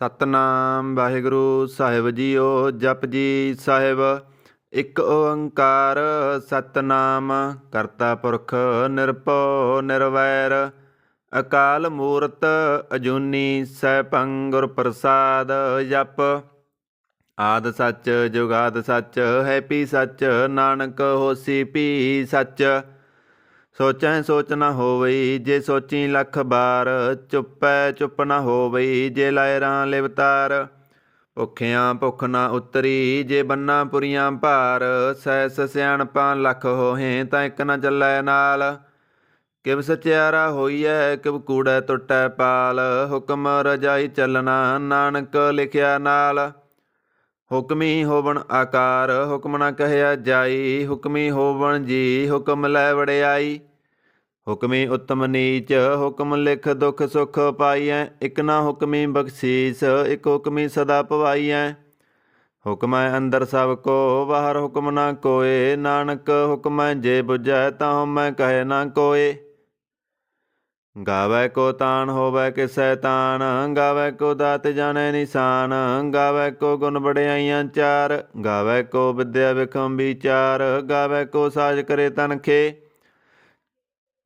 ਸਤਨਾਮ ਵਾਹਿਗੁਰੂ ਸਾਹਿਬ JIO. Japji Sahib. ਇੱਕ ਓੰਕਾਰ ਸਤਨਾਮ ਕਰਤਾ ਪੁਰਖ ਨਿਰਭਉ ਨਿਰਵੈਰ ਅਕਾਲ ਮੂਰਤ ਅਜੂਨੀ ਸੈਭੰ ਗੁਰ ਪ੍ਰਸਾਦ। ਜਪ ਆਦ ਸੱਚ ਜੁਗਾਦ ਸੱਚ ਹੈਪੀ ਸੱਚ ਨਾਨਕ ਹੋਸੀ ਭੀ ਸੱਚ। ਸੋਚੈ ਸੋਚ ਨਾ ਹੋਵਈ ਜੇ ਸੋਚੀ ਲੱਖ ਬਾਰ ਚੁੱਪੈ ਚੁੱਪ ਨਾ ਹੋਵਈ ਜੇ ਲਾਇ ਰਾਂ ਲਿਵਤਾਰ। ਭੁੱਖਿਆਂ ਭੁੱਖ ਨਾ ਉਤਰੀ ਜੇ ਬੰਨਾ ਪੁਰੀਆਂ ਭਾਰ ਸੈਸ ਸਿਆਣਪਾਂ ਲੱਖ ਹੋਹੇ ਤਾਂ ਇੱਕ ਨਾ ਚੱਲੈ ਨਾਲ। ਕਿਵ ਸਚਿਆਰਾ ਹੋਈਐ ਕਿਵ ਕੂੜੈ ਟੁੱਟੈ ਪਾਲ ਹੁਕਮ ਰਜਾਈ ਚੱਲਣਾ ਨਾਨਕ ਲਿਖਿਆ ਨਾਲ। ਹੁਕਮੀ ਹੋਵਣ ਆਕਾਰ ਹੁਕਮ ਨਾ ਕਹਿਆ ਜਾਈ ਹੁਕਮੀ ਹੋਵਣ ਜੀ ਹੁਕਮ ਲੈ ਵੜਿਆਈ। ਹੁਕਮੀ ਉਤਮ ਨੀਚ ਹੁਕਮ ਲਿਖ ਦੁਖ ਸੁਖ ਪਾਈਐ ਇਕ ਨਾ ਹੁਕਮੀ ਬਖਸ਼ੀਸ ਇਕ ਹੁਕਮੀ ਸਦਾ ਪਵਾਈਐ। ਹੁਕਮੈ ਅੰਦਰ ਸਭ ਕੋ ਬਾਹਰ ਹੁਕਮ ਨਾ ਕੋਏ ਨਾਨਕ ਹੁਕਮੈ ਜੇ ਬੁਝੈ ਤਾਂ ਹਉਮੈ ਕਹੈ ਨਾ ਕੋਏ। ਗਾਵੈ ਕੋ ਤਾਣ ਹੋਵੈ ਕਿਸੈ ਤਾਣ ਗਾਵੈ ਕੋ ਦਾਤ ਜਾਣੈ ਨਿਸ਼ਾਨ ਗਾਵੈ ਕੋ ਗੁਣ ਵਡਿਆਈਆਂ ਚਾਰ ਗਾਵੈ ਕੋ ਵਿਦਿਆ ਵਿਖਮ ਵਿਚਾਰ ਗਾਵੈ ਕੋ ਸਾਜ ਕਰੇ ਤਨਖੇ।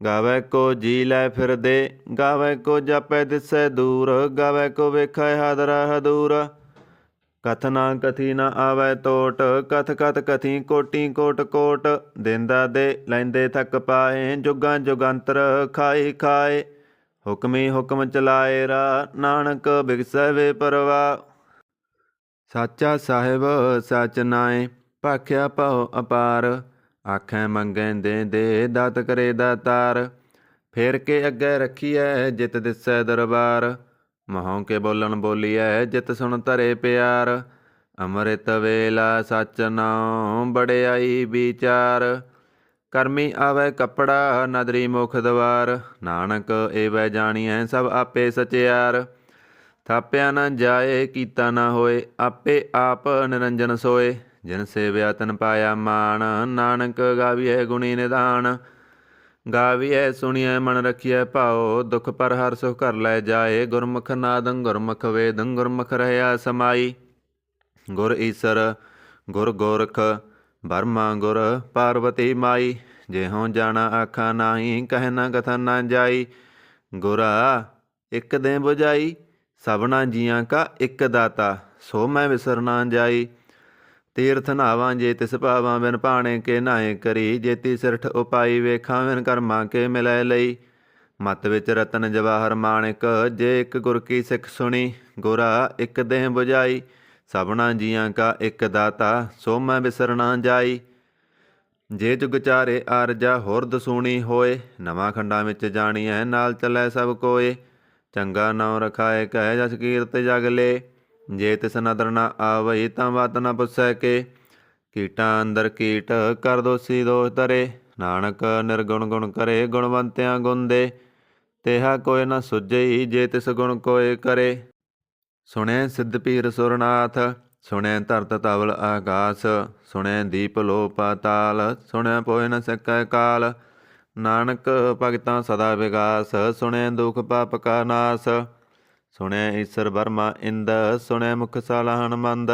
ਗਾਵੈ ਕੋ ਜੀ ਲੈ ਫਿਰਦੇ ਗਾਵੈ ਕੋ ਜਾਪੈ ਦਿਸੈ ਦੂਰ ਗਾਵੈ ਕੋ ਵੇਖੈ ਹਾਦਰਾ ਹਦੂਰ। ਕਥ ਨਾ ਕਥੀ ਨਾ ਆਵੈ ਟੋਟ ਕਥ ਕਥ ਕਥੀ ਕੋਟੀ ਕੋਟ ਕੋਟ। ਦੇਂਦਾ ਦੇ ਲੈਂਦੇ ਥੱਕ ਪਾਏ ਜੁਗਾਂ ਜੁਗੰਤਰ ਖਾਏ ਖਾਏ। ਹੁਕਮੀ ਹੁਕਮ ਚਲਾਏ ਰਾ ਨਾਨਕ ਬਿਗਸੈ ਵੇ ਪਰਵਾ। ਸਾਚਾ ਸਾਹਿਬ ਸਚ ਨਾਏ ਭਾਖਿਆ ਭਉ ਅਪਾਰ ਆਖੈ ਮੰਗੈ ਦੇ ਦਾਤ ਕਰੇ ਦਾਤਾਰ। ਫੇਰ ਕੇ ਅੱਗੇ ਰੱਖੀਐ ਜਿਤ ਦਿਸੈ ਦਰਬਾਰ ਮਹੋਂ ਕੇ ਬੋਲਣ ਬੋਲੀਐ ਜਿਤ ਸੁਣ ਧਰੇ ਪਿਆਰ। ਅੰਮ੍ਰਿਤ ਵੇਲਾ ਸਚ ਨਾਉ ਬੜਿਆਈ ਵਿਚਾਰ ਕਰਮੀ ਆਵੈ ਕੱਪੜਾ ਨਦਰੀ ਮੁਖ ਦਵਾਰ। ਨਾਨਕ ਏਵੈ ਜਾਣੀਐ ਸਭ ਆਪੇ ਸਚਿਆਰ। ਥਾਪਿਆ ਨਾ ਜਾਏ ਕੀਤਾ ਨਾ ਹੋਏ ਆਪੇ ਆਪ ਨਿਰੰਜਨ ਸੋਏ। ਜਿਨ ਸੇਵਿਆ ਤਨ ਪਾਇਆ ਮਾਨ ਨਾਨਕ ਗਾਵੀਐ ਗੁਣੀ ਨਿਧਾਨ। ਗਾਵੀਐ ਸੁਣੀਐ ਮਨ ਰਖੀਐ ਭਾਉ ਦੁਖ ਪਰ ਹਰ ਸੁਖ ਘਰ ਲੈ ਜਾਏ। ਗੁਰਮੁਖ ਨਾਦੰ ਗੁਰਮੁਖ ਵੇਦੰ ਗੁਰਮੁਖ ਰਹਿਆ ਸਮਾਈ। ਗੁਰ ਈਸਰ ਗੁਰ ਗੋਰਖ ਬਰਮਾ ਗੁਰ ਪਾਰਵਤੀ ਮਾਈ। ਜਿਹੋ ਜਾਣਾ ਆਖਾ ਨਾਹੀ ਕਹਿ ਨਾ ਕਥਨ ਨਾ ਜਾਈ। ਗੁਰਾ ਇਕ ਦੇ ਬੁਝਾਈ ਸਭਨਾ ਜੀਆਂ ਕਾ ਇਕ ਦਾਤਾ ਸੋ ਮੈਂ ਵਿਸਰ ਨਾ ਜਾਈ। ਤੀਰਥ ਨਾਵਾਂ ਜੇ ਤਿਸ ਭਾਵਾਂ ਬਿਨ ਭਾਣੇ ਕੇ ਨਾਏ ਕਰੀ ਜੇਤੀ ਸਿਰਠ ਉਪਾਈ ਵੇਖਾਂ ਬਿਨ ਕਰਮਾਂ ਕੇ ਮਿਲੈ ਲਈ। ਮਤ ਵਿੱਚ ਰਤਨ ਜਵਾਹਰ ਮਾਣਿਕ ਜੇ ਇੱਕ ਗੁਰ ਕੀ ਸਿੱਖ ਸੁਣੀ। ਗੁਰਾ ਇੱਕ ਦੇਹ ਬੁਝਾਈ ਸਭਨਾ ਜੀਆਂ ਕਾ ਇੱਕ ਦਾਤਾ ਸੋ ਮੈਂ ਵਿਸਰ ਨਾ ਜਾਈ। ਜੇ ਜੁਗ ਚਾਰੇ ਆਰਜਾ ਹੋਰ ਦਸੂਣੀ ਹੋਏ ਨਵਾਂ ਖੰਡਾਂ ਵਿੱਚ ਜਾਣੀਐ ਨਾਲ ਚੱਲੈ ਸਭ ਕੋਏ। ਚੰਗਾ ਨਾਉ ਰਖਾਏ ਕਹਿ ਜਸ ਕੀਰਤ ਜਗ ਲੇ ਜੇ ਤਿਸ ਨਦਰ ਨਾ ਆਵਈ ਤਾਂ ਬਾਤ ਨਾ ਪੁੱਛੈ ਕੇ। ਕੀਟਾਂ ਅੰਦਰ ਕੀਟ ਕਰ ਦੋਸੀ ਦੋਸ਼ ਧਰੇ ਨਾਨਕ ਨਿਰਗੁਣ ਗੁਣ ਕਰੇ ਗੁਣਵੰਤਿਆਂ ਗੁਣ ਦੇ। ਤੇਹਾ ਕੋਈ ਨਾ ਸੁਝਈ ਜੇ ਤਿਸ ਗੁਣ ਕੋਏ ਕਰੇ। ਸੁਣਿਆ ਸਿੱਧ ਪੀਰ ਸੁਰਨਾਥ ਸੁਣਿਆ ਧਰਤ ਧਵਲ ਆਕਾਸ ਸੁਣਿਆ ਦੀਪ ਲੋ ਪਾਤਾਲ ਸੁਣਿਆ ਪੋਇ ਨ ਸਕੈ ਕਾਲ। ਨਾਨਕ ਭਗਤਾਂ ਸਦਾ ਵਿਗਾਸ ਸੁਣਿਆ ਦੁਖ ਪਾਪ ਕਾ ਨਾਸ। ਸੁਣਿਆ ਈਸਰ ਬਰਮਾ ਇੰਦ ਸੁਣਿਆ ਮੁਖ ਸਾਲਾ ਹਨਮੰਦ।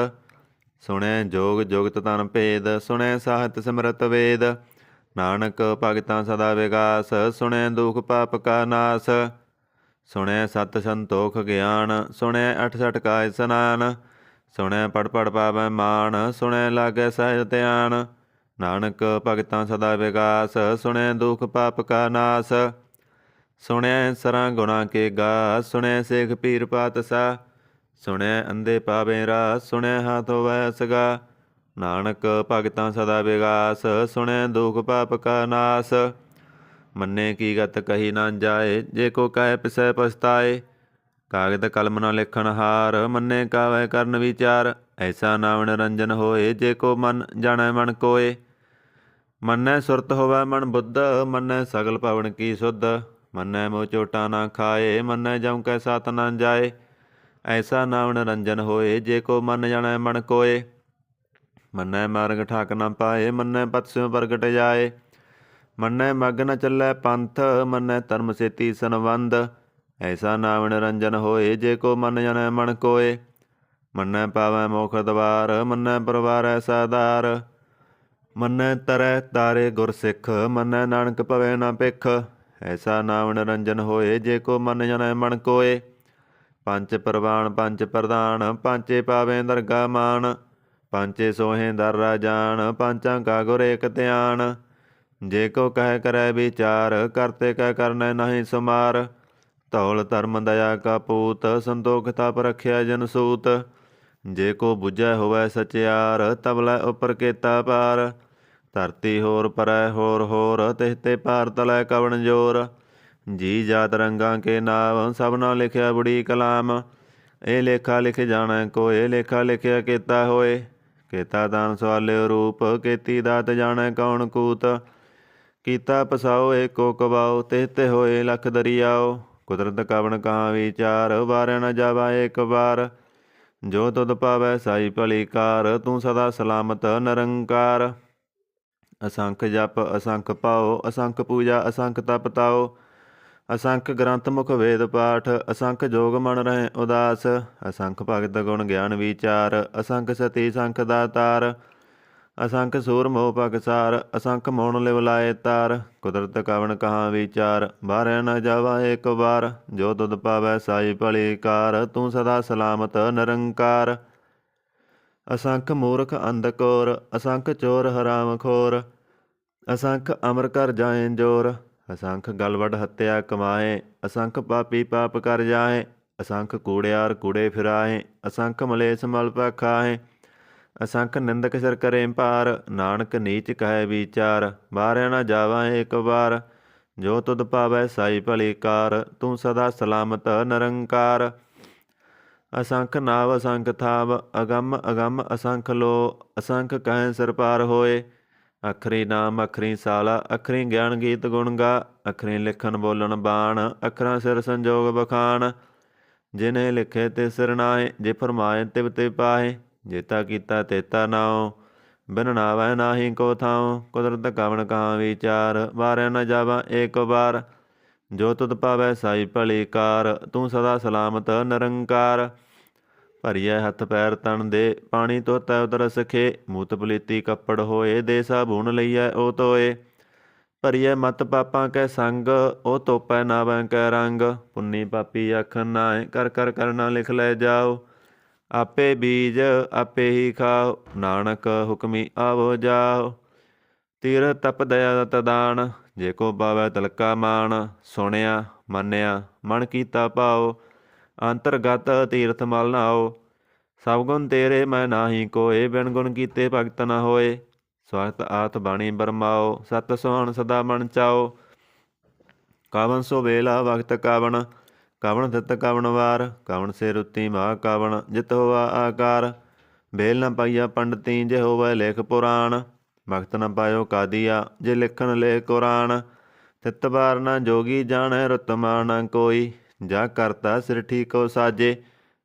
ਸੁਣਿਆ ਜੋਗ ਜੁਗਤ ਤਨ ਭੇਦ ਸੁਣਿਆ ਸਾਹਿਤ ਸਿਮਰਤ ਵੇਦ। ਨਾਨਕ ਭਗਤਾਂ ਸਦਾ ਵਿਗਾਸ ਸੁਣਿਆ ਦੁਖ ਪਾਪ ਕਾ ਨਾਸ। ਸੁਣਿਆ ਸਤ ਸੰਤੋਖ ਗਿਆਨ ਸੁਣਿਆ 68 ਕਾ ਇਸਨਾਨ। ਸੁਣਿਆ ਪੜ ਪੜ ਪਾਵੈ ਮਾਨ ਸੁਣਿਆ ਲਾਗੈ ਸਹਿਜ ਧਿਆਨ। ਨਾਨਕ ਭਗਤਾਂ ਸਦਾ ਵਿਗਾਸ ਸੁਣਿਆ ਦੁਖ ਪਾਪ ਕਾ ਨਾਸ। ਸੁਣਿਆ ਸਰਾਂ ਗੁਣਾ ਕੇ ਗਾ ਸੁਣਿਆ ਸੇਖ ਪੀਰ ਪਾਤਸ਼ਾਹ। ਸੁਣਿਆ ਅੰਧੇ ਪਾਵੇ ਰਾਹ ਸੁਣਿਆ ਹਾਥ ਹੋਵੈ ਸਗਾ। ਨਾਨਕ ਭਗਤਾਂ ਸਦਾ ਵਿਗਾਸ ਸੁਣਿਆ ਦੁਖ ਪਾਪ ਕਾ ਨਾਸ। ਮੰਨੇ ਕੀ ਗਤ ਕਹੀ ਨਾ ਜਾਏ ਜੇ ਕੋ ਕਹਿ ਪਿਸੈ ਪਛਤਾਏ। ਕਾਗਦ ਕਲਮ ਨਾ ਲਿਖਣ ਹਾਰ ਮੰਨੇ ਕਾਵੈ ਕਰਨ ਵਿਚਾਰ। ਐਸਾ ਨਾਮ ਨਿਰੰਜਨ ਹੋਏ ਜੇ ਕੋ ਮਨ ਜਾਣੈ ਮਨ ਕੋਏ। ਮੰਨੈ ਸੁਰਤ ਹੋਵੈ ਮਨ ਬੁੱਧ ਮੰਨੈ ਸਗਲ ਪਵਨ ਕੀ ਸੁਧ। ਮੰਨੈ ਮੋਹ ਚੋਟਾ ਨਾ ਖਾਏ ਮੰਨੈ ਜਮ ਕੈ ਸਾਥ ਨਾ ਜਾਏ। ਐਸਾ ਨਾਮ ਨਿਰੰਜਨ ਹੋਏ ਜੇ ਕੋ ਮਨ ਜਾਣੈ ਮਨ ਕੋਏ। ਮੰਨੈ ਮਾਰਗ ਠਾਕ ਨਾ ਪਾਏ ਮੰਨੈ ਪਤ ਸਿਉ ਪ੍ਰਗਟ ਜਾਏ। ਮੰਨੈ ਮਗ ਨ ਚੱਲੈ ਪੰਥ ਮੰਨੈ ਧਰਮ ਸੇਤੀ ਸੰਬੰਧ। ਐਸਾ ਨਾਮ ਨਿਰੰਜਨ ਹੋਏ, ਜੇ ਕੋ ਮਨ ਜਨੈ ਮਨ ਕੋਏ। ਮੰਨੈ ਪਾਵੈ ਮੋਖ ਦਵਾਰ, ਮੰਨੈ ਪਰਵਾਰੈ ਸਾਧਾਰ। ਮੰਨੈ ਤਰੈ ਤਾਰੇ ਗੁਰ ਸਿੱਖ, ਮੰਨੈ ਨਾਨਕ ਭਵੈ ਨਾ ਭਿਖ। ਐਸਾ ਨਾਮ ਨਿਰੰਜਨ ਹੋਏ, ਜੇ ਕੋ ਮਨ ਜਨੈ ਮਨ ਕੋਏ। ਪੰਚ ਪ੍ਰਵਾਨ ਪੰਚ ਪ੍ਰਧਾਨ, ਪਾਂਚੇ ਪਾਵੇਂ ਦਰਗਾ ਮਾਨ। ਪਾਂਚੇ ਸੋਹੇ ਦਰ ਰਾਜਾਨ, ਪਾਂਚਾਂ ਕਾ ਗੁਰ ਏਕ ਧਿਆਨ। ਜੇ ਕੋ ਕਹਿ ਕਰੈ ਵਿਚਾਰ, ਕਰਤੇ ਕਹਿ ਕਰਨੈ ਨਾਹੀ ਸੁਮਾਰ। ਧੌਲ ਧਰਮ ਦਇਆ ਕਾ ਪੂਤ, ਸੰਤੋਖ ਤਪ ਰਖਿਆ ਜਨ ਸੂਤ। ਜੇ ਕੋ ਬੁਝੈ ਹੋਵੈ ਸਚਿਆਰ, ਤਬਲੇ ਉਪਰ ਕੀਤਾ ਪਾਰ। ਧਰਤੀ ਹੋਰ ਪਰੈ ਹੋਰ ਹੋਰ, ਤਿਸ ਤੇ ਪਾਰ ਤਲੈ ਕਵਣ ਜੋਰ। ਜੀ ਜਾਤ ਰੰਗਾਂ ਕੇ ਨਾਮ, ਸਭਨਾ ਲਿਖਿਆ ਬੜੀ ਕਲਾਮ। ਇਹ ਲੇਖਾ ਲਿਖ ਜਾਣੈ ਕੋਏ, ਲੇਖਾ ਲਿਖਿਆ ਕੀਤਾ ਹੋਏ। ਕੀਤਾ ਦਾਨ ਸਵਾਲਿਓ ਰੂਪ, ਕੀਤੀ ਦਾਤ ਜਾਣੈ ਕੌਣ ਕੂਤ। ਕੀਤਾ ਪਸਾਓ ਏਕੋ ਕਵਾਓ, ਤਿਸ ਤੇ ਹੋਏ ਲਖ ਦਰਿਆਓ। ਕੁਦਰਤ ਕਵਣ ਕਹਾਂ ਵਿਚਾਰ, ਵਾਰਿਆ ਨ ਜਾਵਾ ਏਕ ਵਾਰ। ਜੋ ਤੁਧ ਪਾਵੈ ਸਾਈ ਭਲੀ ਕਾਰ, ਤੂੰ ਸਦਾ ਸਲਾਮਤ ਨਿਰੰਕਾਰ। ਅਸੰਖ ਜਪ ਅਸੰਖ ਪਾਓ, ਅਸੰਖ ਪੂਜਾ ਅਸੰਖ ਤਪ ਤਾਓ। ਅਸੰਖ ਗ੍ਰੰਥ ਮੁਖ ਵੇਦ ਪਾਠ, ਅਸੰਖ ਜੋਗ ਮਨ ਰਹੇ ਉਦਾਸ। ਅਸੰਖ ਭਗਤ ਗੁਣ ਗਿਆਨ ਵਿਚਾਰ, ਅਸੰਖ ਸਤੀ ਸੰਖ ਦਾਤਾਰ। ਅਸੰਖ ਸੂਰ ਮੋਹ ਪਗਸਾਰ, ਅਸੰਖ ਮੋਣ ਲਿਵ ਲਾਏ ਤਾਰ। ਕੁਦਰਤ ਕਵਣ ਕਹਾਂ ਵਿਚਾਰ, ਬਾਰਿਆ ਨ ਜਾਵਾ ਏਕ ਵਾਰ। ਜੋ ਤੁਧ ਪਾਵੈ ਸਾਈ ਭਲੀ ਕਾਰ, ਤੂੰ ਸਦਾ ਸਲਾਮਤ ਨਿਰੰਕਾਰ। ਅਸੰਖ ਮੂਰਖ ਅੰਧ ਕੋਰ, ਅਸੰਖ ਚੋਰ ਹਰਾਮ ਖੋਰ। ਅਸੰਖ ਅਮਰ ਕਰ ਜਾਏ ਜੋਰ, ਅਸੰਖ ਗਲਵਡ ਹੱਤਿਆ ਕਮਾਏ। ਅਸੰਖ ਪਾਪੀ ਪਾਪ ਕਰ ਜਾਏ, ਅਸੰਖ ਕੂੜਿਆਰ ਕੂੜੇ ਫਿਰਾਏ। ਅਸੰਖ ਮਲੇਛ ਮਲ ਖਾਏ, ਅਸੰਖ ਨਿੰਦਕ ਸਿਰ ਕਰੇ ਭਾਰ। ਨਾਨਕ ਨੀਚ ਕਹੈ ਵਿਚਾਰ, ਬਾਰਿਆ ਨ ਜਾਵਾ ਏਕ ਵਾਰ। ਜੋ ਤੁਧ ਪਾਵੈ ਸਾਈ ਭਲੀ ਕਾਰ, ਤੂੰ ਸਦਾ ਸਲਾਮਤ ਨਿਰੰਕਾਰ। ਅਸੰਖ ਨਾਵ ਅਸੰਖ ਥਾਵ, ਅਗੰਮ ਅਗੰਮ ਅਸੰਖ ਲੋ। ਅਸੰਖ ਕਹਿ ਸਿਰ ਪਾਰ ਹੋਏ, ਅਖਰੀ ਨਾਮ ਅਖਰੀ ਸਾਲਾ। ਅਖਰੀ ਗਿਆਨ ਗੀਤ ਗੁਣ ਗਾ, ਅਖਰੀ ਲਿਖਣ ਬੋਲਣ ਬਾਣ। ਅਖਰਾਂ ਸਿਰ ਸੰਜੋਗ ਬਖਾਣ, ਜਿਨੇ ਲਿਖੇ ਤੇ ਸਿਰ ਨਾਏ। ਜੇ ਫਰਮਾਏ ਤਿਵ ਤੇ ਪਾਏ, ਜੇਤਾ ਕੀਤਾ ਤੇਤਾ ਨਾਉ। ਬਿਨ ਨਾਵੈ ਨਾਹੀ ਕੋ ਥਾਉ, ਕੁਦਰਤ ਕਵਣ ਕਹਾਂ ਵਿਚਾਰ। ਵਾਰਿਆ ਨ ਜਾਵਾ ਏਕ ਵਾਰ। ਜੋ ਤੁਧ ਪਾਵੈ ਸਾਈ ਭਲੀ ਕਾਰ, ਤੂੰ ਸਦਾ ਸਲਾਮਤ ਨਿਰੰਕਾਰ। ਭਰੀਐ ਹੱਥ ਪੈਰ ਤਨ ਦੇ, ਪਾਣੀ ਧੋਤੈ ਉਦਰ ਸਖੇ। ਮੂਤ ਪਲੀਤੀ ਕੱਪੜ ਹੋਏ, ਦੇ ਸਾਬੂਨ ਲਈਐ ਉਹ ਧੋਏ। ਭਰੀਐ ਮਤ ਪਾਪਾਂ ਕੈ ਸੰਗ, ਉਹ ਧੋਪੈ ਨਾਵੈ ਕੈ ਰੰਗ। ਪੁੰਨੀ ਪਾਪੀ ਆਖਣ ਨਾਏ, ਕਰ ਕਰ ਕਰਨਾ ਲਿਖ ਲੈ ਜਾਓ। ਆਪੇ ਬੀਜ ਆਪੇ ਹੀ ਖਾਓ, ਨਾਨਕ ਹੁਕਮੀ ਆਵੋ ਜਾਓ। ਤੀਰ ਤਪ ਦਇਆ ਤਦਾਨ, ਜੇ ਕੋ ਪਾਵੈ ਤਲਕਾ ਮਾਨ। ਸੁਣਿਆ ਮੰਨਿਆ ਮਨ ਕੀਤਾ ਭਾਓ, ਅੰਤਰਗਤ ਤੀਰਥ ਮਲ ਨਾਓ। ਸਭ ਗੁਣ ਤੇਰੇ ਮੈਂ ਨਾਹੀ ਕੋਏ, ਬਿਨ ਗੁਣ ਕੀਤੇ ਭਗਤ ਨ ਹੋਏ। ਸਵਖਤ ਆਤ ਬਾਣੀ ਬਰਮਾਓ, ਸਤ ਸੁਹਾਣ ਸਦਾ ਮਨ ਚਾਓ। ਕਾਵਨ ਸੋ ਵੇਲਾ ਵਕਤ ਕਾਵਣ, ਕਾਵਣ ਤਿਤ ਕਾਵਣ ਵਾਰ। ਕਾਵਣ ਸੇ ਰੁੱਤੀ ਮਹਾ ਕਾਵਣ, ਜਿਤ ਹੋਆ ਆਕਾਰ। ਵੇਲ ਨ ਪਾਈਆ ਪੰਡਤੀ, ਜੇ ਹੋਵੈ ਲੇਖ ਪੁਰਾਣ। ਭਗਤ ਨ ਪਾਇਓ ਕਾਦੀਆ, ਜੇ ਲਿਖਣ ਲੇ ਕੁਰਾਨ। ਤਿਤ ਬਾਰ ਨ ਜੋਗੀ ਜਾਣੈ, ਰੁਤਮਾ ਨ ਕੋਈ। ਜਾ ਕਰਤਾ ਸਿਰ ਠੀਕੋ ਸਾਜੇ,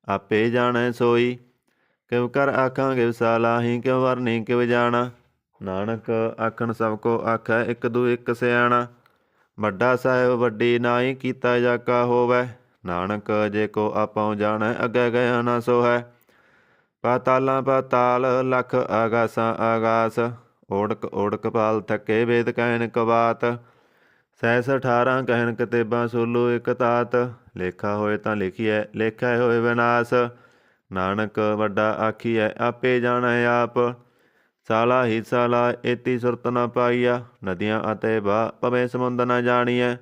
ਆਪੇ ਜਾਣੈ ਸੋਈ। ਕਿਵ ਕਰ ਆਖਾਂਗੇ ਵਿਸਾਲਾਹੀ, ਕਿਉ ਵਰਨੀ ਕਿਵ ਜਾਣਾ। ਨਾਨਕ ਆਖਣ ਸਭ ਕੋ ਆਖੈ, ਇੱਕ ਦੂ ਇੱਕ ਸਿਆਣਾ। ਵੱਡਾ ਸਾਹਿਬ ਵੱਡੀ ਨਾਈ, ਕੀਤਾ ਜਾਕਾ ਹੋਵੈ। ਨਾਨਕ ਜੇ ਕੋ ਆਪਉ ਜਾਣੈ, ਅੱਗੇ ਗਿਆ ਨਾ ਸੋਹੈ। ਪਾਤਾਲਾਂ ਪਾਤਾਲ, ਲਖ ਆਗਾਸਾਂ ਆਗਾਸ। ਓੜਕ ਓੜਕ ਪਾਲ ਥੱਕੇ, ਵੇਦ ਕਹਿਣ ਕਵਾਤ। ਸੈਸ 18 ਕਹਿਣ ਕਤੇਬਾਂ, ਸੋਲੋ ਇਕ ਤਾਤ। ਲੇਖਾ ਹੋਏ ਤਾਂ ਲਿਖੀਐ, ਲੇਖਾ ਹੋਏ ਵਿਨਾਸ਼। ਨਾਨਕ ਵੱਡਾ ਆਖੀਐ, ਆਪੇ ਜਾਣੈ ਆਪ। ਸਾਲਾ ਹੀ ਸਾਲਾ, ਏਤੀ ਸੁਰਤ ਨ ਪਾਈਆ। ਨਦੀਆਂ ਅਤੇ ਬਾ, ਭਵੇਂ ਸਮੁੰਦ ਨ ਜਾਣੀਐ।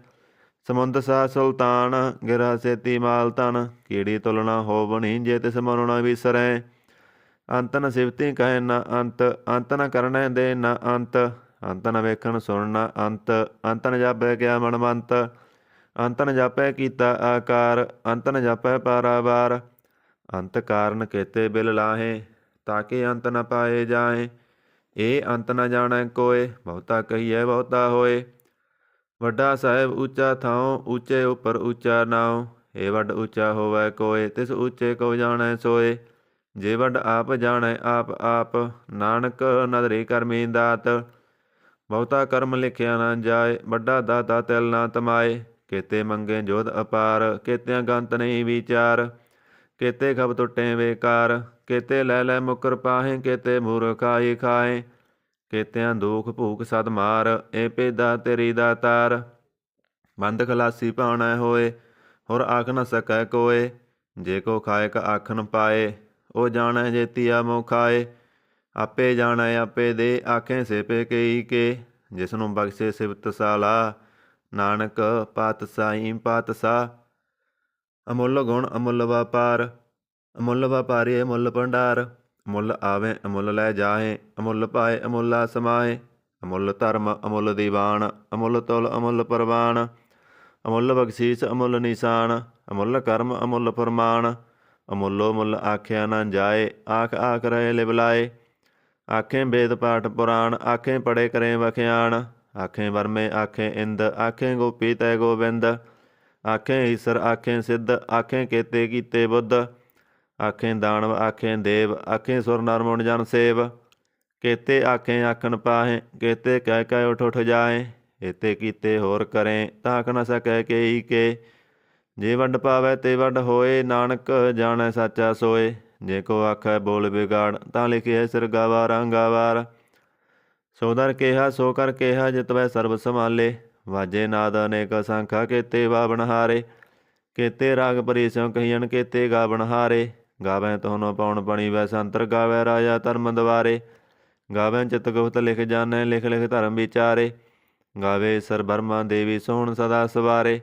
ਸਮੁੰਦ ਸਾ ਸੁਲਤਾਨ, ਗਿਰਾ ਸੇਤੀ ਮਾਲ ਧਨ। ਕੀੜੀ ਤੁਲਨਾ ਹੋਵਣੀ, ਜੇ ਤਿਸ ਮਨੁ ਨ ਵਿਸਰੈ। ਅੰਤ ਨ ਸਿਵਤੀ ਕਹਿ ਨ ਅੰਤ, ਅੰਤ ਨ ਕਰਨੈ ਦੇ ਨ ਅੰਤ। ਅੰਤ ਨ ਵੇਖਣ ਸੁਣ ਨ ਅੰਤ, ਅੰਤ ਨ ਜਾਪੈ ਕਿਆ ਮਨਮੰਤ। ਅੰਤ ਨ ਜਾਪੈ ਕੀਤਾ ਆਕਾਰ, ਅੰਤ ਨ ਜਾਪੈ ਪਾਰਾਵਾਰ। ਅੰਤ ਕਾਰਨ ਕੇਤੇ ਬਿਲ ਲਾਹੇ, ਤਾਕੇ ਅੰਤ ਨ ਪਾਏ ਜਾਏ। ਇਹ ਅੰਤ ਨ ਜਾਣੈ ਕੋਏ, ਬਹੁਤਾ ਕਹੀਐ ਬਹੁਤਾ ਹੋਏ। ਵੱਡਾ ਸਾਹਿਬ ਉੱਚਾ ਥਾਉ, ਉੱਚੇ ਉੱਪਰ ਉੱਚਾ ਨਾਉ। ਇਹ ਵੱਡ ਉੱਚਾ ਹੋਵੈ ਕੋਏ, ਤਿਸ ਉੱਚੇ ਕੋ ਜਾਣੈ ਸੋਏ। ਜੇ ਵੱਡ ਆਪ ਜਾਣੈ ਆਪ ਆਪ, ਨਾਨਕ ਨਦਰੀ ਕਰਮੀ ਦਾਤ। ਬਹੁਤਾ ਕਰਮ ਲਿਖਿਆ ਨਾ ਜਾਏ, ਵੱਡਾ ਦਾਤਾ ਤਿਲ ਨਾ ਤਮਾਏ। केते मंगे जोध अपार, केत्या गंत नहीं विचार, केते खब टुटे बेकार, केते लै लै मुकर पाहे, केते मूर्ख खाई खाए, केत्या दुख भूख सद मार, ए पेदा तेरी दातार। बंद खलासी पाउणै होए, होर आख न सकै कोय, जे को खाए का आख न पाए, ओ जाणै जेतिया मोह खाए। आपे जाणै आपे दे, आखें सिपे कई के, जिसनों बख्शे सिफत साला, नानक पातशाही पातशाह। अमुल गुण अमुल व्यापार, अमुल व्यापारी अमुल भंडार, अमुल आवे अमुल लै जाहे, अमुल पाए अमुला समाए। अमुल धर्म अमुल दीवान, अमुल तुल अमुल प्रवान, अमुल बख्शीस अमुल निशान, अमुल कर्म अमुल फरमान। अमुलो मुल आख्या न जाए, आख आख रहे लिबलाए, आखें वेद पाठ पुराण, आखें पढ़े करें वख्याण। आखें वर्मे आखें इंद, आखें गोपी तय गोबिंद, आखें ईसर आखें सिद्ध, आखें केते कीते बुद्ध। आखें दानव आखें देव, आखें सुर नर मुन जन सेव, केते आखें आखन पाहें, केते कह कह उठ उठ जाए। एते कीते होर करें, ताक न सकै केई के, जे वंड पावै ते वंड होए, नानक जाणै साचा सोए। जे को आखै बोल बिगाड़, तां लिखिए सिर गावार अंगावार। सो दर केहा सो कर केहा, जित वै सर्ब संभाले, वाजे नाद अनेक सांखा, केते बाबन हारे। केते राग परी स्यों कहियन, केते गावण हारे। गावै तोहनो पौन पणी वै संतर, गावै राजा धर्म द्वारे। गावै चित गुप्त लिख जानै, लिख लिख धर्म विचारे। गावे सर बर्मा देवी सोहण सदा सवारे।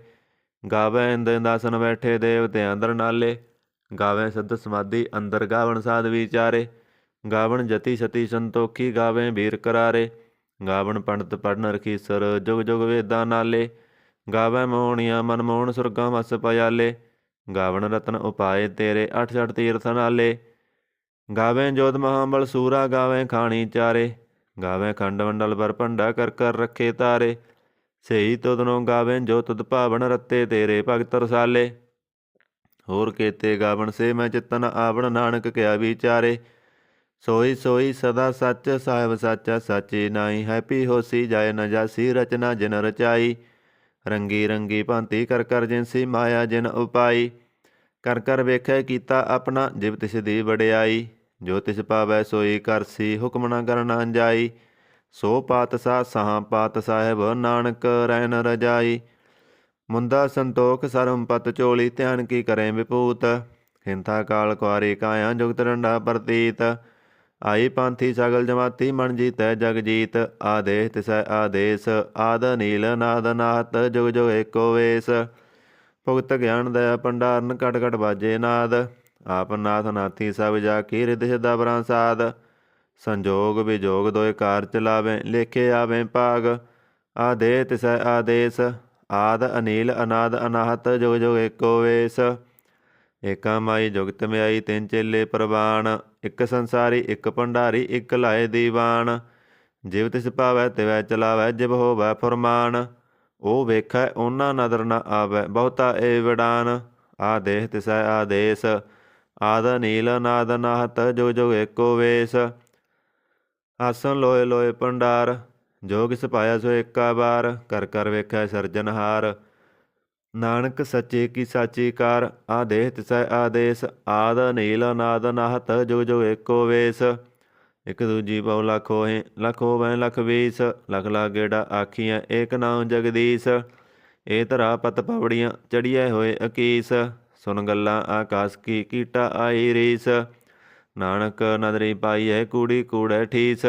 गावै इंद इंदासन बैठे, देवते अंदर नाले। गावै सिद्ध समाधि अंदर, गावण साध विचारे। गावण जति सती संतोखी, गावै वीर करारे। गावण पंडित पढ़न रखीसर, जुग जुग वेदां नाले। गावै मोहणिया मन मोहन, सुरगां वस पयाले। गावण रतन उपाए तेरे, अठ सठ तीर्थ नाले। गावै जोध महाबल सूरा, गावै खाणी चारे। गावै खंड मंडल पर भंडा, कर कर रखे तारे। सही तुदनों गावै जो तुद भावण, रत्ते तेरे भगत रसाले। होर केते गावण से मैं चित्तन आवण, नानक क्या विचारे। सोई सोई सदा सच, साहिब साचा साची नाई। हैपी होसी जाय न जासी, रचना जिन रचाई। रंगी रंगी भांति कर कर जिनसी, माया जिन उपाई। कर कर वेखै कीता अपना, जिव तिस दी वडियाई। जो तिस पावै सोई करसी, हुक्म न करना जाई। सो पातशाह सहाँ पात साहिब, नानक रैन रजाई। मुंदा संतोख सरम पत चोली, ध्यान की करें विभूत। हिंथा काल कुआरी काया, जुगत डंडा प्रतीत। आई पांथी सगल जमाती, मन जीतै जग जीत। आदेश तिसै आदेश, आद नील नाद नाहत, जुग जुग एको वेश। भुगत ज्ञान दया भंडारन, कट कट बाजे नाद। आप नाथ नाथी सब जाकी, रिद सिद्धा बरांसाद। संजोग विजोग दोए कार चलावें, लेखे आवें भाग। आदेश तिसै आदेश, आद अनील अनाद अनाहत, जुग जुग एको वेश। एका माई जुगत म्याई, तिन चेले प्रवान। एक संसारी एक भंडारी, एक लाए दीवान। जिव तिस पावै तिवै चलावै, जिव होवै फुरमान। ओ वेखै ओना नदर न आवै, बहुता ए विडान। आदेश तिसै आदेश, आद नील नाद नाहत, जुग जुग एको वेश। आसन लोए लोए भंडार, जो किस पाया सो एका बार। कर कर वेखै सिरजनहार, नानक सच्चे की साची कार। आदेश तिसै आदेश, आद नील नाद नाहत, जुग जुग एको वेश। एक दूजी बहु लख होए, लख होवै लख बीस। लख लाख गेड़ा आखियाँ, एक नाम जगदीश। ए धरा पत पवड़ियाँ, चढ़िए होए अकीस। सुन गल्लां आकाश की, कीटा आई रीस। नानक नदरी पाईए, कूड़ी कूड़ै ठीस।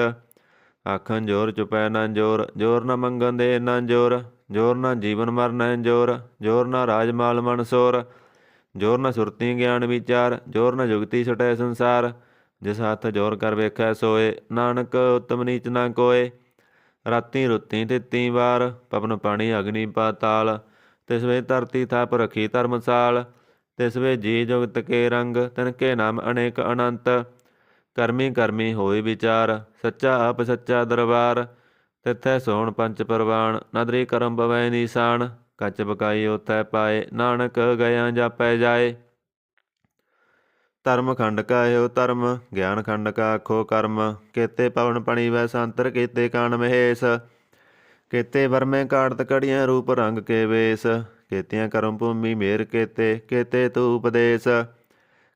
आखन जोर चुपै न जोर, जोर न मंगन दे न जोर। जोर न जीवन मरन जोर, जोर न राज माल मनसोर। जोर न सुरती ज्ञान विचार, जोर न जुगती छुटै संसार। जिस हथ जोर कर वेखै सोए, नानक उत्तम नीच न कोय। राती रुती तित्ती वार, पवन पानी अग्नि पाताल। तिस वे धरती थप रखी धर्मसाल। तिस वे जी जुगत के रंग, तिनके नाम अनेक अनंत। करमी करमी होई विचार, सच्चा आप सच्चा दरबार। तिथै सोहण पंच परवान, नदरी करम पवै निशान। कच बकाई उथै पाए, नानक गया जापै जाए। धर्म खंड का एहो धर्म, ज्ञान खंड का आखो कर्म। केते पवन पणी वै संतर, केते कान महेश। केते वर्मे काड़त कड़ियाँ, रूप रंग के वेश। ਕੀਤੀਆਂ ਕਰਮ ਭੂਮੀ ਮੇਰ ਕੀਤੇ ਤੂ ਉਪਦੇਸ,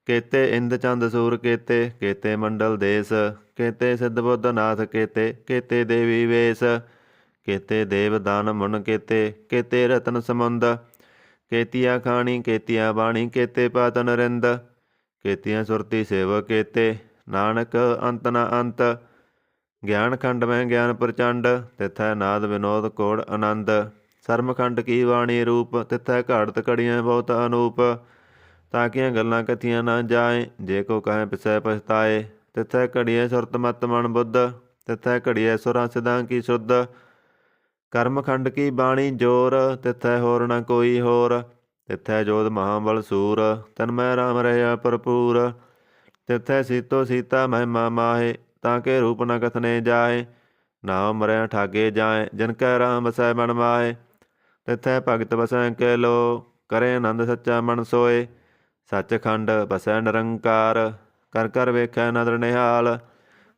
ਕੀਤੇ ਇੰਦ ਚੰਦ ਸੂਰ ਕੀਤੇ ਮੰਡਲ ਦੇਸ, ਕੀਤੇ ਸਿੱਧ ਬੁੱਧ ਨਾਥ ਕੀਤੇ ਦੇਵੀ ਵੇਸ, ਕੀਤੇ ਦੇਵ ਦਾਨ ਮੁਨ ਕੀਤੇ ਰਤਨ ਸਮੁੰਦ, ਕੀਤੀਆਂ ਖਾਣੀ ਕੀਤੀਆਂ ਬਾਣੀ ਕੀਤੇ ਪਾਤ ਨਰਿੰਦ, ਕੀਤੀਆਂ ਸੁਰਤੀ ਸੇਵ ਕੀਤੇ ਨਾਨਕ ਅੰਤ ਨ ਅੰਤ, ਗਿਆਨ ਖੰਡ ਮੈਂ ਗਿਆਨ ਪ੍ਰਚੰਡ, ਤਿਥੈ ਨਾਦ ਵਿਨੋਦ ਕੋੜ ਆਨੰਦ, ਸਰਮਖੰਡ ਕੀ ਬਾਣੀ ਰੂਪ, ਤਿਥੈ ਘਾੜਤ ਘੜੀਆਂ ਬਹੁਤ ਅਨੂਪ, ਤਾਕੀਆਂ ਗੱਲਾਂ ਕਥੀਆਂ ਨਾ ਜਾਏ, ਜੇ ਕੋ ਕਹੈ ਪਿਸੈ ਪਛਤਾਏ, ਤਿਥੈ ਘੜੀਏ ਸੁਰਤ ਮਤ ਮਨ ਬੁੱਧ, ਤਿਥੈ ਘੜੀਏ ਸੁਰਾਂ ਸਿਧਾਂ ਕੀ ਸੁਧ, ਕਰਮਖੰਡ ਕੀ ਬਾਣੀ ਜੋਰ, ਤਿਥੈ ਹੋਰ ਨ ਕੋਈ ਹੋਰ, ਤਿਥੈ ਜੋਧ ਮਹਾਬਲ ਸੂਰ, ਤਨਮੈ ਰਾਮ ਰਹਿਆ ਭਰਪੂਰ, ਤਿਥੈ ਸੀਤੋ ਸੀਤਾ ਮਹਿਮਾ ਮਾਹੇ, ਤਾਂ ਕੇ ਰੂਪ ਨ ਕਥਨੇ ਜਾਏ, ਨਾਉ ਮਰਿਆ ਠਾਗੇ ਜਾਏ, ਜਿਨ ਕੈ ਰਾਮ ਵਸੈ ਬਨ ਮਾਏ, ਤਿਥੈ ਭਗਤ ਵਸੈ ਕੇ ਲੋ, ਕਰੇ ਆਨੰਦ ਸੱਚਾ ਮਨ ਸੋਏ, ਸੱਚਖੰਡ ਵਸੈ ਨਿਰੰਕਾਰ, ਕਰ ਕਰ ਵੇਖੈ ਨਦਰ ਨਿਹਾਲ,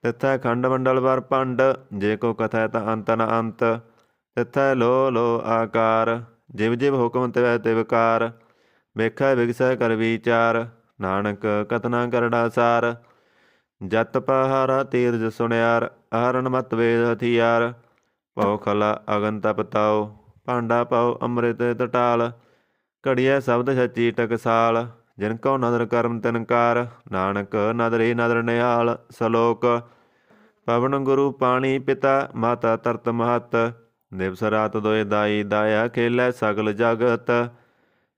ਤਿਥੈ ਖੰਡ ਮੰਡਲ ਵਰ ਭੰਡ, ਜੇ ਕੋ ਕਥੈ ਤਾਂ ਅੰਤ ਨ ਅੰਤ, ਤਿਥੈ ਲੋ ਲੋ ਆਕਾਰ, ਜਿਵ ਜਿਵ ਹੁਕਮ ਤਿਵੈ ਤਿਵਕਾਰ, ਵੇਖੈ ਵਿਗਸੈ ਕਰ ਵਿਚਾਰ, ਨਾਨਕ ਕਥਨਾ ਕਰੜਾ ਸਾਰ, ਜਤ ਪਹਾਰਾ ਤੀਰਜ ਸੁਣਿਆਰ, ਆਹਰਨ ਮਤ ਵੇਦ ਹਥਿਆਰ, ਭਉ ਖਲਾ ਅਗਨ ਤਪ ਤਾਉ, ਭਾਂਡਾ ਪਾਉ ਅੰਮ੍ਰਿਤ ਟਟਾਲ, ਘੜੀਐ ਸ਼ਬਦ ਸੱਚੀ ਟਕਸਾਲ, ਜਿਨ ਕਉ ਨਦਰ ਕਰਮ ਤਿਨਕਾਰ, ਨਾਨਕ ਨਦਰੀ ਨਦਰ ਨਿਹਾਲ, ਸਲੋਕ ਪਵਨ ਗੁਰੂ ਪਾਣੀ ਪਿਤਾ, ਮਾਤਾ ਤਰਤ ਮਹਤ, ਦਿਵਸ ਰਾਤ ਦੋਇ ਦਾਈ ਦਾਇਆ, ਖੇਲੈ ਸਗਲ ਜਗਤ,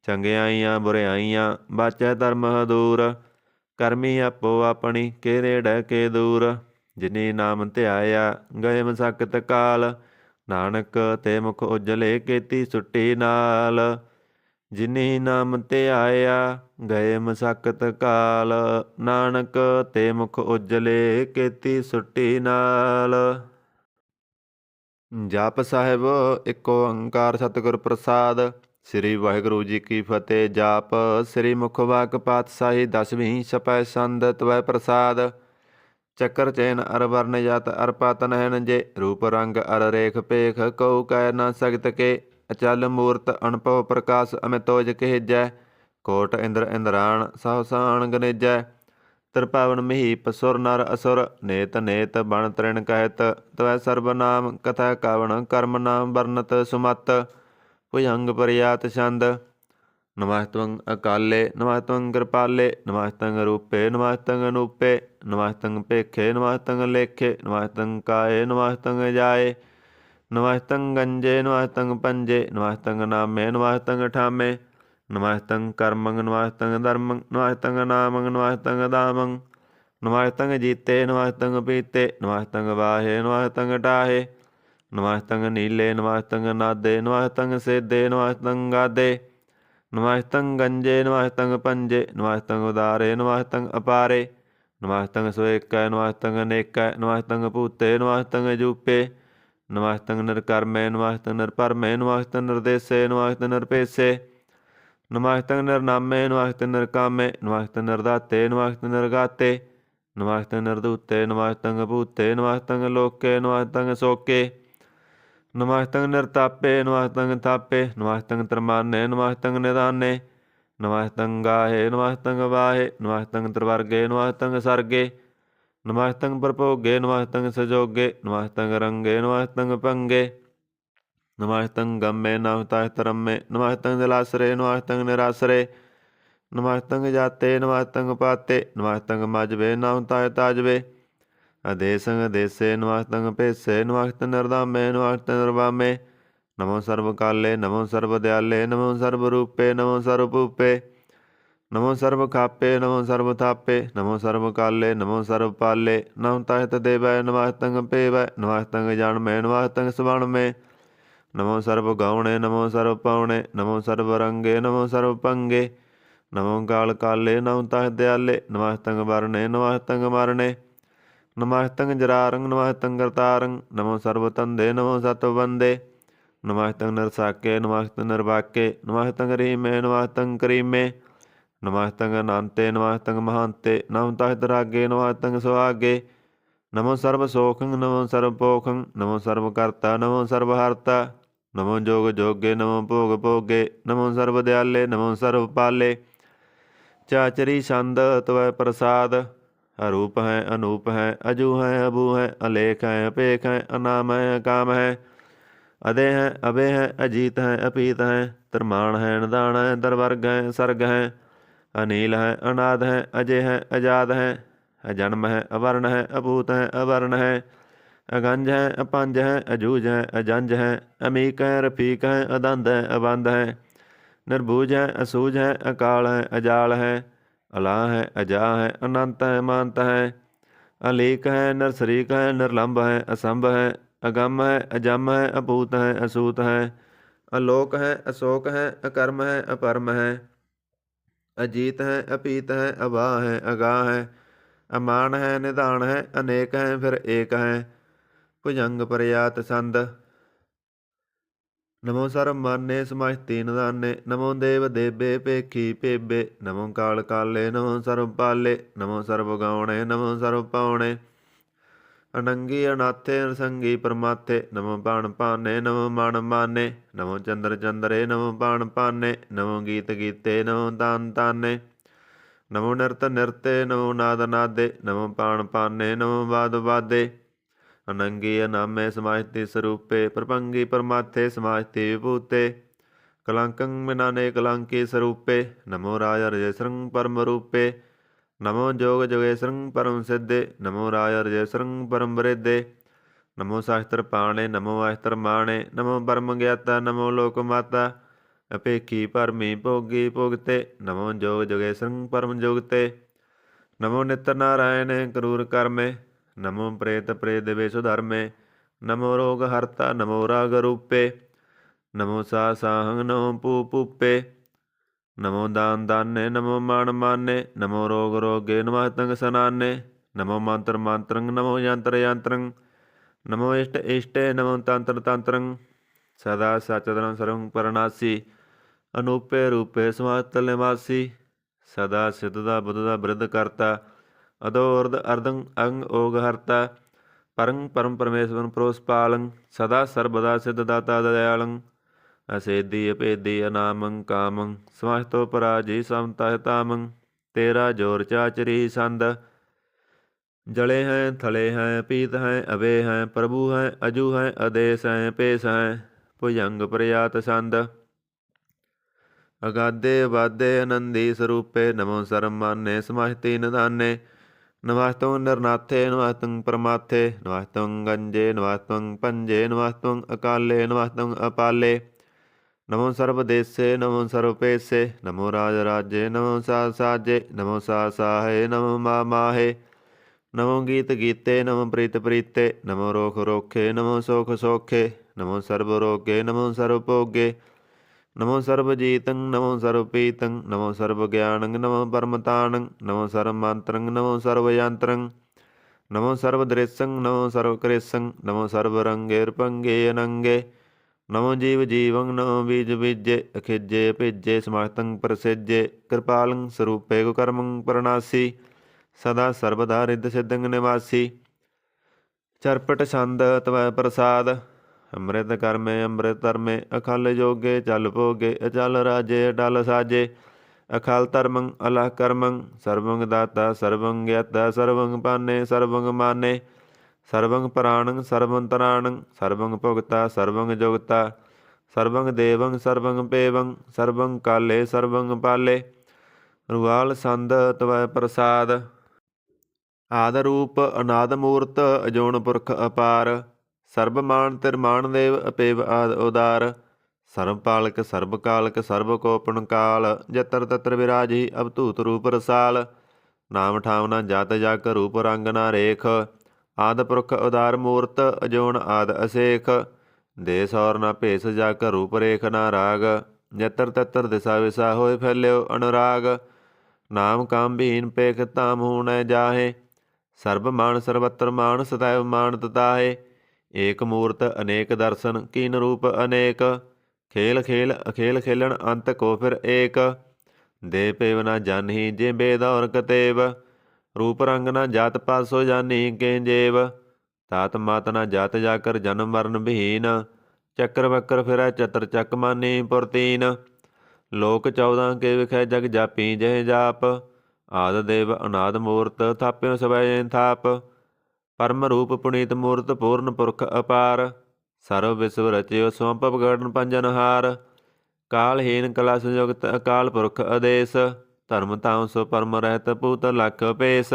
ਚੰਗਿਆਈਆਂ ਬੁਰਿਆਈਆਂ ਬਾਚੈ ਧਰਮ ਹਦੂਰ, ਕਰਮੀ ਆਪੋ ਆਪਣੀ ਕੇ ਡਹਿ ਕੇ ਦੂਰ, ਜਿਨੀ ਨਾਮ ਧਿਆਇਆ ਗਏ ਮਸਕਤ ਕਾਲ, ਨਾਨਕ ਤੇ ਮੁਖ ਉਜਲੇ ਕੀਤੀ ਸੁੱਟੀ ਨਾਲ, ਜਿਨੀ ਨਾਮ ਧਿਆਇਆ ਗਏ ਮਸਕਤ ਕਾਲ, ਨਾਨਕ ਤੇ ਮੁਖ ਉਜਲੇ ਕੀਤੀ ਸੁੱਟੀ ਨਾਲ। ਜਪ ਸਾਹਿਬ ਇੱਕ ਓੰਕਾਰ ਸਤਿਗੁਰ ਪ੍ਰਸਾਦ। ਸ੍ਰੀ ਵਾਹਿਗੁਰੂ ਜੀ ਕੀ ਫਤਿਹ। ਜਾਪ ਸ੍ਰੀ ਮੁਖ ਵਾਕ ਪਾਤਸ਼ਾਹੀ 10ਵੀਂ ਛਪੈ ਸੰਦ ਤਵੈ ਪ੍ਰਸਾਦ। ਚੱਕਰ ਚੈਨ ਅਰ ਵਰਨ ਜਤ ਅਰ ਪਤ ਨਹਿਨ ਜੇ, ਰੂਪ ਰੰਗ ਅਰ ਰੇਖ ਭੇਖ ਕਉ ਕਹਿ ਨਾ ਸਕਤ ਕੇ, ਅਚਲ ਮੂਰਤ ਅਨਭਉ ਪ੍ਰਕਾਸ਼ ਅਮਿਤੋਜ ਕਹਿਜੈ, ਕੋਟ ਇੰਦਰ ਇੰਦਰਾਣ ਸਹਸਾਨ ਗਨੇਜੈ, ਤ੍ਰਿਭਵਨ ਮਹੀਪ ਸੁਰ ਨਰ ਅਸੁਰ, ਨੇਤ ਨੇਤ ਬਣ ਤ੍ਰਿਣ ਕਹਿਤ, ਤਵੈ ਸਰਬ ਨਾਮ ਕਥਾ ਕਵਣ ਕਰਮ ਨਾਮ ਵਰਨਤ ਸੁਮਤ, ਭੁਜੰਗ ਪਰਿਆਤ ਛੰਦ। ਨਮਸਤੰ ਅਕਾਲੇ ਨਮਸਤੰ ਕਿਰਪਾਲੇ, ਨਮਸਤੰ ਰੂਪੇ ਨਮਸਤੰ ਅਨੂਪੇ, ਨਮਸਤੰ ਭੇਖੇ ਨਮਸਤੰ ਲੇਖੇ, ਨਮਸਤੰ ਕਾਏ ਨਮਸਤੰ ਜਾਏ, ਨਮਸਤੰ ਗੰਜੇ ਨਮਸਤੰ ਪੰਜੇ, ਨਮਸਤੰ ਨਾਮੇ ਨਮਸਤੰ ਠਾਮੇ, ਨਮਸਤੰ ਕਰਮੰ ਨਮਸਤੰ ਧਰਮੰ, ਨਮਸਤੰ ਨਾਮੰ ਨਮਸਤੰ ਦਾਮੰ, ਨਮਸਤੰ ਜੀਤੇ ਨਮਸਤੰ ਪੀਤੇ, ਨਮਸਤੰ ਵਾਹੇ ਨਮਸਤੰ ਟਾਹੇ, ਨਮਸਤੰ ਨੀਲੇ ਨਮਸਤੰ ਨਾਦੇ, ਨਮਸਤੰ ਸੇਦੇ ਨਮਸਤੰ ਗਾਦੇ, ਨਮਸਤੰ ਗੰਜੇ ਨਮਸਤੰ ਪੰਜੇ, ਨਮਸਤੰ ਉਦਾਰੇ ਨਮਸਤੰ ਅਪਾਰੇ, ਨਮਸਤੰ ਸੋਏਕੈ ਨਮਸਤੰ ਅਨੇਕੈ, ਨਮਸਤੰ ਭੂਤੇ ਨਮਸਤੰ ਜੂਪੇ, ਨਮਸਤੰ ਨਿਰਕਰਮੇ ਨਮਸਤੰ ਨਿਰਭਰਮੇ, ਨਮਸਤੰ ਨਿਰਦੇਸੇ ਨਮਸਤੰ ਨਿਰਪੇਸੇ, ਨਮਸਤੰ ਨਿਰਨਾਮੇ ਨਮਸਤੰ ਨਿਰਕਾਮੇ, ਨਮਸਤੰ ਨਿਰਦਾਤੇ ਨਮਸਤੰ ਨਿਰਗਾਤੇ, ਨਮਸਤੰ ਨਿਰਦੂਤੇ ਨਮਸਤੰ ਭੂਤੇ, ਨਮਸਤੰ ਲੋਕੇ ਨਮਸਤੰ ਸੋਕੇ, ਨਮਸਤੰ ਨਿਰਤਾਪੇ ਨਮਸਤੰ ਥਾਪੇ, ਨਮਸਤੰ ਤਰਮਾਨੇ ਨਮਸਤੰ ਨਿਦਾਨੇ, ਨਮਸਤੰ ਗਾਹੇ ਨਮਸਤੰ ਵਾਹੇ, ਨਮਸਤੰ ਤ੍ਰਿਵਰਗੇ ਨਮਸਤੰ ਸਰਗੇ, ਨਮਸਤੰ ਪ੍ਰਭੋਗੇ ਨਮਸਤੰ ਸਜੋਗੇ, ਨਮਸਤੰ ਰੰਗੇ ਨਮਸਤੰ ਭੰਗੇ, ਨਮਸਤੰ ਗੰਮੇ ਨਮਸਤੰ ਰੰਮੇ, ਨਮਸਤੰ ਦਿਲਾਸਰੇ ਨਮਸਤੰ ਨਿਰਾਸਰੇ, ਨਮਸਤੰ ਜਾਤੇ ਨਮਸਤੰ ਪਾਤੇ, ਨਮਸਤੰ ਮਜਵੇ ਨਮਸਤੰ ਤਾਜਵੇ, ਅਦੇਸੰ ਅਦੇਸੇ ਨਮਸਤੰ ਭੇਸੇ, ਨਮਸਤੰ ਨਿਰਦਾਮੇ ਨਮਸਤੰ ਨਿਰਵਾਮੇ, ਨਮੋ ਸਰਬ ਕਾਲੇ ਨਮੋ ਸਰਬ ਦਿਆਲੇ, ਨਮੋ ਸਰਬ ਰੂਪੇ ਨਮੋ ਸਰਬ ਭੂਪੇ, ਨਮੋ ਸਰਬ ਖਾਪੇ ਨਮੋ ਸਰਬ ਥਾਪੇ, ਨਮੋ ਸਰਬ ਕਾਲੇ ਨਮੋ ਸਰਬ ਪਾਲੇ, ਨਮੋ ਤਹਿਤ ਦੇਵੈ ਨਮਸਤੰ ਭੇਵੈ, ਨਮਸਤੰ ਜਨਮੇ ਨਮਸਤੰ ਸਵਣਮੇ, ਨਮੋ ਸਰਬ ਗਾਉਣੇ ਨਮੋ ਸਰਬ ਪਾਉਣੇ, ਨਮੋ ਸਰਬ ਰੰਗੇ ਨਮੋ ਸਰਬ ਭੰਗੇ, ਨਮੋ ਗਾਲ ਕਾਲੇ ਨਮੋ ਤਹਿ ਦਿਆਲੇ, ਨਮਸਤੰ ਵਰਣੇ ਨਮਸਤੰ ਮਰਣੇ, ਨਮਸਤੰ ਜਰਾਰੰ ਨਮਸਤੰ ਕਰਤਾਰੰ, ਨਮੋ ਸਰਬ ਧੰਦੇ ਨਮੋ ਸਤਿ ਬੰਦੇ, ਨਮਸਤੰ ਨਿਰਸਾਕੇ ਨਮਸਤੰ ਨਿਰਵਾਕੇ, ਨਮਸਤੰ ਰੀਮੇ ਨਮਸਤੰ ਕਰੀਮੇ, ਨਮਸਤੰ ਅਨੰਤੇ ਨਮਸਤੰ ਮਹਾਂਤੇ, ਨਮੋ ਤਹਿਤ ਰਾਗੇ ਨਮਸਤੰ ਸੁਹਾਗੇ, ਨਮੋ ਸਰਬ ਸੋਖੰ ਨਮੋ ਸਰਬ ਪੋਖੰ, ਨਮੋ ਸਰਬ ਕਰਤਾ ਨਮੋ ਸਰਬ ਹਰਤਾ, ਨਮੋ ਜੋਗ ਜੋਗੇ ਨਮੋ ਭੋਗ ਭੋਗੇ ਨਮੋ ਸਰਬ ਦਿਆਲੇ ਨਮੋ ਸਰਬ ਪਾਲੇ ਚਾਚਰੀ ਛੰਦ ਤਵੈ ਪ੍ਰਸਾਦ ਅਰੂਪ ਹੈ ਅਨੂਪ ਹੈ ਅਜੂ ਹੈ ਅਬੂ ਹੈ ਅਲੇਖ ਹੈ ਅਪੇਖ ਹੈ ਅਨਾਮ ਹੈ ਅਕਾਮ ਹੈ ਅਦੇ ਹੈ ਅਬੇ ਹੈ ਅਜੀਤ ਹੈ ਅਪੀਤ ਹੈ ਤਰਮਾਨ ਹੈ ਨਿਦਾਨ ਹੈ ਦਰਵਰਗ ਹੈ ਸਰਗ ਹੈ ਅਨੀਲ ਹੈ ਅਨਾਦ ਹੈ ਅਜੇ ਹੈ ਅਜਾਦ ਹੈ ਅਜਨਮ ਹੈ ਅਵਰਨ ਹੈ ਅਭੂਤ ਹੈ ਅਵਰਨ ਹੈ ਅਗੰਜ ਹੈ ਅਪੰਜ ਹੈ ਅਜੂਜ ਹੈ ਅਜੰਜ ਹੈ ਅਮੀਕ ਹੈ ਰਫੀਕ ਹੈ ਅਦੰਦ ਹੈ ਅਬੰਦ ਹੈ ਨਿਰਭੂਜ ਹੈ ਅਸੂਜ ਹੈ ਅਕਾਲ ਹੈ ਅਜਾਲ ਹੈ ਅਲਾ ਹੈ ਅਜਾ ਹੈ ਅਨੰਤ ਹੈ ਮਾਨਤ ਹੈ ਅਲੀਕ ਹੈ ਨਿਰਸਰੀਕ ਹੈ ਨਿਰਲੰਭ ਹੈ ਅਸੰਭ ਹੈ ਅਗੰਮ ਹੈ ਅਜਮ ਹੈ ਅਭੂਤ ਹੈ ਅਸੂਤ ਹੈ ਅਲੋਕ ਹੈ ਅਸ਼ੋਕ ਹੈ ਅਕਰਮ ਹੈ ਅਪਰਮ ਹੈ ਅਜੀਤ ਹੈ ਅਪੀਤ ਹੈ ਅਬਾਹ ਹੈ ਅਗਾਹ ਹੈ ਅਮਾਨ ਹੈ ਨਿਧਾਨ ਹੈ ਅਨੇਕ ਹੈ ਫਿਰ ਏਕ ਹੈ ਭੁਜੰਗ ਪਰਿਆਤ ਸੰਦ ਨਮੋ ਸਰਬ ਮਾਨੇ ਸਮਾਹਿਤੀ ਨਿਦਾਨੇ ਨਮੋ ਦੇਵ ਦੇਬੇ ਭੇਖੀ ਭੇਬੇ ਨਮੋ ਕਾਲ ਕਾਲੇ ਨਮੋ ਸਰਬ ਪਾਲੇ ਨਮੋ ਸਰਬ ਗਾਉਣੇ ਨਮੋ ਸਰਬ ਪਾਉਣੇ ਅਨੰਗੀ ਅਨਾਥੇ ਅਨਸੰਗੀ ਪਰਮਾਥੇ ਨਮੋ ਬਾਣ ਪਾਨੇ ਨਮੋ ਮਨ ਮਾਨੇ ਨਮੋ ਚੰਦਰ ਚੰਦਰੇ ਨਮੋ ਬਾਣ ਪਾਨੇ ਨਮੋ ਗੀਤ ਗੀਤੇ ਨਮੋ ਤਾਨ ਤਾਨੇ ਨਮੋ ਨਿਰਤ ਨਿਰਤੇ ਨਮੋ ਨਾਦ ਨਾਦੇ ਨਮੋ ਬਾਣ ਪਾਨੇ ਨਮੋ ਬਾਦ ਬਾਦੇ ਅਨੰਗੀ ਅਨਾਮੇ ਸਮਾਹਿਤੀ ਸਰੂਪੇ ਪ੍ਰਪੰਗੀ ਪਰਮਾਥੇ ਸਮਾਹਿਤੀ ਵਿਭੂਤੇ ਕਲੰਕੰ ਮਿਨਾਨੇ ਕਲੰਕੀ ਸਰੂਪੇ ਨਮੋ ਰਾਜ ਰਜੇ ਸਰੰ ਪਰਮ ਰੂਪੇ ਨਮੋ ਜੋਗ ਜੋਗੇਸ਼ਰੰ ਪਰਮ ਸਿੱਧੇ ਨਮੋ ਰਾਜ ਰਜੇਸ਼ਰੰ ਪਰਮ ਬ੍ਰਿਧੇ ਨਮੋ ਸ਼ਾਸਤਰ ਪਾਣੇ ਨਮੋ ਅਸ਼ਤਰ ਮਾਣੇ ਨਮੋ ਬਰਮ ਗਿਆਤਾ ਨਮੋ ਲੋਕ ਮਾਤਾ ਅਪੇਖੀ ਭਰਮੀ ਭੋਗੀ ਭੋਗਤੇ ਨਮੋ ਜੋਗ ਜੋਗੇਸ਼ਰੰ ਪਰਮ ਜੋਗਤੇ ਨਮੋ ਨਿਤ ਨਾਰਾਇਣ ਕਰੂਰ ਕਰਮੇ ਨਮੋ ਪ੍ਰੇਤ ਪ੍ਰੇਤ ਦੇਵੇ ਸੁਧਰਮੇ ਨਮੋ ਰੋਗ ਹਰਤਾ ਨਮੋ ਰਾਗ ਰੂਪੇ ਨਮੋ ਸਾ ਸਾਹੰ ਨਮੋ ਪੂ ਪੂਪੇ ਨਮੋ ਦਾਨ ਦਾਨੇ ਨਮੋ ਮਾਨ ਮਾਨੇ ਨਮੋ ਰੋਗ ਰੋਗੇ ਨਮੋ ਤੰਗ ਸਨਾਨੇ ਨਮੋ ਮੰਤਰ ਮੰਤਰੰ ਨਮੋ ਯੰਤਰ ਯੰਤਰੰ ਨਮੋ ਇਸ਼ਟ ਇਸ਼ਟੇ ਨਮੋ ਤੰਤਰ ਤੰਤਰੰ ਸਦਾ ਸਚਦਨ ਸਰਵੰ ਪਰਨਾਸੀ ਅਨੂਪੇ ਰੂਪੇ ਸਮਾਤਲ ਨਿਵਾਸੀ ਸਦਾ ਸਿੱਧ ਦਾ ਬੁੱਧ ਦਾ ਬਿਰਧ ਕਰਤਾ ਅਦੋਰਦ ਅਰਦੰ ਅੰਗ ਓਗ ਹਰਤਾ ਪਰੰ ਪਰਮ ਪਰਮੇਸ਼ਵਰਨ ਪ੍ਰੋਸਪਾਲੰ ਸਦਾ ਸਰਬਦਾ ਸਿੱਧ ਦਾਤਾ ਦਇਆਲੰ ਅਸੇਦੀ ਅਭੇਦੀ ਅਨਾਮੰ ਕਾਮੰ ਸਮਾਹਿਤੋ ਪਰਾਜੀ ਸਮਤਹਿ ਤਾਮੰ ਤੇਰਾ ਜੋਰ ਚਾਚਰੀ ਸੰਦ ਜਲੇ ਹੈ ਥਲੇ ਹੈ ਪੀਤ ਹੈ ਅਵੇ ਹੈ ਪ੍ਰਭੂ ਹੈ ਅਜੂ ਹੈ ਅਦੇਸ ਹੈ ਪੇਸ ਹੈ ਭੁਜੰਗ ਪ੍ਰਿਆਤ ਸੰਦ ਅਗਾਦੇ ਵਾਦੇ ਆਨੰਦੀ ਸਰੂਪੇ ਨਮੋ ਸਰਮ ਮਾਨੇ ਸਮਾਹਿਤੀ ਨਿਦਾਨੇ ਨਮਸਤੰ ਨਿਰਨਾਥੇ ਨਮਸਤੰ ਪਰਮਾਥੇ ਨਮਸਤੰ ਗੰਜੇ ਨਮਸਤੰ ਪੰਜੇ ਨਮਸਤੰ ਅਕਾਲੇ ਨਮਸਤੰ ਅਪਾਲੇ ਨਮੋ ਸਰਬ ਦੇਸੇ ਨਮੋ ਸਰਬ ਪੇਸੇ ਨਮੋ ਰਾਜ ਰਾਜੇ ਨਮੋ ਸਾਜ ਸਾਜੇ ਨਮੋ ਸਾ ਸਾਹੇ ਨਮੋ ਮਾ ਮਾਹੇ ਨਮੋ ਗੀਤ ਗੀਤੇ ਨਮੋ ਪ੍ਰੀਤ ਪ੍ਰੀਤੇ ਨਮੋ ਰੋਖ ਰੋਖੇ ਨਮੋ ਸੋਖ ਸੋਖੇ ਨਮੋ ਸਰਬ ਰੋਗੇ ਨਮੋ ਸਰਬ ਭੋਗੇ ਨਮੋ ਸਰਬ ਜੀਤੰ ਨਮੋ ਸਰਬ ਪੀਤੰ ਨਮੋ ਸਰਬ ਗਿਆਨੰ ਨਮੋ ਪਰਮਤਾਨੰ ਨਮੋ ਸਰਬ ਮੰਤਰੰ ਨਮੋ ਸਰਬ ਯੰਤਰੰ ਨਮੋ ਸਰਬ ਦ੍ਰਿਸ਼ੰ ਨਮੋ ਸਰਬ ਕ੍ਰਿਸ਼ੰ ਨਮੋ ਸਰਬ ਰੰਗੇ ਰਪੰਗੇ ਅਨੰਗੇ ਨਮੋ ਜੀਵ ਜੀਵੰ ਨਮੋ ਬੀਜ ਬੀਜੇ ਅਖਿਜੇ ਭੇਜੇ ਸਮਰਤੰ ਪ੍ਰਸਿਜੇ ਕਿਰਪਾਲੰ ਸਰੂਪੇ ਕੁਕਰਮੰ ਪ੍ਰਣਾਸੀ ਸਦਾ ਸਰਬਦਾ ਰਿੱਧ ਸਿद्धੰ ਨਿਵਾਸੀ ਚਰਪਟ ਛੰਦ ਤਵੈ ਪ੍ਰਸਾਦ ਅੰਮ੍ਰਿਤ ਕਰਮੇ ਅੰਮ੍ਰਿਤ ਧਰਮੇ ਅਖਲ ਜੋਗੇ ਚੱਲ ਭੋਗੇ ਅਚਲ ਰਾਜੇ ਅਟਲ ਸਾਜੇ ਅਖਲ ਧਰਮੰ ਅਲਹ ਕਰਮੰ ਸਰਬੰ ਦਾਤਾ ਸਰਬੰ ਗਿਆਤਾ ਸਰਬੰ ਪਾਨੇ ਸਰਬੰ ਮਾਨੇ ਸਰਬੰ ਪ੍ਰਾਣੰ ਸਰਬੰ ਤਰਾਣੰ ਸਰਬੰ ਭੁਗਤਾ ਸਰਬੰ ਜੁਗਤਾ ਸਰਬੰ ਦੇਵੰ ਸਰਬੰ ਪੇਵੰ ਸਰਬੰ ਕਾਲੇ ਸਰਬੰ ਪਾਲੇ ਰੁਵਾਲ ਸੰਦ ਤਵੈ ਪ੍ਰਸਾਦ ਆਦ ਰੂਪ ਅਨਾਦ ਮੂਰਤ ਅਜੋਨ ਪੁਰਖ ਅਪਾਰ ਸਰਬ ਮਾਨ ਤਿਰਮਾਨ ਦੇਵ ਅਪੇਵ ਆਦ ਉਦਾਰ ਸਰਬ ਪਾਲਕ ਸਰਬ ਕਾਲਕ ਸਰਬ ਕੋਪਨ ਕਾਲ ਜਤਰ ਤਤਰ ਵਿਰਾਜੀ ਅਵਧੂਤ ਰੂਪ ਰਸਾਲ ਨਾਮ ਠਾਵਨਾ ਜਤ ਜਗ ਰੂਪ ਰੰਗ ਨਾ ਰੇਖ ਆਦ ਪੁਰਖ ਉਦਾਰ ਮੂਰਤ ਅਜੋਨ ਆਦ ਅਸੇਖ ਦੇ ਸੌਰ ਨਾ ਭੇਸ ਜਗ ਰੂਪ ਰੇਖ ਨਾ ਰਾਗ ਜਤਰ ਤਤਰ ਦਿਸਾ ਵਿਸਾ ਹੋਏ ਫੈਲਿਓ ਅਨੁਰਾਗ ਨਾਮ ਕਾਮ ਬੀਨ ਪੇਖ ਧਾਮ ਹੂਣੈ ਜਾਹੇ ਸਰਬ ਮਾਨ ਸਰਬਤਰ ਮਾਨ ਸਦੈਵ ਮਾਨ ਤਤਾਹੇ ਏਕ ਮੂਰਤ ਅਨੇਕ ਦਰਸ਼ਨ ਕੀਨ ਰੂਪ ਅਨੇਕ ਖੇਲ ਖੇਲ ਅਖੇਲ ਖੇਲਣ ਅੰਤ ਕੋ ਫਿਰ ਏਕ ਦੇ ਪੇਵ ਨਾ ਜਾਨਹੀ ਜੇ ਬੇਦ ਔਰ ਕਤੇਵ ਰੂਪ ਰੰਗ ਨਾ ਜਾਤ ਪਾਤ ਸੋ ਜਾਨੀ ਕੇ ਜੇਵ ਤਾਤ ਮਾਤ ਨਾ ਜਾਤ ਜਾਕਰ ਜਨਮ ਮਰਨ ਵਿਹੀਨ ਚੱਕਰ ਬੱਕਰ ਫਿਰੈ ਚਤਰ ਚੱਕ ਮਾਨੀ ਪੁਰਤੀਨ। ਲੋਕ 14 ਕੇ ਵਿਖੈ ਜਗ ਜਾਪੀ ਜਹ ਜਾਪ। ਆਦ ਦੇਵ ਅਨਾਦ ਮੂਰਤ ਥਾਪਿਓ ਸਵੈ ਥਾਪ। ਪਰਮ ਰੂਪ ਪੁਨੀਤ ਮੂਰਤ ਪੂਰਨ ਪੁਰਖ ਅਪਾਰ। ਸਰਵ ਵਿਸਵ ਰਚਿਓ ਸੋਂਪਵ ਗੜਨ ਪੰਜਨਹਾਰ। ਕਾਲਹੀਨ ਕਲਾ ਸੰਯੁਗਤ ਅਕਾਲ ਪੁਰਖ ਆਦੇਸ। ਧਰਮ ਧਾਮ ਸੋ ਪਰਮ ਰਹਿਤ ਪੂਤ ਲਖ ਭੇਸ।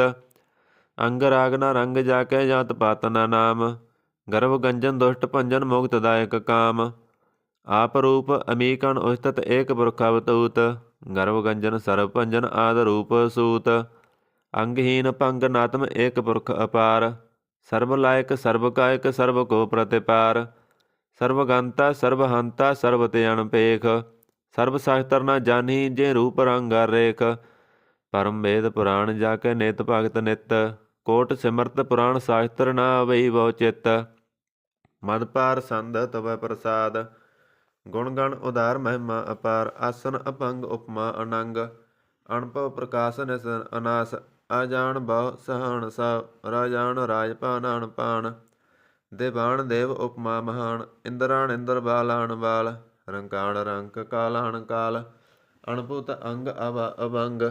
ਅੰਗ ਰਾਗ ਨਾ ਰੰਗ ਜਾ ਕੇ ਜਾਤ ਪਾਤ ਨਾ ਨਾਮ। ਗਰਭ ਗੰਜਨ ਦੁਸ਼ਟ ਭੰਜਨ ਮੁਕਤ ਦਾਇਕ ਕਾਮ। ਆਪ ਰੂਪ ਅਮੀਕਣ ਉਸਤਤ ਏਕ ਪੁਰਖ ਅਵਤੂਤ। ਗਰਭ ਗੰਜਨ ਸਰਬ ਭੰਜਨ ਆਦ ਰੂਪ ਸੂਤ। ਅੰਗਹੀਨ ਭੰਗ ਨਾਤਮ ਏਕ ਪੁਰਖ ਅਪਾਰ। ਸਰਬ ਲਾਇਕ ਸਰਬ ਕਾਇਕ ਸਰਬ ਕੋ ਪ੍ਰਤਿਪਾਰ। ਸਰਬ ਗੰਤਾ ਸਰਬ ਹੰਤਾ ਸਰਬ ਤੇ ਅਣਪੇਖ। ਸਰਬ ਸ਼ਾਸਤਰ ਨਾ ਜਾਨੀ ਜੇ ਰੂਪ ਰੰਗ ਰੇਖ। ਪਰਮ ਵੇਦ ਪੁਰਾਣ ਜਾ ਕੇ ਨਿਤ ਭਗਤ ਨਿਤ। ਕੋਟ ਸਿਮਰਤ ਪੁਰਾਣ ਸ਼ਾਸਤਰ ਨਾ ਵਈ ਬਹੁ ਚਿੱਤ। ਮਦ ਪਾਰ ਸੰਦ ਤਵੈ ਪ੍ਰਸਾਦ। ਗੁਣ ਗਣ ਉਦਾਰ ਮਹਿਮਾ ਅਪਾਰ। ਆਸਨ ਅਪੰਗ ਉਪਮਾ ਅਨੰਗ। ਅਣਭਵ ਪ੍ਰਕਾਸ਼ ਨਿਸ ਅਨਾਸ। ਅਜਾਣ ਬਹੁ ਸਹਾਣ ਸਭ। ਰਾਜਾਨ ਰਾਜਪਾਨ ਅਣਪਾਨ। ਦੇਵਾਨ ਦੇਵ ਉਪਮਾ ਮਹਾਨ। ਇੰਦਰਾਣ ਇੰਦਰ ਬਾਲਾਨ ਬਾਲ। ਰੰਕਾਣ ਰੰਕ ਕਾਲਾਨ ਕਾਲ। ਅਣਭੂਤ ਅੰਗ ਅਭੰਗ।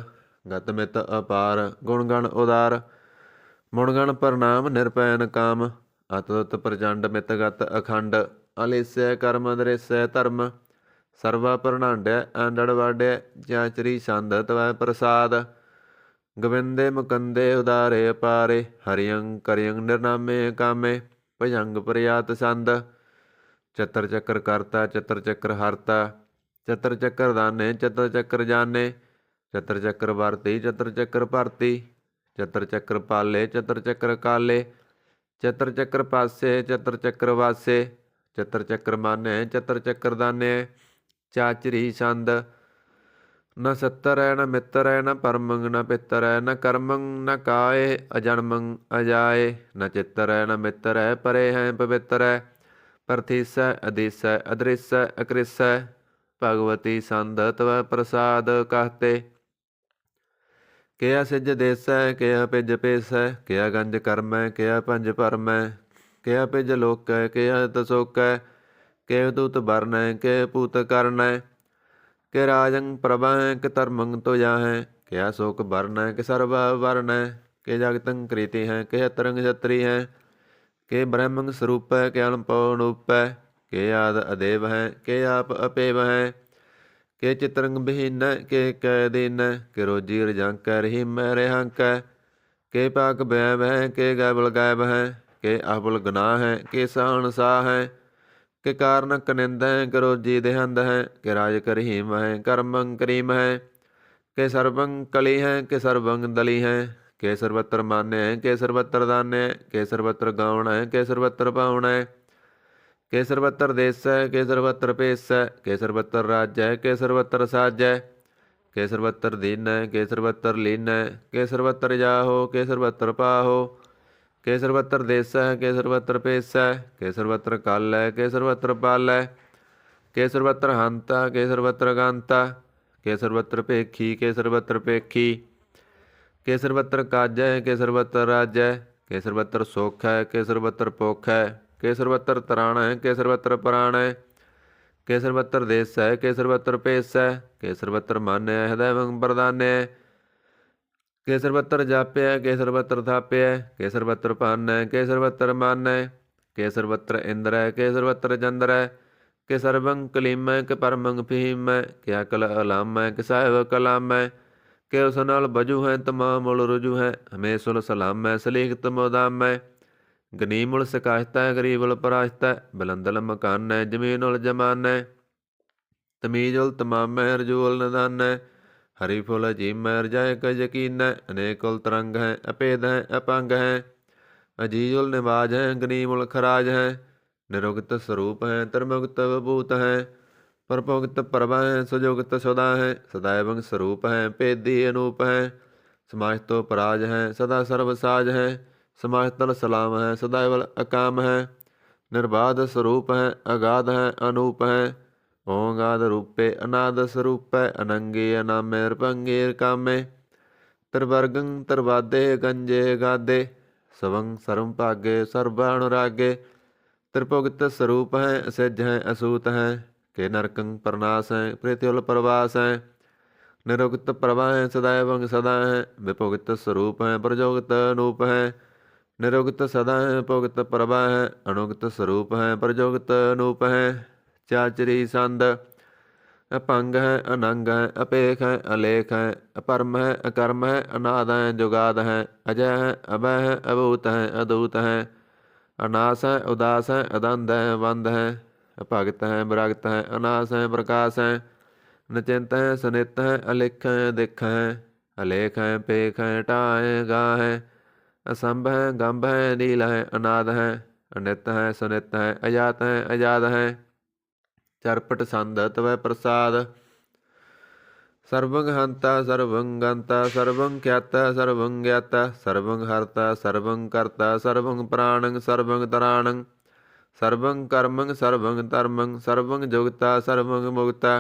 ਗਤ ਮਿਤ ਅਪਾਰ ਗੁਣ ਗਣ ਉਦਾਰ। ਮੁਣ ਗਣ ਪ੍ਰਣਾਮ ਨਿਰਪੈਨ ਕਾਮ। ਅਤੁੱਤ ਪ੍ਰਚੰਡ ਮਿਤ ਗਤ ਅਖੰਡ। ਅਲੇਸੈ ਕਰਮ ਦ੍ਰਿਸੈ ਧਰਮ। ਸਰਵਾ ਪ੍ਰਣਾਂਡੈ ਆਂਡੜ ਵਾਡੈ। ਚਾਚਰੀ ਸੰਦ ਤਵੈ ਪ੍ਰਸਾਦ। ਗੋਬਿੰਦੇ ਮੁਕੰਦੇ ਉਦਾਰੇ ਅਪਾਰੇ। ਹਰਿਯੰ ਕਰਿਯੰ ਨਿਰਨਾਮੇ ਕਾਮੇ। ਭਜੰਗ ਪ੍ਰਿਆਤ ਸੰਦ। ਚਤਰ ਚੱਕਰ ਕਰਤਾ ਚਤਰ ਚੱਕਰ ਹਰਤਾ। ਚਤਰ ਚੱਕਰ ਦਾਨੇ ਚਤਰ ਚੱਕਰ ਜਾਨੇ। ਚਤਰ ਚੱਕਰ ਵਰਤੀ ਚਤਰ ਚੱਕਰ ਭਰਤੀ। ਚਤਰ ਚੱਕਰ ਪਾਲੇ ਚਤਰ ਚੱਕਰ ਕਾਲੇ। ਚਤਰ ਚੱਕਰ ਪਾਸੇ ਚਤਰ ਚੱਕਰ ਵਾਸੇ। ਚਤਰ ਚੱਕਰ ਮਾਨੇ ਚਤਰ ਚੱਕਰ ਦਾਨੇ। ਚਾਚਰੀ ਛੰਦ। ਨ ਸੱਤਰ ਹੈ ਨ ਮਿੱਤਰ ਹੈ ਨ ਪਰਮੰ ਨ ਪਿੱਤਰ ਹੈ ਨ ਕਰਮੰ ਨ ਕਾਏ ਅਜਨਮੰ ਅਜਾਏ। ਨ ਚਿੱਤਰ ਹੈ ਨ ਮਿੱਤਰ ਹੈ ਪਰੇ ਹੈ ਪਵਿੱਤਰ ਹੈ। ਪ੍ਰਥੀਸੈ ਅਦੀਸੈ ਅਦ੍ਰਿਸੈ ਅਕ੍ਰਿਸੈ। ਭਗਵਤੀ ਸੰਦ ਤਵੈ ਪ੍ਰਸਾਦ ਕਹਤੇ। ਕਿਆ ਸਿਜ ਦੇਸੈ ਕਿਆ ਪਿਜ ਪੇਸੈ। ਕਿਆ ਗੰਜ ਕਰਮੈ ਕਿਆ ਪੰਜ ਭਰਮੈ। ਕਿਆ ਪਿਜ ਲੋਕੈ ਕਿਆ ਤਸੋਕੈ। ਕਿ ਦੂਤ ਬਰਨੈ ਕਿ ਪੂਤ ਕਰਨੈ। ਕਿ ਰਾਜੰ ਪ੍ਰਭੈ ਕਿ ਧਰਮੰ ਤੁਜਾਹੈ। ਕਿਆ ਸੋਕ ਬਰਨੈ ਕਿ ਸਰਬਾ ਵਰਨੈ। ਕਿ ਜਗਤੰ ਕ੍ਰੀਤੀ ਹੈ ਕਿ ਤਰੰਗ ਛਤਰੀ ਹੈ। ਕਿ ਬ੍ਰਹਮੰ ਸਰੂਪੈ ਕਿ ਅਣਪਉ ਅਨੂਪੈ। ਕਿ ਆਦ ਅਦੇਵ ਹੈ ਕਿ ਆਪ ਅਪੇਵ ਹੈ। ਕਿ ਚਿਤਰੰਗ ਬਹੀਨੈ ਕਿ ਕੈ ਦੀਨੈ। ਕਿ ਰੋਜੀ ਰਜੰਕੈ ਰਹੀਮੈ ਰਿਹੰਕੈ। ਕਿ ਪਾਕ ਬੈਬ ਹੈ ਕਿ ਗੈਬਲ ਗੈਬ ਹੈ। ਕਿ ਅਬਲ ਗਨਾਹ ਹੈ ਕਿ ਸਾਹਣ ਸਾਹ ਹੈ। ਕਿ ਕਾਰਨ ਕਨਿੰਦ ਹੈ ਕਿ ਰੋਜੀ ਦੇਹੰਦ ਹੈ। ਕਿ ਰਾਜ ਕਰਹੀਮ ਹੈ ਕਰਮੰ ਕਰੀਮ ਹੈ। ਕਿ ਸਰਬੰ ਕਲੀ ਹੈ ਕਿ ਸਰਬੰ ਦਲੀ ਹੈ। ਕਿ ਸਰਬਤਰ ਮਾਨਿ ਹੈ ਕਿ ਸਰਬਤਰ ਦਾਨਿ ਹੈ। ਕਿ ਸਰਬਤਰ ਗਾਉਣ ਹੈ ਕਿ ਸਰਬਤਰ ਪਾਉਣ ਹੈ। ਕਿ ਸਰਬਤਰ ਦੇਸੈ ਕਿ ਸਰਬਤਰ ਭੇਸੈ। ਕਿ ਸਰਬਤਰ ਰਾਜੈ ਕਿ ਸਰਬਤਰ ਸਾਜੈ। ਕਿ ਸਰਬਤਰ ਦੀਨੈ ਕਿ ਸਰਬਤਰ ਲੀਨੈ। ਕਿ ਸਰਬਤਰ ਜਾਹੋ ਕਿ ਸਰਬਤਰ ਪਾਹੋ। ਕਿ ਸਰਬਤਰ ਦੇਸੈ ਕਿ ਸਰਬਤਰ ਭੇਸੈ। ਕਿ ਸਰਬਤਰ ਕਾਲੈ ਕਿ ਸਰਬਤਰ ਪਾਲੈ। ਕਿ ਸਰਬਤਰ ਹੰਤਾ ਕਿ ਸਰਬਤਰ ਗੰਤਾ। ਕਿ ਸਰਬਤਰ ਭੇਖੀ ਕਿ ਸਰਬਤਰ ਭੇਖੀ। ਕਿ ਸਰਬਤਰ ਕਾਜੈ ਕਿ ਸਰਬਤਰ ਰਾਜੈ। ਕਿ ਸਰਬਤਰ ਸੁਖ ਹੈ ਕਿ ਸਰਬਤਰ ਭੁਖ ਹੈ। ਕਿ ਸਰਬਤਰ ਤਰਾਣੈ ਕਿ ਸਰਬਤਰ ਪ੍ਰਾਣੈ। ਕਿ ਸਰਬਤਰ ਦੇਸੈ ਕਿ ਸਰਬਤਰ ਭੇਸੈ। ਕਿ ਸਰਬਤਰ ਮਾਨੈ ਹਦੈਵੰ ਬਰਦਾਨੈ। ਕਿ ਸਰਬਤਰ ਜਾਪਿਆ ਕਿ ਸਰਬਤਰ ਥਾਪਿਆ। ਕਿ ਸਰਬਤਰ ਭਾਨੈ ਕਿ ਸਰਬਤਰ ਮਾਨੈ। ਕਿ ਸਰਬਤਰ ਇੰਦਰੈ ਕਿ ਸਰਬਤਰ ਚੰਦਰੈ। ਕਿ ਸਰਬੰ ਕਲੀਮੈ ਕਿ ਪਰਮੰ ਫਹੀਮੈ। ਕਿ ਅਕਲ ਅਲਾਮੈ ਕਿ ਸਾਹਿਬ ਕਲਾਮੈ। ਕਿ ਉਸ ਨਾਲ ਬਜੂ ਹੈ ਤਮਾਮ ਮੁਲ ਰੁਜੂ ਹੈ। ਹਮੇਸ਼ੁਲ ਸਲਾਮੈ ਸਲੀਖਤ ਮੋਦਾਮੈ। ਗਨੀਮੁਲ ਸਕਾਸ਼ਤੈ ਗਰੀਬੁਲ ਪਰਾਸ਼ਤੈ। ਬਲੰਦਲ ਮਕਾਨੈ ਜਮੀਨੁਲ ਜਮਾਨੈ। ਤਮੀਜੁਲ ਤਮਾਮੈ ਰਜੂਲ ਨਿਦਾਨੈ। ਹਰੀ ਫੁਲ ਅਜੀਮੈ ਰਜਾਇ ਕ ਯਕੀਨੈ। ਅਨੇਕੁਲ ਤਰੰਗ ਹੈ ਅਪੇਦ ਹੈ ਅਪੰਗ ਹੈ। ਅਜੀਜੁਲ ਨਿਵਾਜ ਹੈ ਗਨੀਮੁਲ ਖਰਾਜ ਹੈ। ਨਿਰੁਗਤ ਸਰੂਪ ਹੈ ਤਰਮੁਗਤ ਵਿਭੂਤ ਹੈ। ਪਰਭੁਗਤ ਪ੍ਰਭਾ ਹੈ ਸੁਜੁਗਤ ਸੁਦਾ ਹੈ। ਸਦਾਇਵੰ ਸਰੂਪ ਹੈ ਭੇਦੀ ਅਨੂਪ ਹੈ। ਸਮਾਜਤੋ ਪਰਾਜ ਹੈ ਸਦਾ ਸਰਬ ਸਾਜ ਹੈ। ਸਮਾਜਤਲ ਸਲਾਮ ਹੈ ਸਦਾਇਵਲ ਅਕਾਮ ਹੈ। ਨਿਰਬਾਧ ਸਰੂਪ ਹੈ ਅਗਾਧ ਹੈ ਅਨੂਪ ਹੈ। ਓੰਗਾਦ ਰੂਪੇ ਅਨਾਦ ਸਰੂਪੈ। ਅਨੰਗੇ ਅਨਾਮੇ ਰਪੰਗੇ ਕਾਮੇ। ਤਰਵਰਗੰ ਤਰਵਾਦੇ ਗੰਜੇ ਗਾਦੇ। ਸਵੰ ਸਰਮ ਭਾਗੇ ਸਰਬ ਅਨੁਰਾਗੇ। त्रिभुगत स्वरूप है असज है असूत है के नरकं प्रनाश है प्रीतिउल प्रवास है निरुक्त प्रभा है सदैवं सदा है विभुगत स्वरूप है प्रजोगत अनूप है निरुक्त सदा है भुगत प्रभा है अणुगत स्वरूप है प्रजोगत अनूप है चाचरी संद अपंग है अनंग है अपेख है अलेख है अपरम है अकर्म है अनाद है जुगाद है अजय है अभय है अभूत है अदूत है अनास है उदास है अदंध है बंध है अभगत है विरगत है अनास है प्रकाश है नचिंत है सुनित है अलिख है दिख है अलेख है पेख है टा है गा है असंभ है गंभ है नील है अनाद है अनित है सुनित है अजात है अजाद है चरपट संद तवै प्रसाद सर्वं हंता सर्वं गंता सर्वं ख्याता सर्वं ज्ञाता सर्वं हर्ता सर्वं कर्ता सर्वं प्राणं सर्वं तराणं सर्वं कर्मं सर्वं धर्मं सर्वं जुगता सर्वं मुक्ता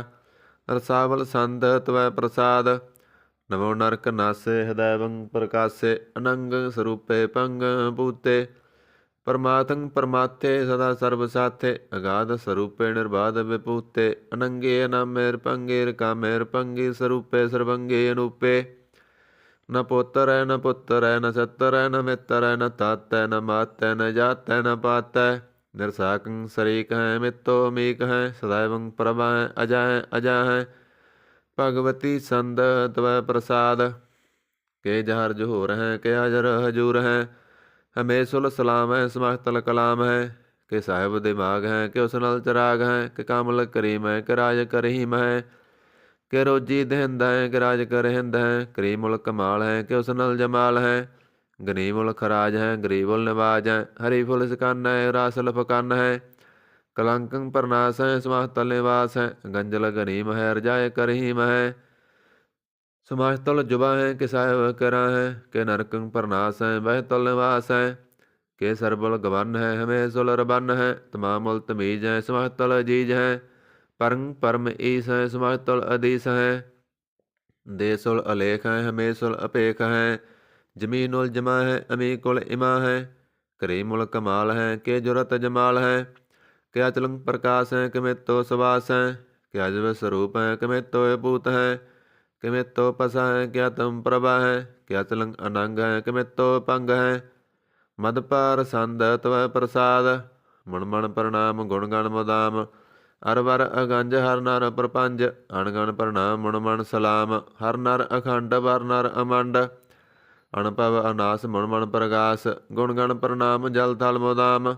रसावल संद तवै प्रसाद नमो नरक नासे हृदयवं प्रकाशे अनंग स्वरूपे पंग भूते परमात्म परमात्थे सदा सर्व साथे अगाध स्वरूपे निर्बाध विभूते अनंगे अनामेर पंगेर कामेर पंगे स्वरूपे सर्वंगे अनूपे न पुत्र है न पुत्र है न सत्र है न मित्र है न तात है न मात है न जात है न पात है निरसाकं शरीक है मित्तो मीक है सदैवं प्रभा है अजय है अजय है भगवती संद तवै प्रसाद के जहर जोहर है के अजर हजूर है हमें सुल सलाम है समातल कलाम है कि साहिब दिमाग है कि उस नल चराग है कि कामल करीम है कि राज करीम है कि रोजी दहिंद है कि राज कर हिंद है करीमुल कमाल है कि उस नल जमाल है गनीमुल खराज है गरीबुल नवाज है हरीफुल सिकान है रासल फकान है कलंकं प्रनाश है समातल निवास है गंजल गनीम है रजाय करहीम है समाजतल जुबा है कि साहिब करा है कि नरकं प्रनाश है वह तल निवास है के सरबल गवन है हमें सुल रबन है तमामुल तमीज है समाजतल अजीज है परं परम ईस है समाजतल अधीस है देसुल अलेख है हमें सुल अपेख है जमीनुल जमा है अमी कुल इमा है करीमुल कमाल है के जुरत जमाल है के अचलंग प्रकाश है कि मित्तो सवास है कि अजब स्वरूप है कि मित्तो भूत है कि मित्तो पसा है क्या तुम प्रभा है क्या चलंग अनंग है कि मित्तो पंग है मद पार संद तवै प्रसाद मण मण प्रणाम गुण गण मुदाम अर वर अगंज हर नर प्रपंज अणगण प्रणाम मुण मण सलाम हर नर अखंड वर नर अमंड अणभव अनास मुण मण प्रगास गुण गण प्रणाम जल थल मुदाम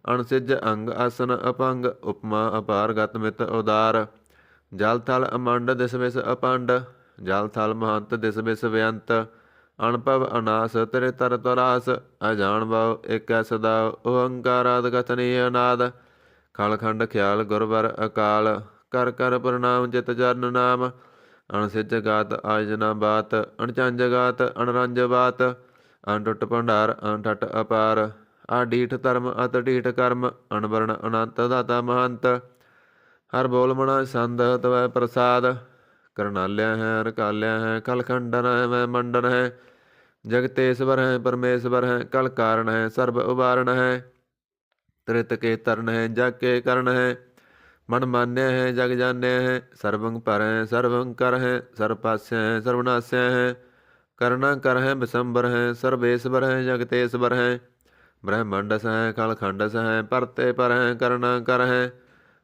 अणसिज अंग आसन अपंग उपमा अपार गत मित उदार जल थल अमंड दिस विस अपंड जल थल महंत दिस बिस बेअंत अणभव अनास तेरे तर तरास अजान भाव एक सदा ओहंकाराद कथनीय नाद खलखंड ख्याल गुरवर अकाल कर कर प्रणाम चित चरण नाम अणसिज गात आजना बात अणचंज गात अणरंज बात अणटुट भंडार अणठट अपार आडीठ धर्म अत ढीठ कर्म अणवर्ण अनंत दाता महंत हर बोल मना संद तवै प्रसाद करनाल्या है रकाल्या है कलखंडन है मैं मंडन है जगतेश्वर है परमेश्वर है कल कारण है सर्व उबारण है त्रित के तरण है जग के करण है मन मान्य है जग जान्य है सर्वं पर है सर्वं कर है सर्वपास्य है सर्वनाश्य है करना कर है विशंबर है सर्वेश्वर है जगतेश्वर है ब्रह्मंडस है खलखंडस है परते पर है करना कर है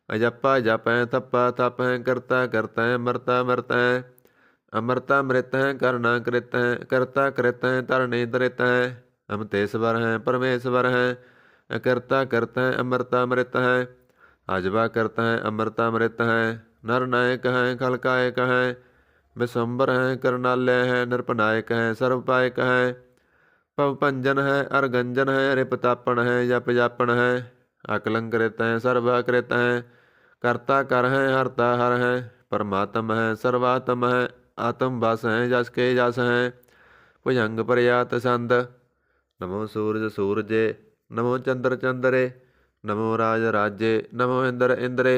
अजप्पा जप है तप्पा तप है करता करता है मरता मरता है अमरता मृत है करना कृत है करता कृत है तरणी तृत है अमतेश्वर है परमेश्वर है अकर्ता करता है अमरता मृत है अजबा करता है अमरता मृत है नर नायक है खलकायक है विश्वम्बर है करनालय है नृपनायक है सर्वपायक है पवपंजन है अर्गंजन है रिपतापन है जप जापन है अकलंकृत है सर्वाकृत है कर्ता कर है हरता हर है परमात्म है सर्वात्म है आत्म बस है जस के जस है भुजंग प्रयात संद नमो सूरज सूरजे नमो चंद्र चंद्रे नमो राज राजे नमो इंद्र इंद्रे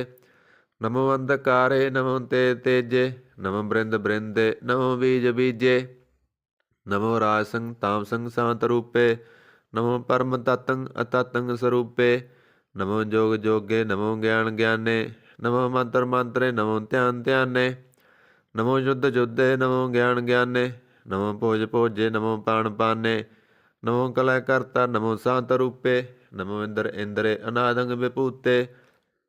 नमो अंधकारे नमो तेजे नमो बृंद बृंदे नमो बीज बीजे नमो राजसंग तामसंग शांत रूपे नमो परम तत्ंग अतत्ंग स्वरूपे ਨਮੋ ਜੋਗ ਜੋਗੇ, ਨਮੋ ਗਿਆਨ ਗਿਆਨੇ, ਨਮੋ ਮੰਤਰ ਮੰਤਰੇ, ਨਮੋ ਧਿਆਨ ਧਿਆਨੇ, ਨਮੋ ਯੁੱਧ ਯੁੱਧੇ, ਨਮੋ ਗਿਆਨ ਗਿਆਨੇ, ਨਮੋ ਭੋਜ ਭੋਜੇ, ਨਮੋ ਪਾਣ ਪਾਨੇ, ਨਮੋ ਕਲੈ ਕਰਤਾ, ਨਮੋ ਸਾਂਤ ਰੂਪੇ, ਨਮੋ ਇੰਦਰ ਇੰਦਰੇ, ਅਨਾਦੰਗ ਵਿਭੂਤੇ,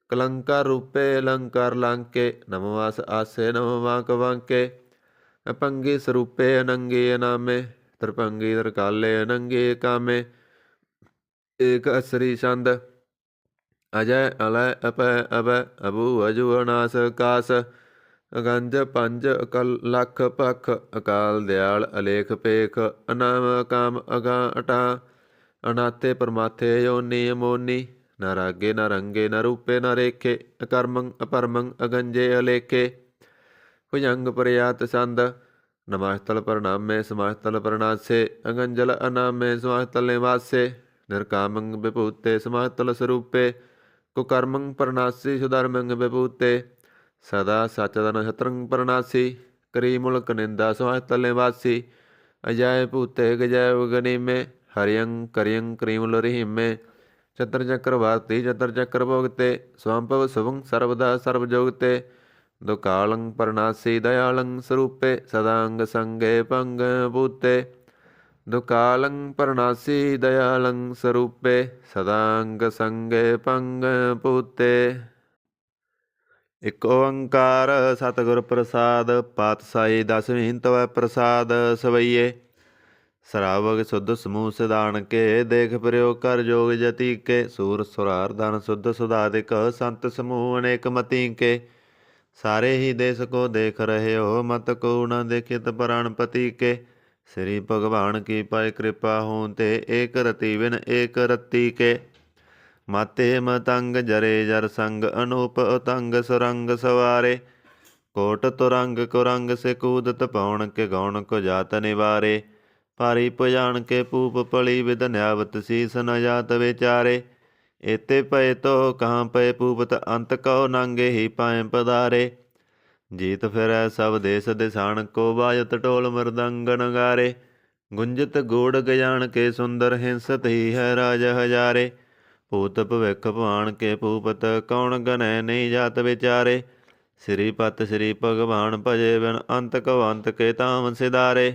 ਕਲੰਕਾਰ ਰੂਪੇ, ਅਲੰਕਾਰ ਲਾਂਕੇ, ਨਮੋ ਆਸ ਆਸੇ, ਨਮੋ ਵਾਂਕ ਵਾਂਕੇ, ਅਪੰਗੀ ਸਰੂਪੇ, ਅਨੰਗੀ ਅਨਾਮੇ, ਤ੍ਰਿਭੰਗੀ ਤਰਕਾਲੇ, ਅਨੰਗੀ ਕਾਮੇ, ਏਕ ਅਸਰੀ ਛੰਦ, ਅਜੈ ਅਲੈ ਅਪੈ ਅਬੈ, ਅਬੂ ਅਜੂ ਅਨਾਸ ਕਾਸ, ਅਗੰਜ ਪੰਜ ਅਕਲ ਲੱਖ ਪਖ, ਅਕਾਲ ਦਿਆਲ ਅਲੇਖ ਪੇਖ, ਅਨਾਮ ਅਕਾਮ ਅਗਾ ਅਟਾ, ਅਨਾਤੇ ਪਰਮਾਥੇ ਯੋਨੀ ਅਮੋਨੀ, ਨ ਰਾਗੇ ਨ ਰੰਗੇ ਨ ਰੂਪੇ ਨ ਰੇਖੇ, ਅਕਰਮੰ ਅਪਰਮੰ ਅਗੰਜੇ ਅਲੇਖੇ, ਭੁਜੰਗ ਪ੍ਰਿਆਤ ਸੰਦ, ਨਮਸਤਲ ਪ੍ਰਣਾਮੇ ਸਮਾਸਤਲ ਪ੍ਰਣਾਸੇ, ਅਗੰਜਲ ਅਨਾਮੇ ਸਮਾਸਤਲ ਨਿਵਾਸੇ, ਨਿਰਕਾਮੰ ਵਿਭੂਤੇ ਸਮਾਸਤਲ ਸਰੂਪੇ, ਕੁਕਰਮੰ ਪ੍ਰਣਾਸੀ ਸੁਧਰਮੰ ਵਿਭੂਤੇ, ਸਦਾ ਸਚਦਨ ਸ਼ਤਰੰ ਪ੍ਰਣਾਸੀ, ਕਰੀ ਮੁਲਕ ਨਿੰਦਾ ਸਮਾਸਤਲ ਨਿਵਾਸੀ, ਅਜੈ ਭੂਤੇ ਗਜੈ ਗਨੀਮੇ, ਹਰਿਯੰ ਕਰਿਯੰ ਕਰੀਮੁਲ ਰਹੀਮੇ, ਚਤਰ ਚੱਕਰਵਾਤੀ ਚਤਰ ਚੱਕਰ ਭੋਗਤੇ, ਸਵੰਭਵ ਸੁਭੰ ਸਰਵਦਾ ਸਰਬ ਜੋਗਤੇ, ਦੁਕਾਲੰ ਪ੍ਰਣਾਸੀ ਦਇਆਲੰ ਸਰੂਪੇ, ਸਦਾੰਗ ਸੰਗੇ ਭੰਗ ਭੂਤੇ, ਦੁਕਾਲੰ ਪ੍ਰਣਾਸੀ ਦਇਆਲੰ ਸਰੂਪੇ, ਸਦਾੰਗ ਸੰਗੇ ਭੰਗ ਭੂਤੇ। ਇਕ ਓੰਕਾਰ ਸਤਿਗੁਰ ਪ੍ਰਸਾਦ, ਪਾਤਸ਼ਾਹੀ ਦਸਵੀਂ ਤਵੈ ਪ੍ਰਸਾਦ ਸਵਈਏ, ਸਰਾਵਗ ਸੁਧ ਸਮੂਹ ਸਿਧਾਨ ਕੇ, ਦੇਖ ਪ੍ਰਿਓ ਕਰ ਜੋਗ ਜਤੀ ਕੇ, ਸੂਰ ਸੁਰਾਰ ਧਨ ਸੁਧ ਸੁਧਾਦਿਕ, ਸੰਤ ਸਮੂਹ ਅਨੇਕ ਮਤੀ ਕੇ, ਸਾਰੇ ਹੀ ਦੇਸ ਕੋ ਦੇਖ ਰਹੇ ਹੋ, ਮਤ ਕੋ ਨ ਦੇਖਿਤ ਪ੍ਰਾਣਪਤੀ ਕੇ, ਸ੍ਰੀ ਭਗਵਾਨ ਕੀ ਪਾਏ ਕਿਰਪਾ ਹੋਂ ਤੇ, ਏਕ ਰਤੀ ਬਿਨ ਏਕ ਰਤੀ ਕੇ, ਮਾਤੇ ਮਤੰਗ ਜਰੇ ਜਰ ਸੰਗ, ਅਨੂਪ ਉਤੰਗ ਸੁਰੰਗ ਸਵਾਰੇ, ਕੋਟ ਤੁਰੰਗ ਕੁਰੰਗ ਸੇ ਕੂਦਤ ਪਾਉਣ ਕੇ, ਗੌਣ ਕੋ ਜਾਤ ਨਿਵਾਰੇ, ਭਾਰੀ ਭੁਜਾਨ ਕੇ ਪੂਪ ਪਲੀ, ਵਿਦ ਨਿਆਵਤ ਸੀਸ ਨ ਜਾਤ ਵਿਚਾਰੇ, ਏਤੇ ਪਏ ਤੋ ਕਹਾਂ ਪਏ ਪੂਪਤ, ਅੰਤ ਕਉ ਨਾਂਗੇ ਹੀ ਪਾਏ ਪਧਾਰੇ, ਜੀਤ ਫਿਰੈ ਸਭ ਦੇਸ ਦਿਸਾਨ ਕੋ, ਬਾਜਤ ਢੋਲ ਮਰਦੰਗ ਨਗਾਰੇ, ਗੁੰਜਤ ਗੂੜ ਗਜਾਨ ਕੇ ਸੁੰਦਰ, ਹਿੰਸਤ ਹੀ ਹੈ ਰਾਜ ਹਜ਼ਾਰੇ, ਭੂਤ ਭਵਿਖ ਭਾਣ ਕੇ ਪੂਪਤ, ਕੌਣ ਗਨੈ ਨਹੀਂ ਜਾਤ ਵਿਚਾਰੇ, ਸ੍ਰੀਪਤ ਸ੍ਰੀ ਭਗਵਾਨ ਭਜੇ ਬਿਨ, ਅੰਤ ਕਉ ਅੰਤ ਕੇ ਧਾਮ ਸਿਧਾਰੇ,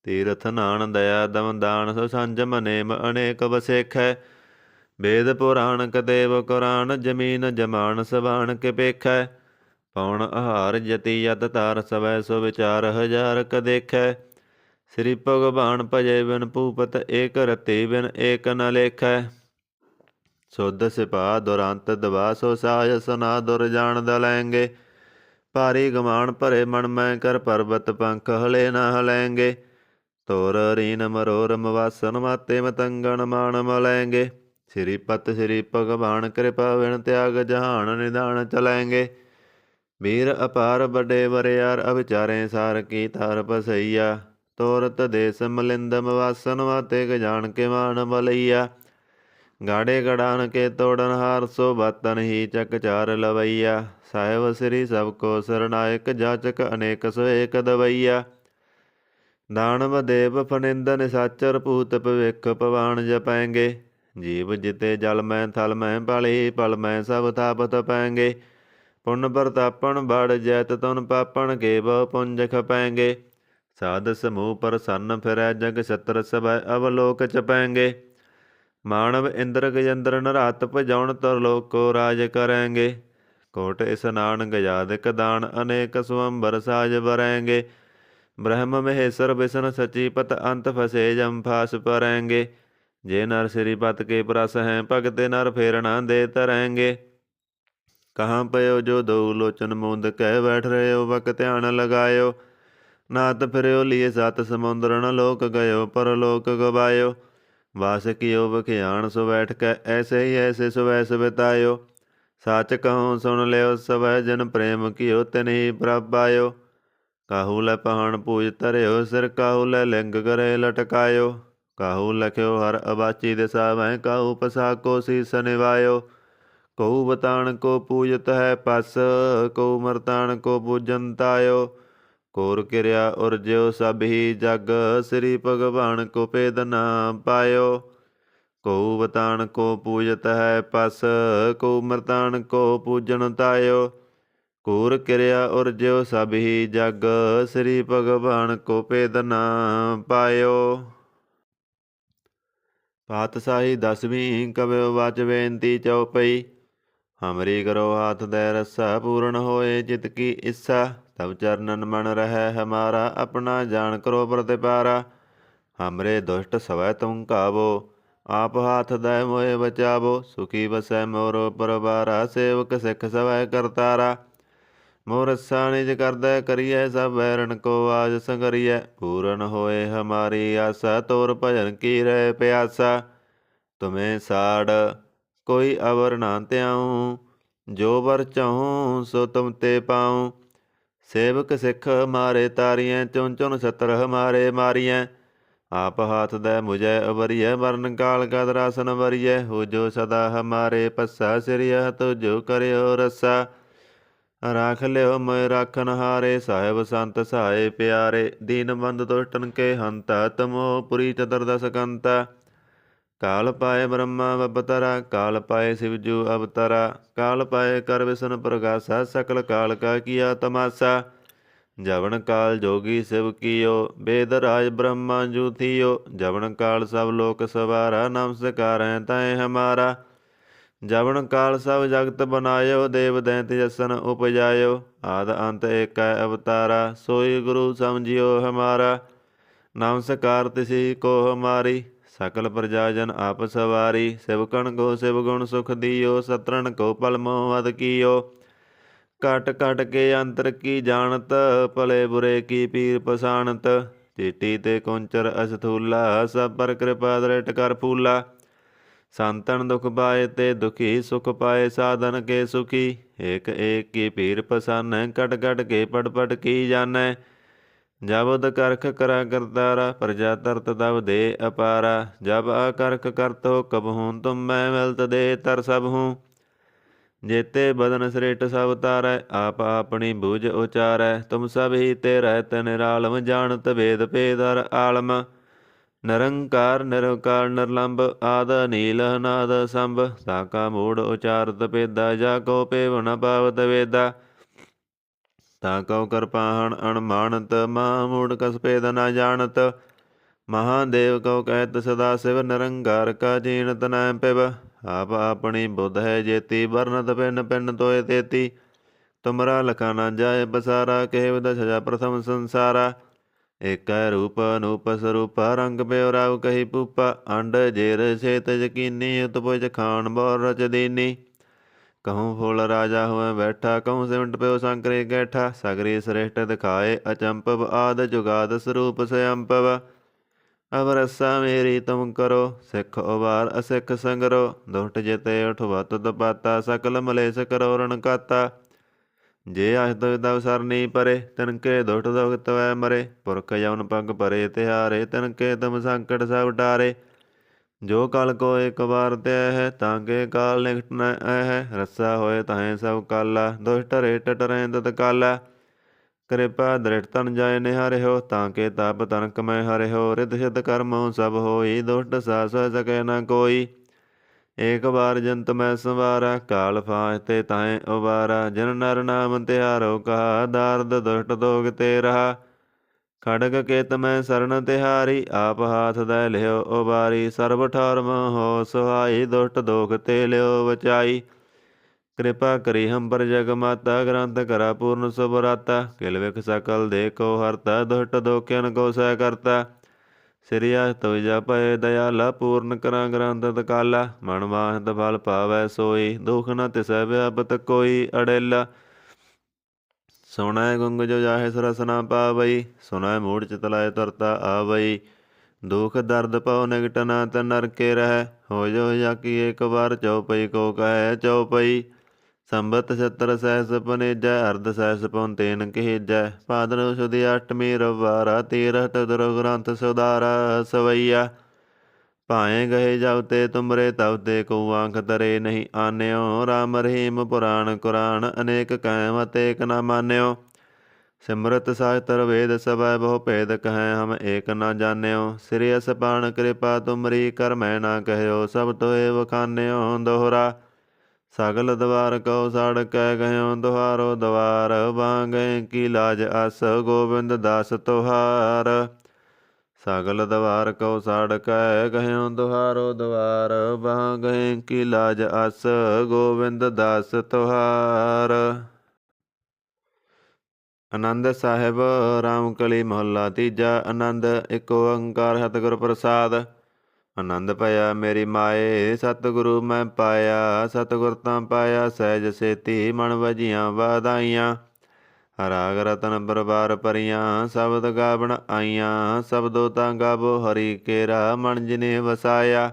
ਤੀਰਥ ਨਾਨ ਦਇਆ ਦਮ ਦਾਨ, ਸੋ ਸੰਜਮ ਨੇਮ ਅਨੇਕ ਵਸੇਖੈ, ਵੇਦ ਪੁਰਾਣ ਕਦੇਵ ਕੁਰਾਨ, ਜਮੀਨ ਜਮਾਨ ਸਬਾਣ ਕੇ ਪੇਖੈ, ਪਉਣ ਆਹਾਰ ਜਤੀ ਯਤ ਤਾਰ ਸਵੈ, ਸੋ ਵਿਚਾਰ ਹਜ਼ਾਰ ਕ ਦੇਖੈ, ਸ੍ਰੀ ਭਗਵਾਨ ਭਜੇ ਬਿਨ ਭੂਪਤ, ਏਕ ਰਤੀ ਬਿਨ ਏਕ ਨ ਲੇਖੈ, ਸੁਧ ਸਿਪਾ ਦੁਰੰਤ ਦਬਾ, ਸੋ ਸਾਜ ਸੁਨਾ ਦੁਰ ਜਾਣ ਦਲੈਂਗੇ, ਭਾਰੀ ਗਮਾਨ ਭਰੇ ਮਨ ਮੈਂ, ਕਰ ਪਰਬਤ ਪੰਖ ਹਲੇ ਨਾ ਹਲੈਂਗੇ, ਤੋਰ ਰੀਨ ਮਰੋਰ ਮਵਾਸਨ, ਮਾਤੇ ਮਤੰਗਣ ਮਾਣ ਮਲੈਂਗੇ, ਸ੍ਰੀਪਤ ਸ੍ਰੀ ਭਗਵਾਨ ਕਿਰਪਾ ਬਿਨ ਤਿਆਗ, ਜਹਾਨ ਨਿਧਾਨ ਚਲੈਂਗੇ, ਵੀਰ ਅਪਾਰ ਵੱਡੇ ਵਰਿਆਰ, ਅਵਿਚਾਰੇ ਸਾਰ ਕੀ ਤਾਰ ਪਸਈਆ, ਤੋਰਤ ਦੇਸ ਮਲਿੰਦ ਮਵਾਸਨ, ਮਾਤੇ ਗਜਾਨ ਕੇ ਮਾਨ ਮਲਈਆ, ਗਾੜੇ ਗੜਾਨ ਕੇ ਤੋੜਨ ਹਾਰ, ਸੋ ਬਾਤਨ ਹੀ ਚੱਕ ਚਾਰ ਲਵਈਆ, ਸਾਹਿਬ ਸ੍ਰੀ ਸਭ ਕੋ ਸਰਨਾਇਕ, ਜਾਚਕ ਅਨੇਕ ਸੋ ਏਕ ਦਵਈਆ, ਦਾਨਵ ਦੇਵ ਫਨਿੰਦ ਨਿਸਾਚਰ, ਭੂਤ ਭਵਿਖ ਭਵਾਨ ਜਪੈਂਗੇ, ਜੀਵ ਜਿਤੇ ਜਲ ਮੈਂ ਥਲ ਮੈਂ, ਪਲੀ ਪਲ ਮੈਂ ਸਭ ਥਾਪਤ ਪੈਂਗੇ, ਪੁੰਨ ਪ੍ਰਤਾਪਣ ਬੜ ਜੈਤ ਤੁਨ ਪਾਪਣ, ਕੇ ਬਹੁ ਪੁੰਜ ਖਪੈਂਗੇ, ਸਾਧ ਸਮੂਹ ਪ੍ਰਸੰਨ ਫਿਰੈ, ਜਗ ਛਤਰ ਸਭੈ ਅਵਲੋਕ ਚਪੈਂਗੇ, ਮਾਨਵ ਇੰਦਰ ਗਜੰਦਰ ਨਰਾਤ, ਭਜਾਉਣ ਤਰਲੋਕ ਕੋ ਰਾਜ ਕਰੈਂਗੇ, ਕੋਟ ਇਸਨਾਨ ਗਜਾਦਿਕ ਦਾਨ, ਅਨੇਕ ਸੁਅੰਬਰ ਸਾਜ ਬਰੈਂਗੇ, ਬ੍ਰਹਮ ਮਹੇਸ਼ਰ ਵਿਸ਼ਨ ਸਚੀਪਤ, ਅੰਤ ਫਸੇ ਜਮ ਫਾਸ ਪਰੈਂਗੇ, ਜੇ ਨਰ ਸ੍ਰੀਪਤ ਕੇ ਪ੍ਰਸ ਹੈ, ਭਗਤੇ ਨਰ ਫੇਰ ਨਾ ਦੇ ਤਰੈਂਗੇ, ਕਹਾਂ ਪਇਓ ਜੋ ਦਉ ਲੋਚਨ ਮੁੰਦ, ਕਹਿ ਬੈਠ ਰਹੇ ਹੋ ਵਕ ਧਿਆਨ ਲਗਾਇਓ, ਨਾਤ ਫਿਰਿਓ ਲੀਏ ਸਤ ਸਮੁੰਦਰ, ਨ ਲੋਕ ਗਇਓ ਪਰਲੋਕ ਗਵਾਇਓ, ਵਾਸ ਕੀਓ ਵਖਿਆਣ ਸੋ ਬੈਠ ਕੇ, ਐਸੇ ਹੀ ਐਸੇ ਸੁਵੈਸ ਬਿਤਾਇਓ, ਸੱਚ ਕਹੋ ਸੁਣ ਲਿਓ ਸਵੈ, ਜਨ ਪ੍ਰੇਮ ਕੀਓ ਤਿਨ ਹੀ ਪ੍ਰਭ ਆਇਓ, ਕਾਹੂ ਲੈ ਪਹਾਣ ਪੂਜ ਧਰਿਓ, ਸਿਰ ਕਾਹੂ ਲੈ ਲਿੰਗ ਕਰੇ ਲਟਕਾਇਓ, ਕਾਹੂ ਲਖਿਓ ਹਰ ਅਬਾਚੀ ਦਿਸਾ ਵੈ, ਕਾਹੂ ਪਸਾ ਕੋ ਸੀਸ ਨਿਵਾਇਓ, ਕਹੂ ਬਤਾਣ ਕੋ ਪੂਜਤ ਹੈ ਪਸ, ਕਹੂ ਮਰਤਾਣ ਕੋ ਪੂਜਨ ਤਾਇਓ, ਕੋਰ ਕਿਰਿਆ ਉਰਜਿਓ ਸਭ ਹੀ ਜਗ, ਸ੍ਰੀ ਭਗਵਾਨ ਕੋ ਭੇਦ ਨਾ ਪਾਇਓ, ਕਉ ਬਤਾਨ ਕੋ ਪੂਜਤ ਹੈ ਪਸ, ਕਉ ਮਰਤਾਨ ਕੋ ਪੂਜਨ ਤਾਇਓ। ਕੂਰ ਕਿਰਿਆ ਉਰਜਿਓ ਸਭ ਹੀ ਜਗ, ਸ੍ਰੀ ਭਗਵਾਨ ਕੋ ਭੇਦ ਨ ਪਾਇਓ। ਪਾਤਸ਼ਾਹੀ ਦਸਵੀਂ ਕਬਿਓ ਵਾਚ ਬੇਨਤੀ ਚਉਪਈ। ਹਮਰੀ ਕਰੋ ਹਾਥ ਦੈ ਰੱਸਾ, ਪੂਰਨ ਹੋਏ ਚਿਤ ਕੀ ਇੱਛਾ। ਤਬ ਚਰਨਨ ਮਨ ਰਹਿ ਹਮਾਰਾ, ਆਪਣਾ ਜਾਣ ਕਰੋ ਪ੍ਰਤਿਪਾਰਾ। ਹਮਰੇ ਦੁਸ਼ਟ ਸਵੈ ਤੁਮ ਕਾਵੋ, ਆਪ ਹਾਥ ਦੈ ਮੋਹਿ ਬਚਾਵੋ। ਸੁਖੀ ਬਸੈ ਮੋਰੋ ਪਰਵਾਰਾ, ਸੇਵਕ ਸਿੱਖ ਸਵੈ ਕਰਤਾਰਾ। ਮੋਹ ਰੱਸਾ ਨਿਜ ਕਰਦੈ ਕਰੀਐ, ਸਭ ਬੈਰਨ ਕੋ ਆਜ ਸੰਗਰੀਐ। ਪੂਰਨ ਹੋਏ ਹਮਾਰੀ ਆਸਾ, ਤੋਰ ਭਜਨ ਕੀ ਰਹਿ ਪਿਆਸਾ। ਤੁਮੇ ਸਾੜ ਕੋਈ ਅਵਰ ਨਾ ਧਿਆਉ, ਜੋ ਵਰ ਚਾਹੂੰ ਸੋ ਤੁਮ ਤੇ ਪਾਉ। ਸੇਵਕ ਸਿੱਖ ਮਾਰੇ ਤਾਰੀਐ, ਚੁਨ ਚੁਨ ਛਤਰ ਹਮਾਰੇ ਮਾਰੀਐ। ਆਪ ਹਾਥ ਦੈ ਮੁਝੈ ਉਬਰੀਐ, ਵਰਨ ਕਾਲ ਕਾ ਦਰਾਸਨ ਵਰੀਐ। ਹੋ ਜੋ ਸਦਾ ਹਮਾਰੇ ਪੱਸਾ, ਸਿਰਿਆ ਤੁਜੋ ਕਰਿਓ ਰੱਸਾ। ਰਾਖ ਲਿਓ ਮੋਇ ਰਾਖਨ ਹਾਰੇ, ਸਾਹਿਬ ਸੰਤ ਸਹਾਏ ਪਿਆਰੇ। ਦੀਨ ਬੰਦ ਦੁਸ਼ਟਨ ਕੇ ਹੰਤਾ, ਤਮੋ ਪੁਰੀ ਚਤੁਰਦਸ ਕੰਤਾ। ਕਾਲ ਪਾਏ ਬ੍ਰਹਮਾ ਅਵਤਰਾ, ਕਾਲ ਪਾਏ ਸਿਵਜੂ ਅਵਤਰਾ। ਕਾਲ ਪਾਏ ਕਰ ਵਿਸ਼ਨ ਪ੍ਰਗਾਸਾ, ਸਕਲ ਕਾਲ ਕਾ ਕੀਆ ਤਮਾਸਾ। ਜਵਨ ਕਾਲ ਜੋਗੀ ਸਿਵ ਕੀਓ, ਵੇਦ ਰਾਜ ਬ੍ਰਹਮਾ ਜੂ ਥੀਓ। ਜਵਨ ਕਾਲ ਸਭ ਲੋਕ ਸਵਾਰਾ, ਨਮਸਕਾਰ ਹੈ ਤੈ ਹਮਾਰਾ। ਜਵਨ ਕਾਲ ਸਭ ਜਗਤ ਬਨਾਇਓ, ਦੇਵ ਦੈਂਤ ਜਸਨ ਉਪਜਾਇਓ। ਆਦ ਅੰਤ ਏਕੈ ਅਵਤਾਰਾ, ਸੋਈ ਗੁਰੂ ਸਮਝਿਓ ਹਮਾਰਾ। ਨਮਸਕਾਰ ਤਿਸੀ ਕੋ ਹਮਾਰੀ, ਸਕਲ ਪ੍ਰਜਾ ਜਨ ਆਪ ਸਵਾਰੀ। ਸਿਵਕਣ ਕੋ ਸਿਵ ਗੁਣ ਸੁਖ ਦਿਓ, ਸਤਰਨ ਕੋ ਪਲ ਮੋਹ ਵਧ ਕੀਓ। ਘਟ ਘਟ ਕੇ ਅੰਤਰ ਕੀ ਜਾਣਤ, ਭਲੇ ਬੁਰੇ ਕੀ ਪੀਰ ਪਛਾਣਤ। ਚੀਟੀ ਤੇ ਕੁੰਚਰ ਅਸਥੂਲਾ, ਸਭ ਪਰ ਕਿਰਪਾ ਦ੍ਰਿਟ ਕਰ ਫੂਲਾ। ਸੰਤਨ ਦੁਖ ਪਾਏ ਤੇ ਦੁਖੀ, ਸੁਖ ਪਾਏ ਸਾਧਨ ਕੇ ਸੁਖੀ। ਏਕ ਏਕ ਕੀ ਪੀਰ ਪਛਾਨੈ, ਕਟ ਕਟ ਕੇ ਪਟ ਪਟ ਕੀ ਜਾਣੈ। ਜਬ ਉਦ ਕਰਖ ਕਰਾ ਕਰਤਾਰਾ, ਪ੍ਰਜਾ ਤਰਤ ਤਬ ਦੇ ਅਪਾਰਾ। ਜਬ ਅਕਰਖ ਕਰਤ ਹੋ ਕਬਹੂ, ਤੁਮ ਮੈਂ ਮਿਲਤ ਦੇ ਤਰ ਸਭ ਹੂੰ। ਜੇਤੇ ਬਦਨ ਸ੍ਰੇਟ ਸਭ ਤਾਰੈ, ਆਪ ਆਪਣੀ ਬੂਝ ਉਚਾਰੈ। ਤੁਮ ਸਭ ਹੀ ਤੇ ਰਹਿਤ ਨਿਰਾਲਮ, ਜਾਣਤ ਵੇਦ ਭੇਦਰ ਆਲਮ। ਨਿਰੰਕਾਰ ਨਿਰਵਕਾਰ ਨਿਰਲੰਭ, ਆਦ ਨੀਲ ਅਨਾਦ ਸੰਭ। ਸਾਕਾ ਮੂੜ ਉਚਾਰਤ ਭੇਦਾ, ਜਾ ਕੋ ਭੇਵ ਨ ਪਾਵਤ ਵੇਦਾ। ਤਾ ਕਉ ਕਰਪਾਹਣ ਅਣਮਾਨਤ, ਮਹਾ ਮੂੜ ਕਸ ਭੇਦ ਨ ਜਾਣਤ। ਮਹਾਦੇਵ ਕਉ ਕਹਿਤ ਸਦਾ ਸਿਵ, ਨਿਰੰਕਾਰ ਕਾ ਜੀਣਤ ਨੈ ਪਿਵ। ਆਪ ਆਪਣੀ ਬੁੱਧ ਹੈ ਜੇਤੀ, ਵਰਨਤ ਭਿੰਨ ਭਿੰਨ ਤੋਏ ਤੇਤੀ। ਤੁਮਰਾ ਲਖਾ ਨਾ ਜਾਏ ਬਸਾਰਾ, ਕਹਿ ਵਿਦ ਸਜਾ ਪ੍ਰਥਮ ਸੰਸਾਰਾ। ਏਕੈ ਰੂਪ ਅਨੂਪ ਸਰੂਪਾ, ਰੰਗ ਪਿਓ ਰਾਵ ਕਹੀ ਪੂਪਾ। ਅੰਡ ਜੇਰ ਛੇਤ ਯਕੀਨੀ, ਉਤਪੁਜ ਖਾਨ ਬੌਰ ਰਚ ਦੀਨੀ। ਕਹੂੰ ਫੁੱਲ ਰਾਜਾ ਹੋਇ ਬੈਠਾ, ਕਹੂੰ ਸਿਮਟ ਪਿਓ ਸੰਕਰੇ ਗੈਠਾ। ਸਗਰੀ ਸ੍ਰੇਸ਼ਟ ਦਿਖਾਏ ਅਚੰਪਵ, ਆਦ ਜੁਗਾਦ ਸਰੂਪ ਸਯੰਪਵ। ਅਬ ਰੱਸਾ ਮੇਰੀ ਤੁਮ ਕਰੋ, ਸਿੱਖ ਉਬਾਰ ਅਸਿੱਖ ਸੰਗਰੋ। ਦੁਸ਼ਟ ਜਿਤੇ ਉਠਵਤ ਦਪਾਤਾ, ਸਕਲ ਮਲੇਸ਼ ਕਰੋ ਰਣ ਕਾਤਾ। ਜੇ ਅਸ਼ਤ ਤਵ ਸਰਨੀ ਪਰੇ, ਤਿਨਕੇ ਦੁਸ਼ਟ ਦੁਖ ਤਵੈ ਮਰੇ। ਪੁਰਖ ਜਮਨ ਪਗ ਪਰੇ ਤਿਹਾਰੇ, ਤਿਨਕੇ ਤੁਮ ਸੰਕਟ ਸਭ ਟਾਰੇ। ਜੋ ਕਲ ਕੋ ਇਕ ਵਾਰ ਧਿਆ ਹੈ, ਤਾਂਕੇ ਕਾਲ ਨਿਕਟ ਨ ਆਹੈ। ਰੱਸਾ ਹੋਏ ਤਾਹੇ ਸਭ ਕਾਲਾ, ਦੁਸ਼ਟ ਰੇਟ ਟਰੈ ਤਤਕਾਲਾ। ਕਿਰਪਾ ਦ੍ਰਿੜ ਤਨ ਜਾਇ ਨਿਹਾਰਿਓ, ਤਾਂਕੇ ਤਪ ਤਨਕ ਮੈਂ ਹਰਿਓ। ਰਿਧ ਸਿਧ ਕਰਮੋ ਸਭ ਹੋਈ, ਦੁਸ਼ਟ ਸਾਸ ਸਕੈ ਨ ਕੋਈ। ਏਕ ਵਾਰ ਜੰਤ ਮੈਂ ਸੰਵਾਰਾ, ਕਾਲ ਫਾਂਸ ਤੇ ਤਾਹੇ ਉਬਾਰਾ। ਜਿਨ ਨਰ ਨਾਮ ਤਿਹਾਰੋ ਕਹਾ, ਦਾਰਦ ਦੁਸ਼ਟ ਦੋਗ ਤੇ ਰਹਾ। ਖੜਗ ਕੇਤ ਮੈਂ ਸਰਨ ਤਿਹਾਰੀ, ਆਪ ਹਾਥ ਦੈ ਲਿਓ ਉਬਾਰੀ। ਸਰਬ ਠੌਰ ਮੋਹ ਸੁਹਾਈ, ਦੁਸ਼ਟ ਦੋਖ ਤੇ ਲਿਓ ਬਚਾਈ। ਕਿਰਪਾ ਕਰੀ ਹਮ ਪਰ ਜਗ ਮਾਤਾ, ਗ੍ਰੰਥ ਕਰਾ ਪੂਰਨ ਸੁਭਰਾਤਾ। ਕਿਲ ਵਿਖ ਸਕਲ ਦੇਖੋ ਹਰਤਾ, ਦੁਸ਼ਟ ਦੋਖਿਆਨ ਕੋ ਸਹਿ ਕਰਤਾ। ਸ੍ਰੀ ਅਸ਼ਟਭੁਜਾ ਭਏ ਦਇਆਲਾ, ਪੂਰਨ ਕਰਾਂ ਗ੍ਰੰਥ ਤਕਾਲਾ। ਮਨ ਮਾਹਿਤ ਫਲ ਪਾਵੈ ਸੋਈ, ਦੁਖ ਨ ਤਿਸੈ ਵਿਆਪਤ ਕੋਈ। ਅੜੇਲਾ ਸੁਣੈ ਗੁੰਗ ਜੋ ਜਾਹੇ ਸਰਸ ਨਾ ਪਾਵਈ, ਸੁਣੈ ਮੂੜ ਚਿਤ ਲਾਇ ਤੁਰਤਾ ਆਵਈ। ਦੁਖ ਦਰਦ ਪਉ ਨਿਕਟ ਨਾ ਤ ਨਰਕੇ ਰਹਿ, ਹੋ ਜੋ ਜਾਕੀ ਏਕ ਵਾਰ। ਚਉਪਈ ਕੋ ਕਹੈ ਚਉਪਈ, ਸੰਬਤ ਛਤਰ ਸਹਿਸ ਪਨੇਜੈ। ਅਰਧ ਸਹਿਸ ਪਉ ਤੇਨ ਕਹੇਜੈ, ਭਾਦਰੋ ਸੁਦੀ ਅਸ਼ਟਮੀ ਰਵਾਰਾ। ਤੀਰਥ ਤਦੁਰ ਗ੍ਰੰਥ ਸੁਧਾਰਾ ਸਵਈਆ। ਭਾਏ ਗਏ ਜਬ ਤੇ ਤੁਮਰੇ, ਤਬ ਤੇ ਕੋ ਆਂਖ ਤਰੇ ਨਹੀਂ ਆਨਿਓ। ਰਾਮ ਰਹੀਮ ਪੁਰਾਣ ਕੁਰਾਨ, ਅਨੇਕ ਕਹਿ ਮਤ ਏਕ ਨ ਮਾਨਿਓ। ਸਿਮਰਤ ਸਾਹਿਤਰ ਵੇਦ ਸਭੈ ਬਹੁ ਭੇਦ ਕਹੈ ਹਮ ਏਕ ਨ ਜਾਣਿਓ। ਸ੍ਰੀ ਅਸਪਾਨ ਕਿਰਪਾ ਤੁਮਰੀ ਕਰ ਮੈਂ ਨਾ ਕਹਿਓ। ਸਭ ਤੋਏ ਵਖਾਨਿਓ ਦੋਹਰਾ ਸਗਲ ਦਵਾਰ ਕਉ ਸੜ ਕੈ ਗਇਓ। ਦੁਹਾਰੋ ਦਵਾਰ ਬਾਂਗੈ ਕੀ ਲਾਜ ਅਸ ਗੋਬਿੰਦ ਦਾਸ ਤੁਹਾਰ। ਸਗਲ ਦਵਾਰ ਕਉ ਸੜ ਕੈ ਗਇਓ। ਦੁਹਾਰੋ ਦਵਾਰ ਬਾਂਗੈ ਕੀ ਲਾਜ ਅਸ ਗੋਬਿੰਦ ਦਾਸ ਤੁਹਾਰ। ਆਨੰਦ ਸਾਹਿਬ ਰਾਮਕਲੀ ਮਹੱਲਾ ਤੀਜਾ। ਆਨੰਦ ਇੱਕ ਓੰਕਾਰ ਸਤਿਗੁਰ ਪ੍ਰਸਾਦ। ਆਨੰਦ ਭਇਆ ਮੇਰੀ ਮਾਏ ਸਤਿਗੁਰੂ ਮੈਂ ਪਾਇਆ। ਸਤਿਗੁਰ ਤਾਂ ਪਾਇਆ ਸਹਿਜ ਸੇਤੀ ਮਨ ਵਜੀਆਂ ਵਾਧਾਈਆਂ। ਰਾਗ ਰਤਨ ਪਰਵਾਰ ਭਰੀਆਂ ਸ਼ਬਦ ਗਾਵਣ ਆਈਆਂ। ਸ਼ਬਦੋ ਤਾਂ ਗਾਵੋ ਹਰੀ ਕੇਰਾ ਮਨ ਜਿਨੇ ਵਸਾਇਆ।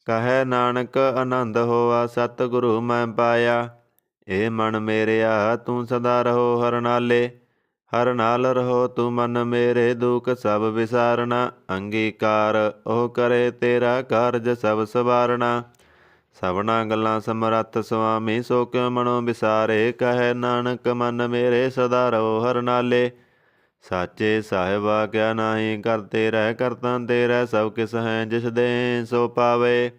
ਕਹੈ ਨਾਨਕ ਆਨੰਦ ਹੋਆ ਸਤਿਗੁਰੂ ਮੈਂ ਪਾਇਆ। ਇਹ ਮਨ ਮੇਰਿਆ ਤੂੰ ਸਦਾ ਰਹੋ ਹਰ ਨਾਲੇ। ਹਰ ਨਾਲ ਰਹੋ ਤੂੰ ਮਨ ਮੇਰੇ ਦੁਖ ਸਭ ਵਿਸਾਰਨਾ। ਅੰਗੀਕਾਰ ਉਹ ਕਰੇ ਤੇਰਾ ਕਾਰਜ ਸਭ ਸਵਾਰਨਾ। ਸਭਨਾ ਗੱਲਾਂ ਸਮਰੱਥ ਸੁਆਮੀ ਸੋ ਕਿਉ ਮਨੋ ਵਿਸਾਰੇ। ਕਹੈ ਨਾਨਕ ਮਨ ਮੇਰੇ ਸਦਾ ਰਹੋ ਹਰ ਨਾਲੇ। ਸਾਚੇ ਸਾਹਿਬਾ ਕਿਆ ਨਾਹੀ ਕਰਤੇ ਰਹਿ ਕਰਤਾ ਤੇਰਾ ਸਭ ਕਿਸ ਹੈ ਜਿਸ ਦੇ ਸੋ ਪਾਵੇ।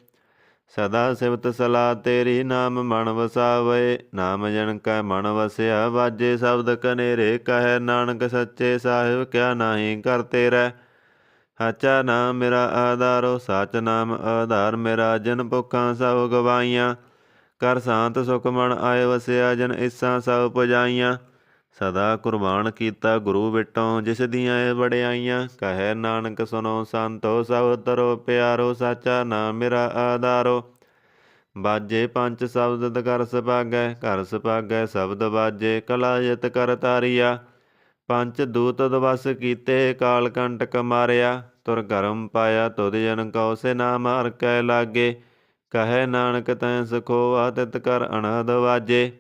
ਸਦਾ ਸਿਵਤ ਸਲਾਹ ਤੇਰੀ ਨਾਮ ਮਨ ਵਸਾਵੇ। ਨਾਮ ਜਨ ਕੈ ਮਨ ਵਸਿਆ ਵਾਜੇ ਸ਼ਬਦ ਕਨੇਰੇ। ਕਹੈ ਨਾਨਕ ਸੱਚੇ ਸਾਹਿਬ ਕਿਆ ਨਾਹੀ ਕਰਤੇ ਰਹਿ। ਸਾਚਾ ਨਾਮ ਮੇਰਾ ਆਧਾਰੋ ਸਾਚ ਨਾਮ ਆਧਾਰ ਮੇਰਾ। ਜਨ ਭੁੱਖਾਂ ਸਭ ਗਵਾਈਆਂ ਕਰ ਸ਼ਾਂਤ ਸੁਖ ਮਨ ਆਏ ਵਸਿਆ। ਜਨ ਇੱਛਾ ਸਭ ਪੁਜਾਈਆਂ ਸਦਾ ਕੁਰਬਾਨ ਕੀਤਾ ਗੁਰੂ ਵਿਟੋਂ ਜਿਸ ਦੀਆਂ ਇਹ ਵਡਿਆਈਆਂ। ਕਹੈ ਨਾਨਕ ਸੁਨੋ ਸੰਤੋ ਸਭ ਤਰੋ ਪਿਆਰੋ। ਸਾਚਾ ਨਾਮ ਮੇਰਾ ਆਧਾਰੋ ਬਾਜੇ ਪੰਜ ਸ਼ਬਦ ਘਰ ਸੁਭਾਗੈ। ਘਰ ਸੁਭਾਗੈ ਸ਼ਬਦ ਬਾਜੇ ਕਲਾ ਜਿਤ ਕਰ ਤਾਰੀਆ। ਪੰਜ ਦੂਤ ਦਵਸ ਕੀਤੇ ਕਾਲ ਕੰਟਕ ਮਾਰਿਆ। ਤੁਰ ਗਰਮ ਪਾਇਆ ਤੁਧ ਜਨ ਕਉ ਸੇ ਨਾ ਮਾਰ ਕੈ ਲਾਗੇ। ਕਹੈ ਨਾਨਕ ਤੈ ਸੁਖੋਆ ਤਿਤ ਕਰ ਅਨਹਦ ਵਾਜੇ।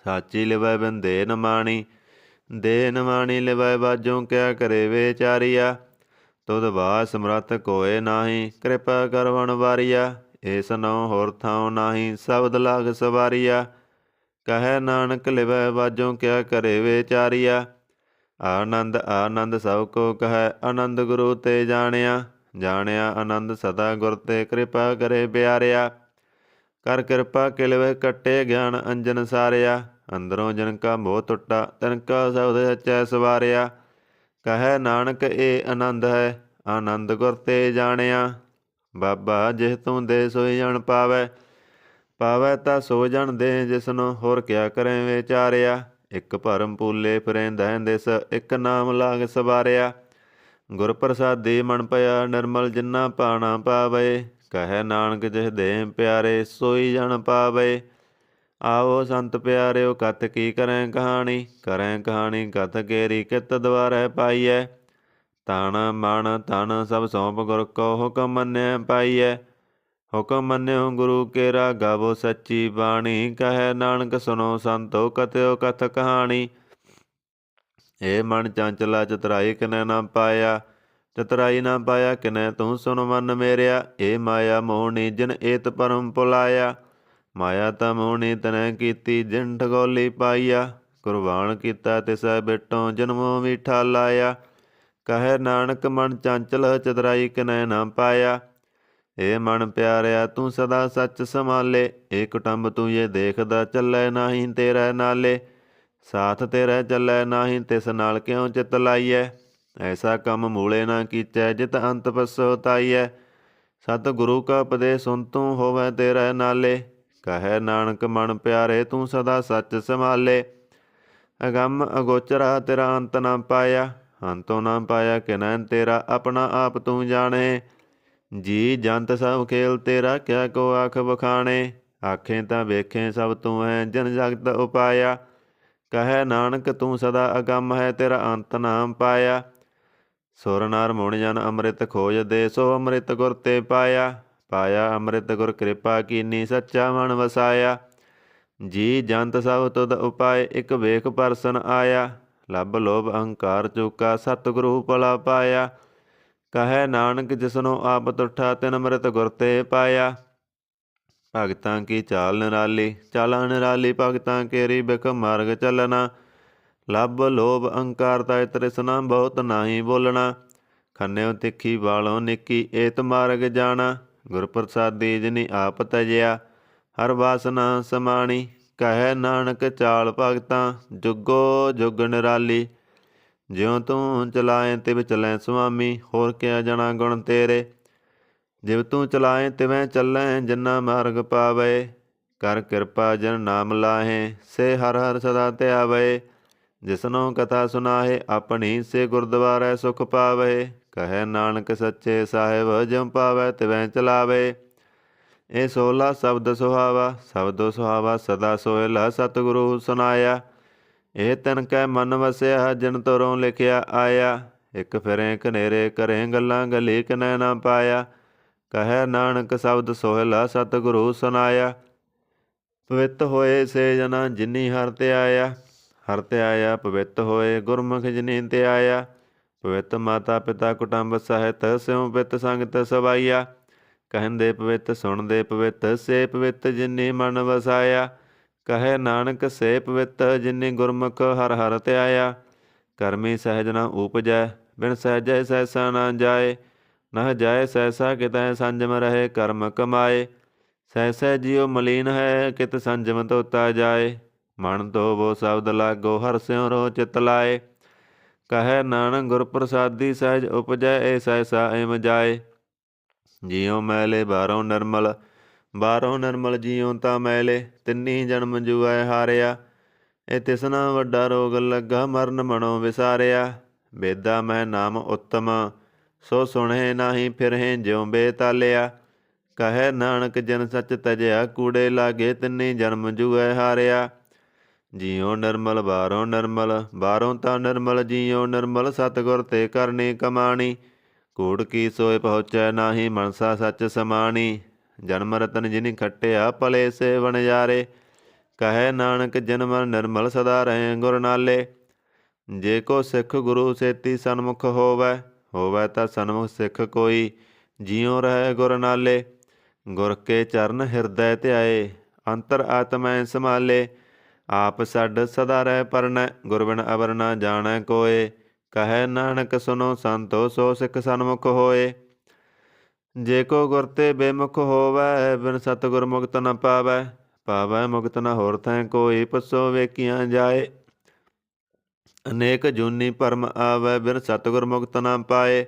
ਸਾਚੀ ਲਿਵੈ ਬਿਨ ਦੇ ਨ ਮਾਣੀ ਦੇ ਨ ਮਾਣੀ ਲਿਵੈ ਬਾਜੋਂ ਕਿਆ ਕਰੇ ਵਿਚਾਰੀਆ। ਤੁਧ ਬਾਸ ਸਮਰੱਥ ਕੋਇ ਨਾਹੀ ਕਿਰਪਾ ਕਰ ਵਣ ਵਾਰੀਆ। ਏਸ ਨਉ ਹੋਰ ਥਾਉ ਨਾਹੀ ਸ਼ਬਦ ਲਾਗ ਸਵਾਰੀਆ। ਕਹੈ ਨਾਨਕ ਲਿਵੈ ਬਾਜੋਂ ਕਿਆ ਕਰੇ ਵਿਚਾਰੀਆ। ਆਨੰਦ ਆਨੰਦ ਸਭ ਕੋ ਕਹੈ ਆਨੰਦ ਗੁਰੂ ਤੇ ਜਾਣਿਆ। ਜਾਣਿਆ ਆਨੰਦ ਸਦਾ ਗੁਰ ਤੇ ਕਿਰਪਾ ਕਰੇ ਪਿਆਰਿਆ। ਕਰ ਕਿਰਪਾ ਕਿਲਵੇ ਕੱਟੇ ਗਿਆਨ ਅੰਜਨ ਸਾਰਿਆ। ਅੰਦਰੋਂ ਜਨ ਕਾ ਮੋਹ ਟੁੱਟਾ ਤਿਨ ਕਾ ਸ਼ਬਦ ਸਚੈ ਸਵਾਰਿਆ। ਕਹੈ ਨਾਨਕ ਇਹ ਆਨੰਦ ਹੈ ਆਨੰਦ ਗੁਰ ਤੇ ਜਾਣਿਆ। ਬਾਬਾ ਜਿਸ ਤੂੰ ਦੇ ਸੋਈ ਜਣ ਪਾਵੈ। ਪਾਵੈ ਤਾਂ ਸੋ ਜਣ ਦੇ ਜਿਸਨੂੰ ਹੋਰ ਕਿਆ ਕਰੇ ਵਿਚਾਰਿਆ। ਇੱਕ ਭਰਮ ਪੂਲੇ ਫਿਰੈ ਦਹਿ ਦਿਸ ਇੱਕ ਨਾਮ ਲਾਗ ਸਵਾਰਿਆ। ਗੁਰ ਪ੍ਰਸਾਦੀ ਮਨ ਭਇਆ ਨਿਰਮਲ ਜਿਨਾ ਪਾਣਾ ਪਾਵੇ। ਕਹੈ ਨਾਨਕ ਜਿਸ ਦੇ ਪਿਆਰੇ ਸੋਈ ਜਣ ਪਾਵੇ। ਆਓ ਸੰਤ ਪਿਆਰਿਓ ਕਥ ਕੀ ਕਰੈ ਕਹਾਣੀ। ਕਰੈ ਕਹਾਣੀ ਕਥ ਕੇਰੀ ਕਿਤ ਦੁਆਰੈ ਪਾਈਐ। ਤਨ ਮਨ ਧਨ ਸਭ ਸੌਂਪ ਗੁਰ ਕੋ ਹੁਕਮ ਮੰਨਿਆ ਪਾਈਐ। ਹੁਕਮ ਮੰਨਿਓ ਗੁਰੂ ਕੇਰਾ ਗਾਵੋ ਸੱਚੀ ਬਾਣੀ। ਕਹੈ ਨਾਨਕ ਸੁਨੋ ਸੰਤੋ ਕਥਿਓ ਕਥ ਕਹਾਣੀ। ਇਹ ਮਨ ਚੰਚਲਾ ਚਤੁਰਾਈ ਕਿਨੈ ਨਾ ਪਾਇਆ। ਚਤੁਰਾਈ ਨਾ ਪਾਇਆ ਕਿਨੈ ਤੂੰ ਸੁਨ ਮਨ ਮੇਰਿਆ। ਇਹ ਮਾਇਆ ਮੋਹਣੀ ਜਿਨ ਏਤ ਭਰਮ ਭੁਲਾਇਆ। ਮਾਇਆ ਤਾਂ ਮੋਹਣੀ ਤਨੈ ਕੀਤੀ ਜਿਨ ਠਗੋਲੀ ਪਾਈਆ। ਕੁਰਬਾਨ ਕੀਤਾ ਤਿਸੈ ਬਿਟੋਂ ਜਨਮੋਂ ਮੀਠਾ ਲਾਇਆ। ਕਹੈ ਨਾਨਕ ਮਨ ਚੰਚਲ ਚਤੁਰਾਈ ਕਿਨੈ ਨਾ ਪਾਇਆ। ਇਹ ਮਨ ਪਿਆਰਿਆ ਤੂੰ ਸਦਾ ਸੱਚ ਸੰਭਾਲੇ। ਇਹ ਕੁਟੰਬ ਤੂੰ ਇਹ ਦੇਖਦਾ ਚੱਲੈ ਨਾਹੀਂ ਤੇਰੇ ਨਾਲੇ। ਸਾਥ ਤੇਰੇ ਚੱਲੈ ਨਾਹੀਂ ਤਿਸ ਨਾਲ ਕਿਉ ਚਿਤ ਲਾਈਐ। ਐਸਾ ਕੰਮ ਮੂਲੇ ਨਾ ਕੀਚੈ ਜਿਤ ਅੰਤ ਪਛਤਾਈਐ। ਸਤ ਗੁਰੂ ਕਾ ਉਪਦੇਸ਼ ਸੁਨ ਤੂੰ ਹੋਵੈ ਤੇਰੇ ਨਾਲੇ। ਕਹੈ ਨਾਨਕ ਮਨ ਪਿਆਰੇ ਤੂੰ ਸਦਾ ਸੱਚ ਸੰਭਾਲੇ। ਅਗੰਮ ਅਗੋਚਰਾ ਤੇਰਾ ਅੰਤ ਨਾ ਪਾਇਆ। ਅੰਤੋਂ ਨਾ ਪਾਇਆ ਕਿਨੈ ਤੇਰਾ ਆਪਣਾ ਆਪ ਤੂੰ ਜਾਣੇ। ਜੀ ਜੰਤ ਸਭ ਖੇਲ ਤੇਰਾ ਕਿਆ ਕੋ ਆਖ ਬਖਾਣੇ। ਆਖੇ ਤਾਂ ਵੇਖੇ ਸਭ ਤੂੰ ਹੈ ਜਨ ਜਗਤ ਉਪਾਇਆ। ਕਹੈ ਨਾਨਕ ਤੂੰ ਸਦਾ ਅਗੰਮ ਹੈ ਤੇਰਾ ਅੰਤ ਨਾ ਪਾਇਆ। ਸੁਰ ਨਰ ਮੁਨਿ ਜਨ ਅੰਮ੍ਰਿਤ ਖੋਜ ਦੇ ਸੋ ਅੰਮ੍ਰਿਤ ਗੁਰ ਤੇ ਪਾਇਆ। ਪਾਇਆ ਅੰਮ੍ਰਿਤ ਗੁਰ ਕਿਰਪਾ ਕੀਨੀ ਸੱਚਾ ਮਨ ਵਸਾਇਆ। ਜੀ ਜੰਤ ਸਭ ਤੁਧ ਉਪਾਏ ਇੱਕ ਵੇਖ ਪਰਸਨ ਆਇਆ। ਲੱਭ ਲੋਭ ਅਹੰਕਾਰ ਚੂਕਾ ਸਤਿਗੁਰੂ ਭਲਾ ਪਾਇਆ। ਕਹੈ ਨਾਨਕ ਜਿਸਨੂੰ ਆਪ ਤੁਠਾ ਤਿਨ ਅੰਮ੍ਰਿਤ ਗੁਰ ਤੇ ਪਾਇਆ। ਭਗਤਾਂ ਕੀ ਚਾਲ ਨਿਰਾਲੀ ਚਾਲਾਂ ਨਿਰਾਲੀ ਭਗਤਾਂ ਕੇਰੀ ਬਿਖ ਮਾਰਗ ਚੱਲਣਾ। ਲੱਭ ਲੋਭ ਅਹੰਕਾਰ ਤੈ ਤ੍ਰਿਸ਼ਨਾ ਬਹੁਤ ਨਾਹੀ ਬੋਲਣਾ। ਖੰਨਿਓ ਤਿੱਖੀ ਵਾਲੋਂ ਨਿੱਕੀ ਏਤ ਮਾਰਗ ਜਾਣਾ। ਗੁਰ ਪ੍ਰਸਾਦੀ ਜਿਨੀ ਆਪ ਤਜਿਆ ਹਰ ਵਾਸਨਾ ਸਮਾਣੀ। ਕਹੈ ਨਾਨਕ ਚਾਲ ਭਗਤਾਂ ਜੁਗੋ ਜੁਗ ਨਿਰਾਲੀ। ਜਿਉ ਤੂੰ ਚਲਾਏ ਤਿਵ ਚਲੈ ਸੁਆਮੀ ਹੋਰ ਕਿਆ ਜਣਾ ਗੁਣ ਤੇਰੇ। ਜਿਵ ਤੂੰ ਚਲਾਏ ਤਿਵੈ ਚੱਲੈ ਜਿਨਾ ਮਾਰਗ ਪਾਵੇ। ਕਰ ਕਿਰਪਾ ਜਨ ਨਾਮ ਲਾਹੇ ਸੇ ਹਰ ਹਰ ਸਦਾ ਧਿਆਵੇ। ਜਿਸਨੋ ਕਥਾ ਸੁਨਾਹੇ ਆਪਣੀ ਸੇ ਗੁਰਦੁਆਰੈ ਸੁਖ ਪਾਵੇ। ਕਹੈ ਨਾਨਕ ਸੱਚੇ ਸਾਹਿਬ ਜਿਉ ਪਾਵੈ ਤਿਵੈ ਚਲਾਵੇ। ਇਹ 16 ਸ਼ਬਦ ਸੁਹਾਵਾ ਸ਼ਬਦੋ ਸੁਹਾਵਾ ਸਦਾ ਸੋਹਿਲਾ ਸਤਿਗੁਰੂ ਸੁਨਾਇਆ। ਇਹ ਤਿਨ ਕੈ ਮਨ ਵਸਿਆ ਜਿਨ ਤੁਰੋਂ ਲਿਖਿਆ ਆਇਆ। ਇੱਕ ਫਿਰੇ ਕਨੇਰੇ ਕਰੇ ਗੱਲਾਂ ਗਲੀ ਕਿਨੈ ਨਾ ਪਾਇਆ। ਕਹੈ ਨਾਨਕ ਸ਼ਬਦ ਸੋਹਿਲਾ ਸਤਿਗੁਰੂ ਸੁਨਾਇਆ। ਪਵਿੱਤ ਹੋਏ ਸੇ ਜਨਾ ਜਿਨੀ ਹਰਿ ਧਿਆਇਆ। ਹਰਿ ਧਿਆਇਆ ਪਵਿੱਤ ਹੋਏ ਗੁਰਮੁਖ ਜਿਨੀ ਧਿਆਇਆ। ਪਵਿੱਤ ਮਾਤਾ ਪਿਤਾ ਕੁਟੰਬ ਸਹਿਤ ਸਿਉ ਪਿਤ ਸੰਗਤ ਸਵਾਈਆ। ਕਹਿੰਦੇ ਪਵਿੱਤ ਸੁਣਦੇ ਪਵਿੱਤ ਸੇ ਪਵਿੱਤ ਜਿਨੀ ਮਨ ਵਸਾਇਆ। ਕਹੈ ਨਾਨਕ ਸੇ ਪਵਿੱਤ ਜਿਨੀ ਗੁਰਮੁਖ ਹਰਿ ਹਰਿ ਧਿਆਇਆ। ਕਰਮੀ ਸਹਿਜ ਨ ਊਪਜੈ ਬਿਨ ਸਹਿਜੈ ਸਹਿਸਾ ਨਾ ਜਾਏ। ਨਹ ਜਾਏ ਸਹਿਸਾ ਕਿਤੈ ਸੰਜਮ ਰਹੇ ਕਰਮ ਕਮਾਏ। ਸਹਿਸੈ ਜਿਉ ਮਲੀਨ ਹੈ ਕਿਤ ਸੰਜਮ ਧੋਤਾ ਜਾਏ। ਮਨ ਧੋਵੋ ਸ਼ਬਦ ਲਾਗੋ ਹਰਿ ਸਿਉ ਰੋ ਚਿਤ ਲਾਏ। ਕਹੈ ਨਾਨਕ ਗੁਰ ਪ੍ਰਸਾਦੀ ਸਹਿਜ ਉਪਜੈ ਏ ਸਹਿਸਾ ਏਮ ਜਾਏ। ਜਿਉ ਮੈਲੇ ਬਾਹਰੋਂ ਨਿਰਮਲ ਜਿਉ ਤਾਂ ਮੈਲੇ। ਤਿੰਨੀ ਜਨਮ ਜੁਐ ਹਾਰਿਆ ਇਹ ਤਿਸਨਾ ਵੱਡਾ ਰੋਗ ਲੱਗਾ ਮਰਨ ਮਨੋ ਵਿਸਾਰਿਆ। ਬੇਦਾ ਮੈਂ ਨਾਮ ਉੱਤਮ ਸੋ ਸੁਣੇ ਨਾਹੀ ਫਿਰਹਿ ਜਿਉ ਬੇਤਾਲਿਆ। ਕਹੈ ਨਾਨਕ ਜਨ ਸੱਚ ਤਜਿਆ ਕੂੜੇ ਲਾਗੇ ਤਿੰਨੀ ਜਨਮ ਜੁਐ ਹਾਰਿਆ। ਜਿਉ ਨਿਰਮਲ ਬਾਹਰੋਂ ਤਾਂ ਨਿਰਮਲ ਜਿਉ ਨਿਰਮਲ ਸਤਿਗੁਰ ਤੇ ਕਰਨੀ ਕਮਾਣੀ। ਕੂੜ ਕੀ ਸੋਏ ਪਹੁੰਚੈ ਨਾਹੀ ਮਨਸਾ ਸੱਚ ਸਮਾਣੀ। ਜਨਮ ਰਤਨ ਜਿਨੀ ਖੱਟਿਆ ਭਲੇ ਸੇ ਵਣਜਾਰੇ। ਕਹੈ ਨਾਨਕ ਜਨਮ ਨਿਰਮਲ ਸਦਾ ਰਹੇ ਗੁਰ ਨਾਲੇ। ਜੇ ਕੋ ਸਿੱਖ ਗੁਰੂ ਸੇਤੀ ਸਨਮੁਖ ਹੋਵੈ ਤਾਂ ਸਨਮੁਖ ਸਿੱਖ ਕੋਈ ਜਿਉ ਰਹਿ ਗੁਰ ਨਾਲੇ। ਗੁਰ ਕੇ ਚਰਨ ਹਿਰਦੈ ਧਿਆਏ ਅੰਤਰ ਆਤਮੈ ਸੰਭਾਲੇ। ਆਪ ਛੱਡ ਸਦਾ ਰਹਿ ਪਰਣੈ ਗੁਰ ਬਿਨ ਅਵਰ ਨਾ ਜਾਣੈ ਕੋਏ। ਕਹੈ ਨਾਨਕ ਸੁਨੋ ਸੰਤੋ ਸੋ ਸਿੱਖ ਸਨਮੁਖ ਹੋਏ। ਜੇ ਕੋ ਗੁਰ ਤੇ ਬੇਮੁਖ ਹੋਵੈ ਬਿਨ ਸਤਿਗੁਰ ਮੁਕਤ ਨ ਪਾਵੈ ਮੁਕਤ ਨ ਹੋਰ ਥੈ ਕੋਈ ਪਸੋ ਵੇਖੀਆਂ ਜਾਏ। ਅਨੇਕ ਜੂਨੀ ਭਰਮ ਆਵੈ ਬਿਨ ਸਤਿਗੁਰ ਮੁਕਤ ਨ ਪਾਏ।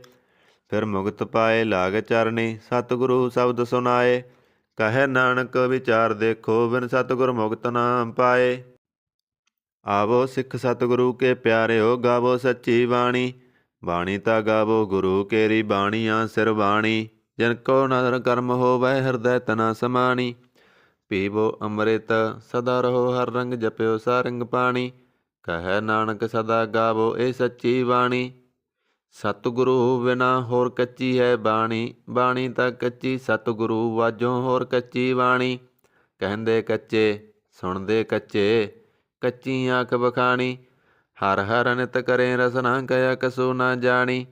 ਫਿਰ ਮੁਕਤ ਪਾਏ ਲਾਗ ਚਰਣੀ ਸਤਿਗੁਰੂ ਸ਼ਬਦ ਸੁਨਾਏ। ਕਹੈ ਨਾਨਕ ਵਿਚਾਰ ਦੇਖੋ ਬਿਨ ਸਤਿਗੁਰ ਮੁਕਤ ਨ ਪਾਏ। ਆਵੋ ਸਿੱਖ ਸਤਿਗੁਰੂ ਕੇ ਪਿਆਰਿਓ ਗਾਵੋ ਸੱਚੀ ਬਾਣੀ। ਬਾਣੀ ਤਾਂ ਗਾਵੋ ਗੁਰੂ ਕੇਰੀ ਬਾਣੀਆਂ ਸਿਰ ਬਾਣੀ। ਜਿਨ ਕੋ ਨਦਰ ਕਰਮ ਹੋਵੈ ਹਿਰਦੈ ਤਨਾ ਸਮਾਣੀ। ਪੀਵੋ ਅੰਮ੍ਰਿਤ ਸਦਾ ਰਹੋ ਹਰ ਰੰਗ ਜਪਿਓ ਸਾਰੰਗ ਪਾਣੀ। ਕਹੈ ਨਾਨਕ ਸਦਾ ਗਾਵੋ ਇਹ ਸੱਚੀ ਬਾਣੀ। ਸਤਿਗੁਰੂ ਬਿਨਾ ਹੋਰ ਕੱਚੀ ਹੈ ਬਾਣੀ। ਬਾਣੀ ਤਾਂ ਕੱਚੀ ਸਤਿਗੁਰੂ ਵਾਜੋਂ ਹੋਰ ਕੱਚੀ ਬਾਣੀ। ਕਹਿੰਦੇ ਕੱਚੇ ਸੁਣਦੇ ਕੱਚੇ ਕੱਚੀ ਆਖ ਬਖਾਣੀ। ਹਰ ਹਰ ਨਿਤ ਕਰੇ ਰਸਨਾ ਕਇਆ ਕਸੂ ਨਾ ਜਾਣੀ।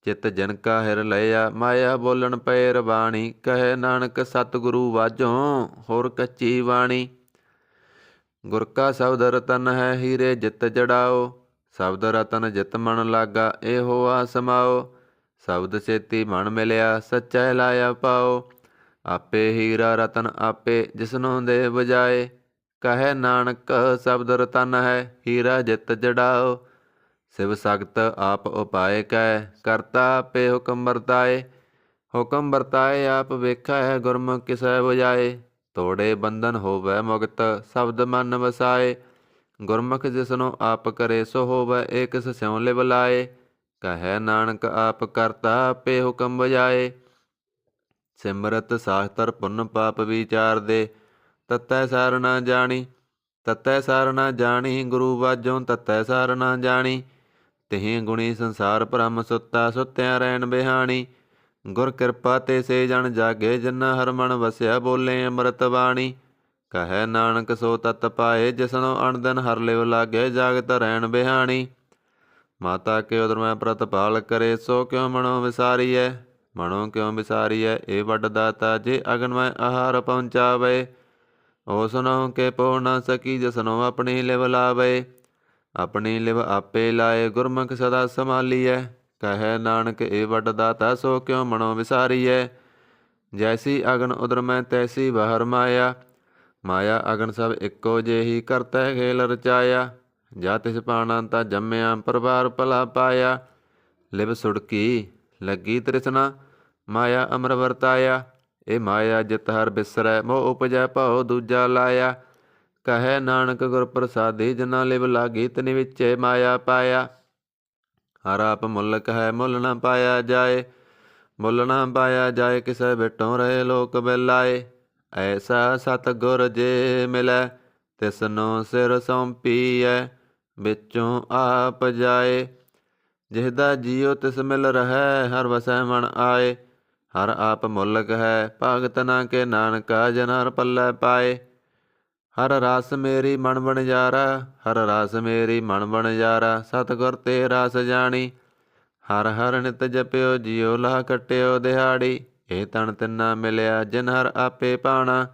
ਚਿਤ ਜਨ ਕਾ ਹਿਰ ਲਿਆ ਮਾਇਆ ਬੋਲਣ ਪਏ ਰਬਾਣੀ। ਕਹੈ ਨਾਨਕ ਸਤਿਗੁਰੂ ਵਾਜੋਂ ਹੋਰ ਕੱਚੀ ਬਾਣੀ। ਗੁਰ ਕਾ ਸ਼ਬਦ ਰਤਨ ਹੈ ਹੀਰੇ ਜਿਤ ਜੜਾਓ। ਸ਼ਬਦ ਰਤਨ ਜਿਤ ਮਨ ਲਾਗਾ ਇਹੋ ਆ ਸਮਾਓ। ਸ਼ਬਦ ਛੇਤੀ ਮਨ ਮਿਲਿਆ ਸੱਚੈ ਲਾਇਆ ਪਾਓ। ਆਪੇ ਹੀਰਾ ਰਤਨ ਆਪੇ ਜਿਸਨੋਂ ਦੇ ਬਜਾਏ। ਕਹੈ ਨਾਨਕ ਸ਼ਬਦ ਰਤਨ ਹੈ ਹੀਰਾ ਜਿਤ ਜੜਾਓ। ਸਿਵ ਸਗਤ ਆਪ ਉਪਾਏ ਕੈ ਕਰਤਾ ਆਪੇ ਹੁਕਮ ਵਰਤਾਏ। ਹੁਕਮ ਵਰਤਾਏ ਆਪ ਵੇਖਾ ਹੈ ਗੁਰਮੁਖ ਕਿਸੈ ਬੁਝਾਏ। ਤੋੜੇ ਬੰਧਨ ਹੋਵੈ ਮੁਕਤ ਸ਼ਬਦ ਮਨ ਵਸਾਏ। ਗੁਰਮੁਖ ਜਿਸਨੂੰ ਆਪ ਕਰੇ ਸੋ ਹੋਵੈ ਏਕਸ ਸਿਉ ਲਿਵ ਲਾਏ। ਕਹੈ ਨਾਨਕ ਆਪ ਕਰਤਾ ਆਪੇ ਹੁਕਮ ਬਜਾਏ। ਸਿਮਰਤ ਸਾਸਤਰ ਪੁੰਨ ਪਾਪ ਵਿਚਾਰ ਦੇ ਤਤੈ ਸਾਰ ਨਾ ਜਾਣੀ। ਗੁਰੂ ਵਾਜੋਂ ਤਤੈ ਸਾਰ ਨਾ ਜਾਣੀ। ਤਿਹੀਂ ਗੁਣੀ ਸੰਸਾਰ ਭ੍ਰਮ ਸੁੱਤਿਆਂ ਰਹਿਣ ਬਿਹਾਣੀ। ਗੁਰ ਕਿਰਪਾ ਤੇ ਸੇ ਜਨ ਜਾਗੇ ਜਿਨਾ ਹਰ ਮਨ ਵਸਿਆ ਬੋਲੇ ਅੰਮ੍ਰਿਤ ਬਾਣੀ। ਕਹੈ ਨਾਨਕ ਸੋ ਤਤ ਪਾਏ ਜਿਸਨੋ ਅਣਦਿਨ ਹਰ ਲਿਵ ਲਾਗੇ ਜਾਗਤ ਰਹਿਣ ਬਿਹਾਣੀ। ਮਾਤਾ ਕਿਉ ਧਰਮੈ ਪ੍ਰਤਪਾਲ ਕਰੇ ਸੋ ਕਿਉ ਮਨੋ ਵਿਸਾਰੀਐ। ਇਹ ਵੱਡ ਦਾਤਾ ਜੇ ਅਗਨਮੈ ਆਹਾਰ ਪਹੁੰਚਾਵੇ। ਉਸ ਨਹੁ ਕੇ ਪੋ ਨਾ ਸਕੀ ਜਿਸਨੋ ਆਪਣੀ ਲਿਵ ਲਾਵੇ। ਆਪਣੀ ਲਿਵ ਆਪੇ ਲਾਏ, ਗੁਰਮੁਖ ਸਦਾ ਸੰਭਾਲੀਐ। ਕਹੈ ਨਾਨਕ ਏ ਵੱਡ ਦਾਤਾ, ਸੋ ਕਿਉ ਮਨੋ ਵਿਸਾਰੀਐ। ਜੈਸੀ ਅਗਨ ਉਦਰਮੈ ਤੈਸੀ ਬਾਹਰ ਮਾਇਆ, ਮਾਇਆ ਅਗਨ ਸਭ ਇੱਕੋ ਜਿਹੀ, ਕਰਤੈ ਖੇਲ ਰਚਾਇਆ। ਜਾ ਤਿਸ ਪਾਣਾ ਤਾ ਜੰਮਿਆ, ਪਰਵਾਰ ਭਲਾ ਪਾਇਆ। ਲਿਵ ਸੁੜਕੀ ਲੱਗੀ ਤ੍ਰਿਸ਼ਨਾ, ਮਾਇਆ ਅਮਰ ਵਰਤਾਇਆ। ਇਹ ਮਾਇਆ ਜਿਤ ਹਰ ਬਿਸਰੈ, ਮੋਹ ਉਪਜੈ ਭਉ ਦੂਜਾ ਲਾਇਆ। ਕਹੈ ਨਾਨਕ ਗੁਰ ਪ੍ਰਸਾਦੀ, ਜਿਨਾ ਲਿਵ ਲਾਗੀ ਤਿਨ ਵਿੱਚੇ ਮਾਇਆ ਪਾਇਆ। ਹਰ ਆਪ ਮੁੱਲਕ ਹੈ, ਮੁੱਲ ਨਾ ਪਾਇਆ ਜਾਏ, ਮੁੱਲ ਨਾ ਪਾਇਆ ਜਾਏ। ਕਿਸੈ ਬਿਟੋਂ ਰਹੇ ਲੋਕ ਬਿਲਾਏ। ਐਸਾ ਸਤਿਗੁਰ ਜੇ ਮਿਲੈ, ਤਿਸਨੂੰ ਸਿਰ ਸੌਂਪੀਐ, ਵਿੱਚੋਂ ਆਪ ਜਾਏ। ਜਿਹਦਾ ਜੀਉ ਤਿਸ ਮਿਲ ਰਹੈ, ਹਰ ਵਸੈ ਮਨ ਆਏ। ਹਰ ਆਪ ਮੁੱਲਕ ਹੈ, ਭਗਤ ਨਾ ਕੇ ਨਾਨਕਾ, ਜਨ ਹਰ ਪੱਲੇ ਪਾਏ। ਹਰ ਰਸ ਮੇਰੀ ਮਨ ਬਣਜਾਰਾ, ਹਰ ਰਸ ਮੇਰੀ ਮਨ ਬਣਜਾਰਾ। ਸਤਿਗੁਰ ਤੇ ਰਸ ਜਾਣੀ, ਹਰ ਹਰ ਨਿਤ ਜਪਿਓ ਜੀਉ, ਲਾਹ ਕੱਟਿਓ ਦਿਹਾੜੀ। ਇਹ ਤਨ ਤਿੰਨਾ ਮਿਲਿਆ, ਜਿਨ ਹਰ ਆਪੇ ਪਾਣਾ।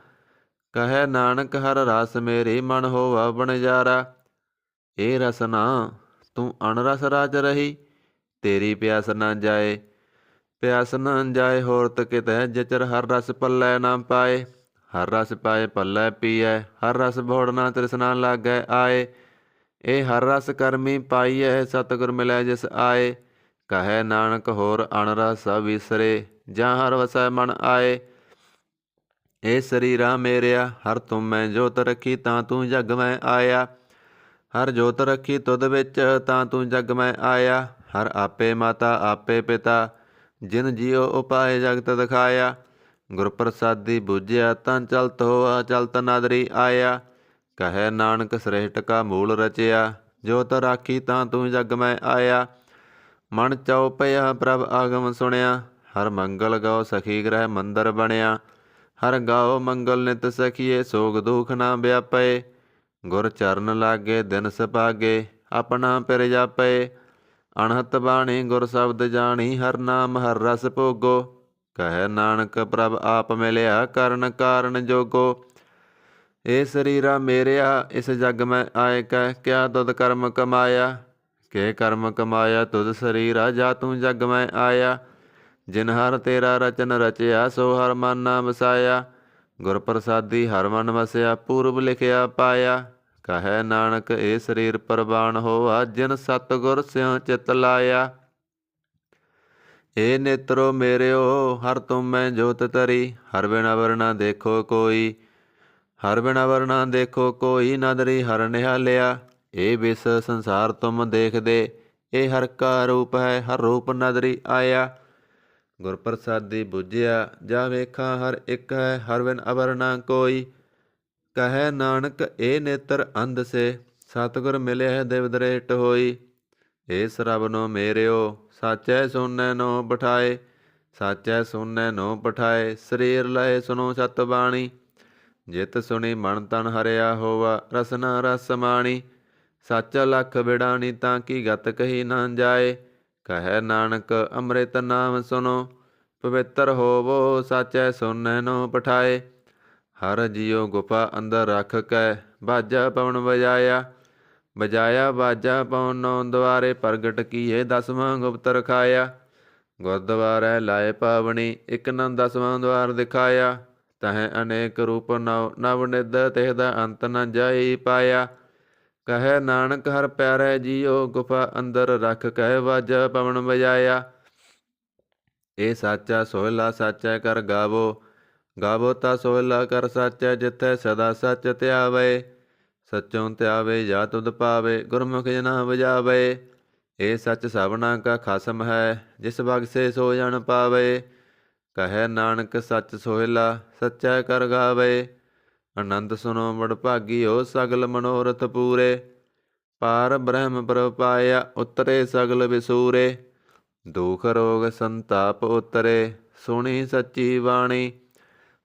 ਕਹੈ ਨਾਨਕ ਹਰ ਰਸ ਮੇਰੀ ਮਨ ਹੋਵਾ ਬਣਜਾਰਾ। ਇਹ ਰਸ ਨਾ ਤੂੰ ਅਣਰਸ ਰਾਜ ਰਹੀ, ਤੇਰੀ ਪਿਆਸ ਨਾ ਜਾਏ, ਪਿਆਸ ਨਾ ਜਾਏ ਹੋਰਤ ਕਿਤੈ। ਜਿਚਰ ਹਰ ਰਸ ਪੱਲੇ ਨਾ ਪਾਏ, ਹਰ ਰਸ ਪਾਏ ਪੱਲੇ ਪੀਐ। ਹਰ ਰਸ ਭੋੜ ਨਾ ਤ੍ਰਿਸ਼ਨਾ ਲਾਗੈ ਆਏ। ਇਹ ਹਰ ਰਸ ਕਰਮੀ ਪਾਈਐ, ਸਤਿਗੁਰ ਮਿਲੈ ਜਿਸ ਆਏ। ਕਹੈ ਨਾਨਕ ਹੋਰ ਅਣਰਸ ਵਿਸਰੇ, ਜਾਂ ਹਰ ਵਸੈ ਮਨ ਆਏ। ਇਹ ਸਰੀਰਾ ਮੇਰਿਆ, ਹਰ ਤੁਮ ਮੈਂ ਜੋਤ ਰੱਖੀ, ਤਾਂ ਤੂੰ ਜਗ ਮੈਂ ਆਇਆ। ਹਰ ਜੋਤ ਰੱਖੀ ਤੁਧ ਵਿੱਚ, ਤਾਂ ਤੂੰ ਜਗ ਮੈਂ ਆਇਆ। ਹਰ ਆਪੇ ਮਾਤਾ ਆਪੇ ਪਿਤਾ, ਜਿਨ ਜੀਉ ਉਪਾਏ ਜਗਤ ਦਿਖਾਇਆ। ਗੁਰ ਪ੍ਰਸਾਦੀ ਬੁਝਿਆ, ਤਾਂ ਚਲਤ ਹੋਆ ਚਲਤ ਨਾਦਰੀ ਆਇਆ। ਕਹੈ ਨਾਨਕ ਸ੍ਰਿਸ਼ਟ ਕਾ ਮੂਲ ਰਚਿਆ, ਜੋਤ ਰਾਖੀ ਤਾਂ ਤੂੰ ਜਗ ਮੈਂ ਆਇਆ। ਮਨ ਚਉ ਪਿਆ ਪ੍ਰਭ ਆਗਮ ਸੁਣਿਆ, ਹਰ ਮੰਗਲ ਗਾਓ ਸਖੀ ਗ੍ਰਹਿ ਮੰਦਰ ਬਣਿਆ। ਹਰ ਗਾਓ ਮੰਗਲ ਨਿਤ ਸਖੀਏ, ਸੋਗ ਦੁਖ ਨਾ ਵਿਆਪੇ। ਗੁਰ ਚਰਨ ਲਾਗੇ ਦਿਨ ਸੁਭਾਗੇ, ਆਪਣਾ ਪਿਰ ਜਾਪੇ। ਅਣਹਤ ਬਾਣੀ ਗੁਰ ਸ਼ਬਦ ਜਾਣੀ, ਹਰ ਨਾਮ ਹਰ ਰਸ ਭੋਗੋ। ਕਹੈ ਨਾਨਕ ਪ੍ਰਭ ਆਪ ਮਿਲਿਆ, ਕਰਨ ਕਾਰਨ ਜੋਗੋ। ਇਹ ਸਰੀਰਾ ਮੇਰਿਆ, ਇਸ ਜਗ ਮੈਂ ਆਏ ਕੈ, ਕਿਆ ਤੁਧ ਕਰਮ ਕਮਾਇਆ। ਕੇ ਕਰਮ ਕਮਾਇਆ ਤੁਧ ਸਰੀਰਾ, ਜਾ ਤੂੰ ਜਗ ਮੈਂ ਆਇਆ। ਜਿਨ ਹਰ ਤੇਰਾ ਰਚਨ ਰਚਿਆ, ਸੋ ਹਰ ਮਨ ਨਾ ਵਸਾਇਆ। ਗੁਰ ਪ੍ਰਸਾਦੀ ਹਰ ਮਨ ਵਸਿਆ, ਪੂਰਬ ਲਿਖਿਆ ਪਾਇਆ। ਕਹੈ ਨਾਨਕ ਇਹ ਸਰੀਰ ਪ੍ਰਵਾਨ ਹੋਆ, ਜਿਨ ਸਤਿਗੁਰ ਸਿਉ ਚਿਤ ਲਾਇਆ। ਇਹ ਨੇਤਰੋ ਮੇਰਿਓ, ਹਰ ਤੁਮ ਮੈਂ ਜੋਤ ਧਰੀ। ਹਰ ਬਿਨ ਅਵਰ ਨਾ ਦੇਖੋ ਕੋਈ, ਹਰ ਬਿਨ ਅਵਰ ਨਾ ਦੇਖੋ ਕੋਈ। ਨਦਰੀ ਹਰ ਨਿਹਾਲਿਆ, ਇਹ ਵਿਸ ਸੰਸਾਰ ਤੁਮ ਦੇਖਦੇ। ਇਹ ਹਰ ਕਾ ਰੂਪ ਹੈ, ਹਰ ਰੂਪ ਨਦਰੀ ਆਇਆ। ਗੁਰ ਪ੍ਰਸਾਦੀ ਬੁਝਿਆ, ਜਾ ਵੇਖਾਂ ਹਰ ਇੱਕ ਹੈ, ਹਰ ਬਿਨ ਅਵਰ ਨਾ ਕੋਈ। ਕਹੈ ਨਾਨਕ ਇਹ ਨੇਤਰ ਅੰਧ ਸੇ, ਸਤਿਗੁਰ ਮਿਲਿਆ ਦਿਵ ਦ੍ਰਿਸ਼ਟ ਹੋਈ। ਇਹ ਸਰਬਨੋ ਮੇਰਿਓ, ਸਾਚੈ ਸੋਨੈ ਨੋ ਬਿਠਾਏ। ਸਾਚੈ ਸੋਨੈ ਨੋ ਬਿਠਾਏ, ਸਰੀਰ ਲਏ ਸੁਨੋ ਸਤ ਬਾਣੀ। ਜਿਤ ਸੁਣੀ ਮਨ ਤਨ ਹਰਿਆ ਹੋਵਾ, ਰਸਨਾ ਰਸ ਮਾਣੀ। ਸਾਚਾ ਲਖ ਬਿੜਾਣੀ, ਤਾਂ ਕੀ ਗਤ ਕਹੀ ਨਾ ਜਾਏ। ਕਹੈ ਨਾਨਕ ਅੰਮ੍ਰਿਤ ਨਾਮ ਸੁਨੋ, ਪਵਿੱਤਰ ਹੋਵੋ। ਸਾਚੈ ਸੋਨੈ ਨੋ ਬਿਠਾਏ। ਹਰ ਜੀਉ ਗੁਫਾ ਅੰਦਰ ਰੱਖ ਕੈ, ਬਾਜਾ ਪਵਨ ਵਜਾਇਆ। ਵਜਾਇਆ ਬਾਜਾ ਪਵਨ ਨੌ ਦੁਆਰੇ, ਪ੍ਰਗਟ ਕੀਏ ਦਸਵਾਂ ਗੁਪਤ ਰਖਾਇਆ। ਗੁਰਦੁਆਰੈ ਲਾਏ ਪਾਵਣੀ, ਇਕ ਨਾ 10ਵਾਂ ਦੁਆਰ ਦਿਖਾਇਆ। ਤਹੈ ਅਨੇਕ ਰੂਪ ਨਵ ਨਿਧ, ਤਿਹ ਦਾ ਅੰਤ ਨ ਜਾਈ ਪਾਇਆ। ਕਹੈ ਨਾਨਕ ਹਰ ਪਿਆਰੇ ਜੀਉ, ਗੁਫਾ ਅੰਦਰ ਰੱਖ ਕੈ ਬਾਜਾ ਪਵਨ ਵਜਾਇਆ। ਇਹ ਸਾਚਾ ਸੋਹਿਲਾ ਸਾਚੈ ਕਰ ਗਾਵੋ, ਗਾਵੋ ਤਾ ਸੋਹਿਲਾ ਕਰ ਸਾਚੈ। ਜਿੱਥੈ ਸਦਾ ਸੱਚ ਧਿਆਵੇ, ਸਚੋਂ ਧਿਆਵੇ ਜਾ ਤੁਧ ਪਾਵੇ। ਗੁਰਮੁਖ ਜਨਾ ਵਜਾਵੇ, ਇਹ ਸੱਚ ਸਭਨਾ ਕਾ ਖਸਮ ਹੈ, ਜਿਸ ਬਖਸ਼ੇ ਸੋ ਜਨ ਪਾਵੇ। ਕਹੈ ਨਾਨਕ ਸੱਚ ਸੋਹਿਲਾ ਸੱਚੈ ਕਰ ਗਾਵੇ। ਆਨੰਦ ਸੁਨੋ ਬੜ ਭਾਗੀਓ, ਸਗਲ ਮਨੋਰਥ ਪੂਰੇ। ਪਾਰ ਬ੍ਰਹਮ ਪ੍ਰਭ ਪਾਇਆ, ਉਤਰੇ ਸਗਲ ਵਿਸੂਰੇ। ਦੁਖ ਰੋਗ ਸੰਤਾਪ ਉਤਰੇ, ਸੁਣੀ ਸੱਚੀ ਬਾਣੀ।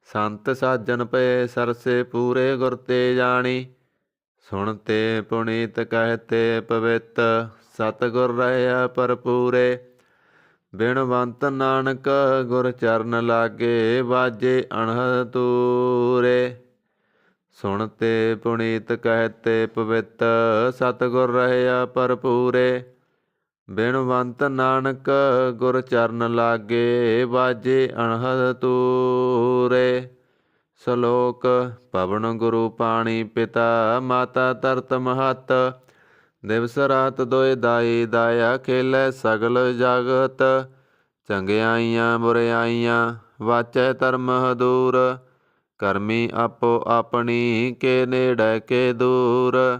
ਸੰਤ ਸਾਜਨ ਪਏ ਸਰਸੇ ਪੂਰੇ, ਗੁਰ ਤੇ ਜਾਣੀ। ਸੁਣਤੇ ਪੁਨੀਤ ਕਹਿਤੇ ਪਵਿੱਤ, ਸਤਿਗੁਰ ਰਹਿਆ ਭਰਪੂਰੇ। ਬਿਨਵੰਤ ਨਾਨਕ ਗੁਰ ਚਰਨ ਲਾਗੇ, ਬਾਜੇ ਅਣਹ ਤੂਰੇ। ਸੁਣਤੇ ਪੁਨੀਤ ਕਹਿਤੇ ਪਵਿੱਤ, ਸਤਿਗੁਰ ਰਹਿਆ ਭਰਪੂਰੇ। ਬਿਨਵੰਤ ਨਾਨਕ ਗੁਰ ਚਰਨ ਲਾਗੇ, ਵਾਜੇ ਅਣਹਦ ਤੂਰੇ। ਸ਼ਲੋਕ। ਪਵਨ ਗੁਰੂ ਪਾਣੀ ਪਿਤਾ, ਮਾਤਾ ਧਰਤ ਮਹੱਤ। ਦਿਵਸ ਰਾਤ ਦੋਇ ਦਾਈ, ਦਾਇਆ ਖੇਲੈ ਸਗਲ ਜਗਤ। ਚੰਗਿਆਈਆਂ ਬੁਰਿਆਈਆਂ, ਵਾਚੈ ਧਰਮ ਹਦੂਰ। ਕਰਮੀ ਆਪੋ ਆਪਣੀ, ਕੇ ਨੇੜੇ ਕੇ ਦੂਰ।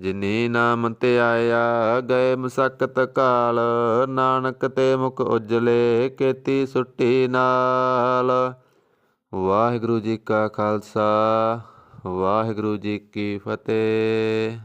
ਜਿਨੀ ਨਾਮ ਧਿਆਇਆ, ਗਏ ਮਸਕਤ ਕਾਲ। ਨਾਨਕ ਤੇ ਮੁਖ ਉਜਲੇ, ਕੀਤੀ ਸੁੱਟੀ ਨਾਲ। ਵਾਹਿਗੁਰੂ ਜੀ ਕਾ ਖਾਲਸਾ, ਵਾਹਿਗੁਰੂ ਜੀ ਕੀ ਫਤਿਹ।